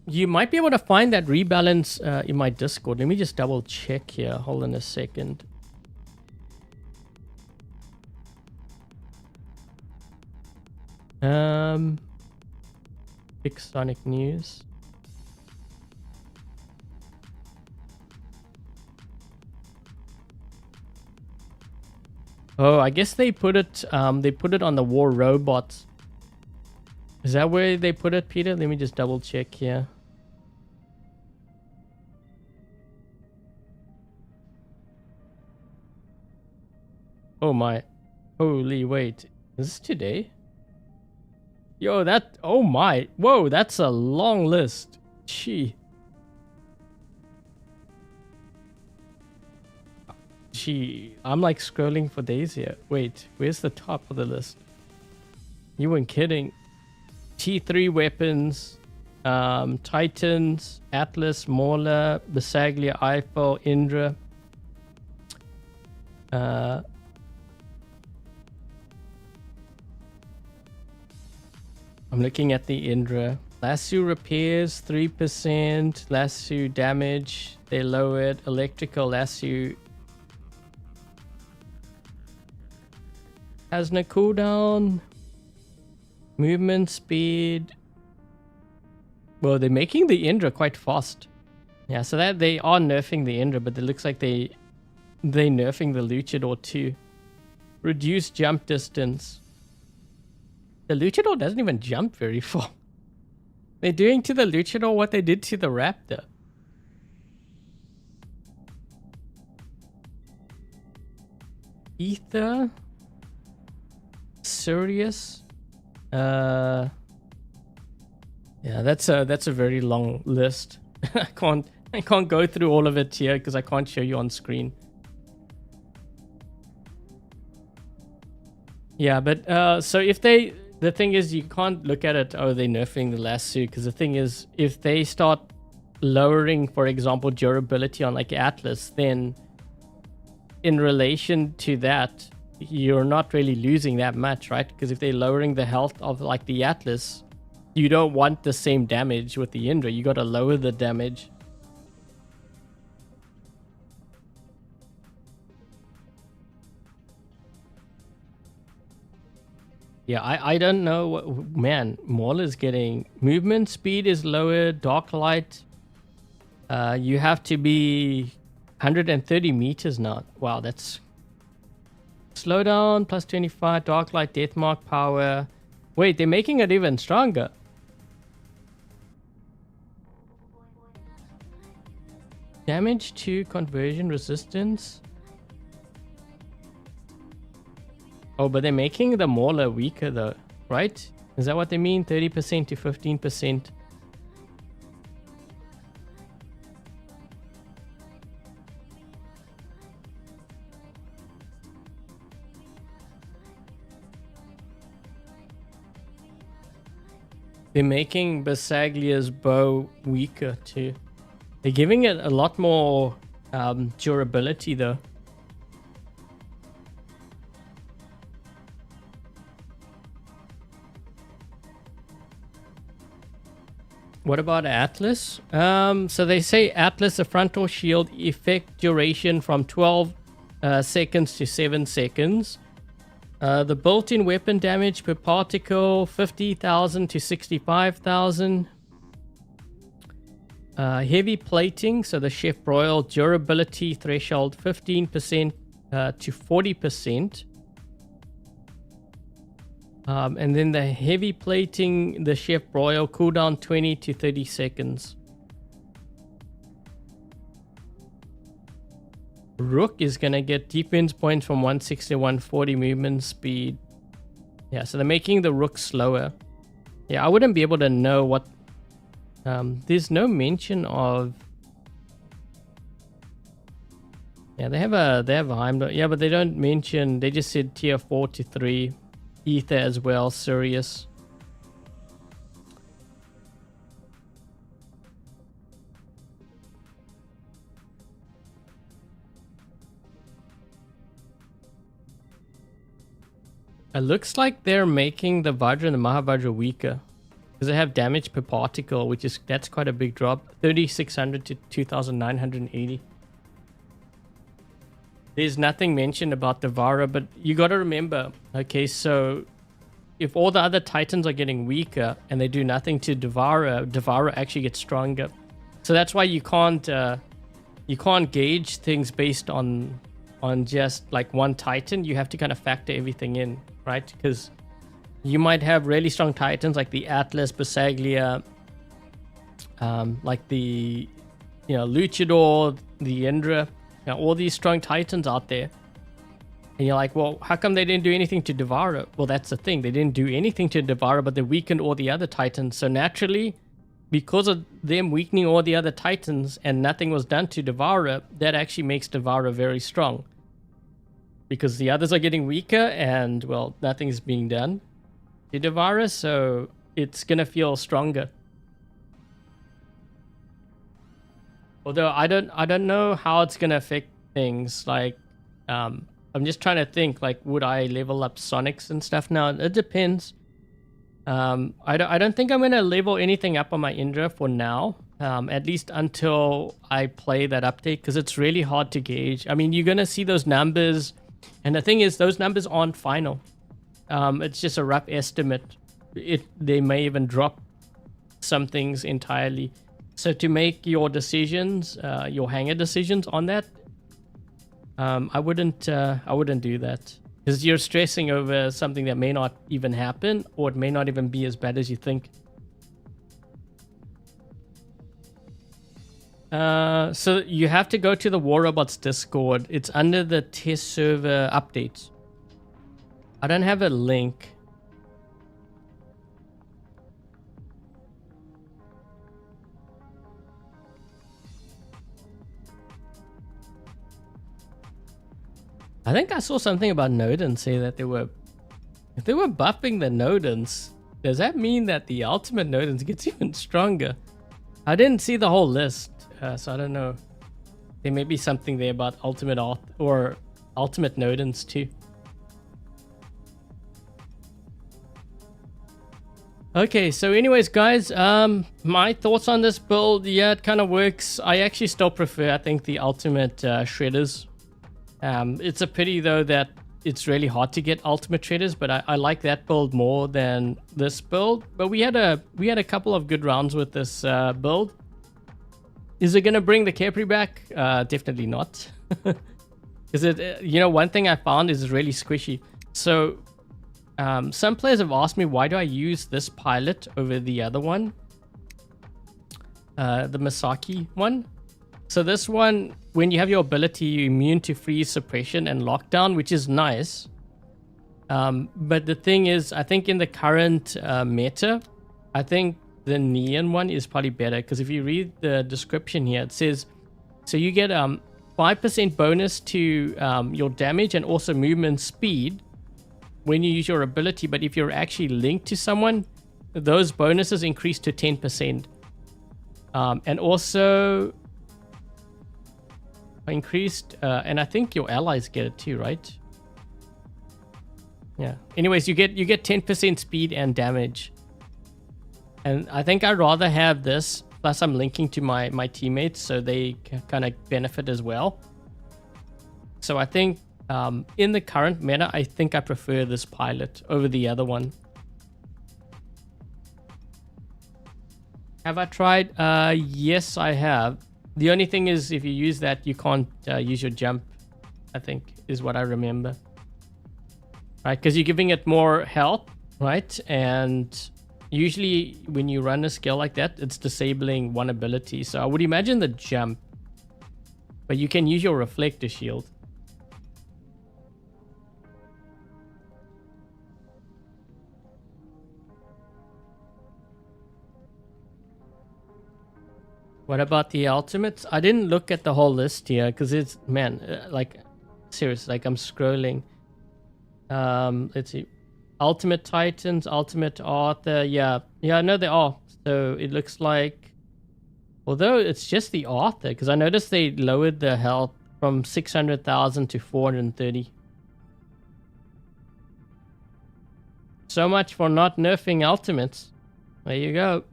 You might be able to find that rebalance in my Discord. Let me just double check here. Hold on a second. Pixonic news. Oh, I guess they put it on the war robots. Is that where they put it, Peter? Let me just double check here. Oh my. Holy wait. Is this today? Yo, that... Oh my. Whoa, that's a long list. Gee. I'm like scrolling for days here. Wait, where's the top of the list? You weren't kidding. T3 weapons, Titans, Atlas, Mauler, Bisaglia, Eiffel, Indra. I'm looking at the Indra. Lasso repairs 3%, lasso damage they lowered, electrical lasso has no cooldown. Movement speed. Well, they're making the Indra quite fast. Yeah, so that they are nerfing the Indra, but it looks like they're nerfing the Luchador too. Reduced jump distance. The Luchador doesn't even jump very far. They're doing to the Luchador what they did to the Raptor. Ether. Sirius. Yeah, that's a very long list. I can't go through all of it here because I can't show you on screen. Yeah, but so if the thing is you can't look at it, oh, they're nerfing the lasso, because the thing is if they start lowering, for example, durability on like Atlas, then in relation to that, you're not really losing that much, right? Because if they're lowering the health of like the Atlas, you don't want the same damage with the Indra. You got to lower the damage. Yeah, I don't know what, man, Maul is getting movement speed is lower, dark light. You have to be 130 meters now. Wow, that's slowdown plus 25, dark light, death mark power. Wait, they're making it even stronger. Damage to conversion resistance. Oh, but they're making the Mauler weaker though, right? Is that what they mean? 30% to 15%. They're making Basaglia's bow weaker too. They're giving it a lot more durability though. What about Atlas? So they say Atlas, a frontal shield, effect duration from 12 seconds to 7 seconds. The built-in weapon damage per particle, 50,000 to 65,000. Heavy plating, so the Chef Royal durability threshold 15% to 40%. And then the heavy plating, the Chef Royal cooldown 20 to 30 seconds. Rook is going to get defense points from 160 to 140 movement speed. Yeah, so they're making the Rook slower. Yeah, I wouldn't be able to know what... there's no mention of... Yeah, they have Heimdall. Yeah, but they don't mention... They just said tier 4 to 3. Ether as well, Sirius. It looks like they're making the Vajra and the Mahavajra weaker. Because they have damage per particle, that's quite a big drop. 3,600 to 2,980. There's nothing mentioned about the Vara, but you got to remember, okay, so if all the other Titans are getting weaker and they do nothing to Devourer actually gets stronger. So that's why you can't gauge things based on just like one Titan. You have to kind of factor everything in, right? Because you might have really strong Titans like the Atlas, Basaglia, like the Luchador, the Indra. All these strong Titans out there. And you're like, well, how come they didn't do anything to Devourer? Well, that's the thing. They didn't do anything to Devourer, but they weakened all the other Titans. So naturally, because of them weakening all the other Titans and nothing was done to Devourer, that actually makes Devourer very strong. Because the others are getting weaker and, well, nothing's being done to Devourer, so it's going to feel stronger. Although I don't know how it's gonna affect things. Like, I'm just trying to think. Like, would I level up Sonics and stuff now? It depends. I don't think I'm gonna level anything up on my Indra for now. At least until I play that update, because it's really hard to gauge. I mean, you're gonna see those numbers, and the thing is, those numbers aren't final. It's just a rough estimate. They may even drop some things entirely. So to make your decisions, your hanger decisions on that, I wouldn't do that, because you're stressing over something that may not even happen, or it may not even be as bad as you think. So you have to go to the War Robots Discord. It's under the test server updates. I don't have a link. I think I saw something about Nodens say that if they were buffing the Nodens, does that mean that the ultimate Nodens gets even stronger? I didn't see the whole list, so I don't know. There may be something there about ultimate or ultimate Nodens too. Okay, so anyways, guys, my thoughts on this build, yeah, it kind of works. I actually still prefer, I think, the ultimate shredders. It's a pity though that it's really hard to get ultimate shredders, but I like that build more than this build. But we had a couple of good rounds with this build. Is it gonna bring the Khepri back? Definitely not. Is it? One thing I found is really squishy. So some players have asked me, why do I use this pilot over the other one, the Masaki one? So this one, when you have your ability, you're immune to freeze, suppression, and lockdown, which is nice. But the thing is, I think in the current meta, I think the Neon one is probably better, because if you read the description here, it says, so you get 5% bonus to your damage and also movement speed when you use your ability. But if you're actually linked to someone, those bonuses increase to 10%. And also... increased, and I think your allies get it too, right? Yeah. Anyways, you get 10% speed and damage. And I think I'd rather have this, plus I'm linking to my teammates so they can kind of benefit as well. So I think in the current meta, I think I prefer this pilot over the other one. Have I tried? Yes, I have. The only thing is if you use that, you can't use your jump, I think, is what I remember. Right, because you're giving it more health, right? And usually when you run a skill like that, it's disabling one ability. So I would imagine the jump, but you can use your reflector shield. What about the ultimates? I didn't look at the whole list here because it's, man, like, serious, like I'm scrolling. Let's see. Ultimate Titans, Ultimate Arthur. Yeah, I know they are. So it looks like, although it's just the Arthur, because I noticed they lowered the health from 600,000 to 430. So much for not nerfing ultimates. There you go.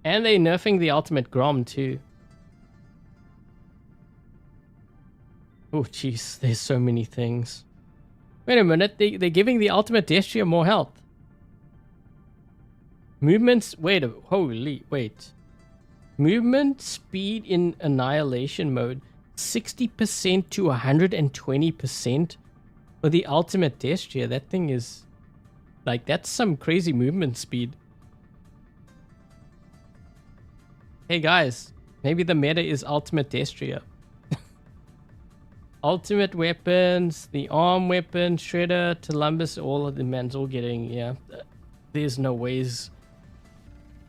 And they're nerfing the ultimate Grom too. Oh, jeez, there's so many things. Wait a minute, they're giving the ultimate Destria more health. Movements, wait. Movement speed in Annihilation mode, 60% to 120% for the ultimate Destria. That thing is, like, that's some crazy movement speed. Hey guys, maybe the meta is ultimate Destria. Ultimate weapons, the arm weapon, Shredder, Columbus, all of the man's all getting, yeah. There's no ways.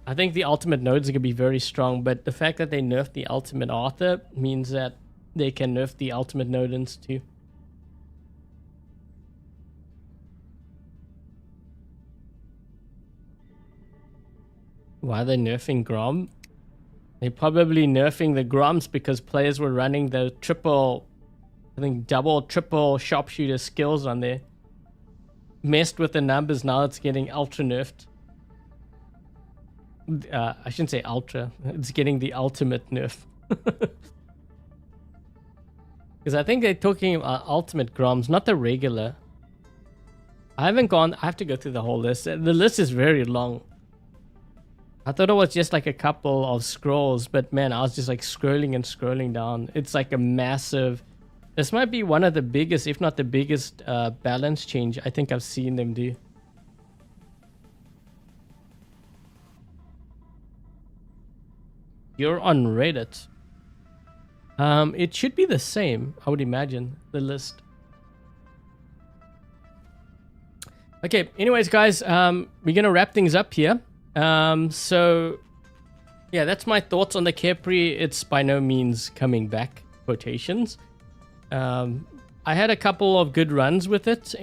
I think the ultimate nodes are going to be very strong, but the fact that they nerfed the ultimate Arthur means that they can nerf the ultimate Nodens too. Why are they nerfing Grom? They're probably nerfing the Groms because players were running the triple, I think double, triple sharpshooter skills on there. Messed with the numbers, now it's getting ultra nerfed. I shouldn't say ultra, it's getting the ultimate nerf. Because I think they're talking about ultimate Groms, not the regular. I haven't gone, I have to go through the whole list. The list is very long. I thought it was just like a couple of scrolls, but man, I was just like scrolling and scrolling down. It's like a massive, this might be one of the biggest, if not the biggest balance change I think I've seen them do. You're on Reddit. It should be the same, I would imagine, the list. Okay, anyways, guys, we're gonna wrap things up here. So yeah, that's my thoughts on the Khepri. It's by no means coming back, quotations. I had a couple of good runs with it.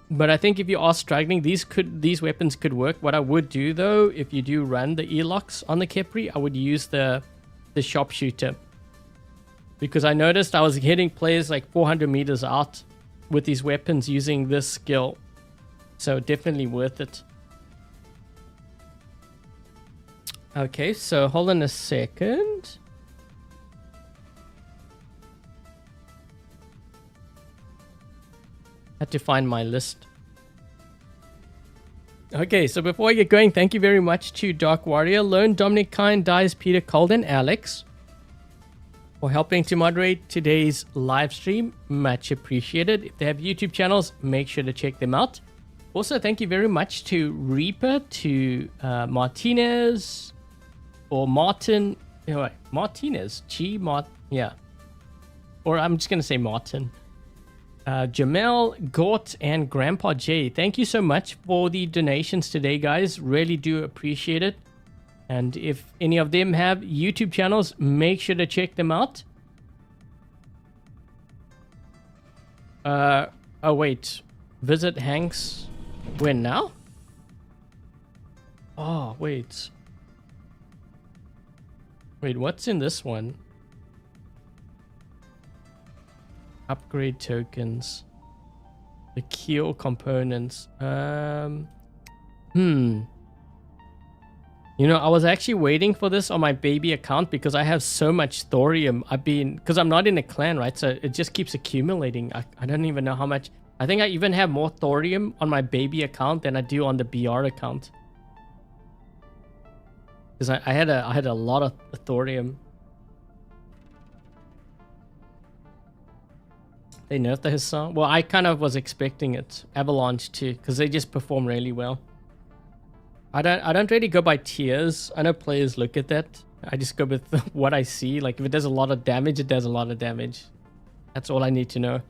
But I think if you are struggling, these weapons could work. What I would do though, if you do run the Elox on the Khepri, I would use the sharpshooter. Because I noticed I was hitting players like 400 meters out with these weapons using this skill. So definitely worth it. Okay, so hold on a second. Had to find my list. Okay, so before I get going, thank you very much to Dark Warrior, Lone, Dominic Kind, Dice, Peter, Cold, and Alex for helping to moderate today's live stream. Much appreciated. If they have YouTube channels, make sure to check them out. Also, thank you very much to Reaper, to Martinez, or Martin, Martinez, yeah. Or I'm just going to say Martin. Jamel, Gort, and Grandpa J. Thank you so much for the donations today, guys. Really do appreciate it. And if any of them have YouTube channels, make sure to check them out. Oh, wait. Visit Hanks. When now? Oh, wait. Wait, what's in this one? Upgrade tokens. The Keel components. You know, I was actually waiting for this on my baby account because I have so much thorium. Because I'm not in a clan, right? So it just keeps accumulating. I don't even know how much. I think I even have more thorium on my baby account than I do on the BR account. Because I had a lot of thorium. They nerfed the Hussar. Well, I kind of was expecting it. Avalanche too, because they just perform really well. I don't really go by tiers. I know players look at that. I just go with what I see. Like if it does a lot of damage, it does a lot of damage. That's all I need to know.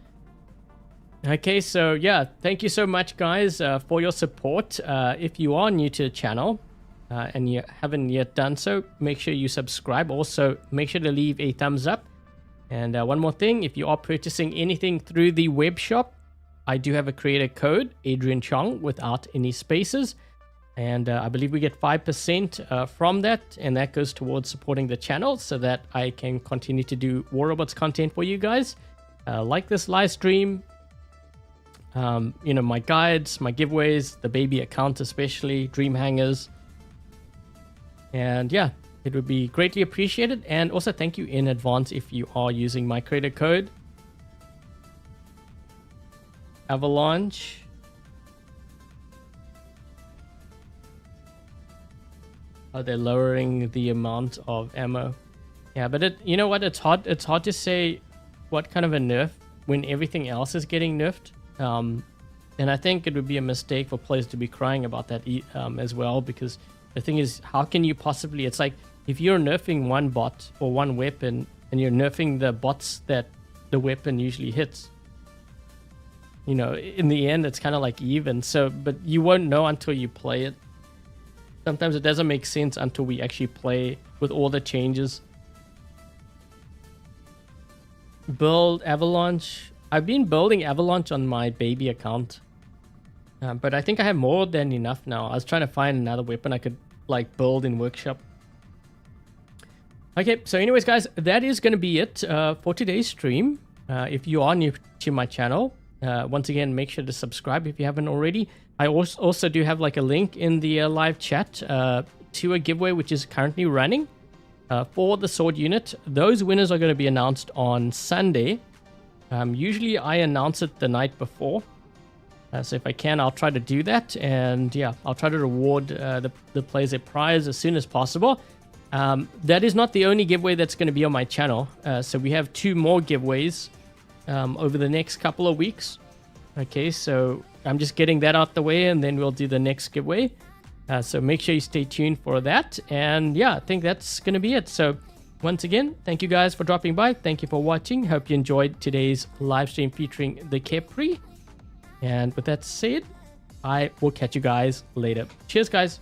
Okay, so yeah, thank you so much, guys, for your support. If you are new to the channel and you haven't yet done so, make sure you subscribe. Also, make sure to leave a thumbs up. And one more thing, if you are purchasing anything through the web shop, I do have a creator code, Adrian Chong, without any spaces. And I believe we get 5% from that, and that goes towards supporting the channel so that I can continue to do War Robots content for you guys. Like this live stream, you know, my guides, my giveaways, the baby account especially, dream hangers. And yeah, it would be greatly appreciated. And also thank you in advance if you are using my creator code. Avalanche. Oh, they're lowering the amount of ammo. Yeah, but you know what? It's hard to say what kind of a nerf when everything else is getting nerfed. And I think it would be a mistake for players to be crying about that as well, because the thing is, how can you possibly... It's like if you're nerfing one bot or one weapon and you're nerfing the bots that the weapon usually hits, you know, in the end, it's kind of like even. So, but you won't know until you play it. Sometimes it doesn't make sense until we actually play with all the changes. Build Avalanche. I've been building Avalanche on my baby account. But I think I have more than enough now. I was trying to find another weapon I could like build in workshop. Okay, so anyways, guys, that is going to be it for today's stream. If you are new to my channel, once again, make sure to subscribe if you haven't already. I also do have like a link in the live chat to a giveaway which is currently running for the sword unit. Those winners are going to be announced on Sunday. Usually I announce it the night before. So if I can, I'll try to do that. And yeah, I'll try to reward the players a prize as soon as possible. That is not the only giveaway that's going to be on my channel. So we have 2 more giveaways over the next couple of weeks. Okay, so I'm just getting that out the way, and then we'll do the next giveaway. So make sure you stay tuned for that. And yeah, I think that's going to be it. So once again, thank you guys for dropping by. Thank you for watching. Hope you enjoyed today's live stream featuring the Khepri. And with that said, I will catch you guys later. Cheers, guys.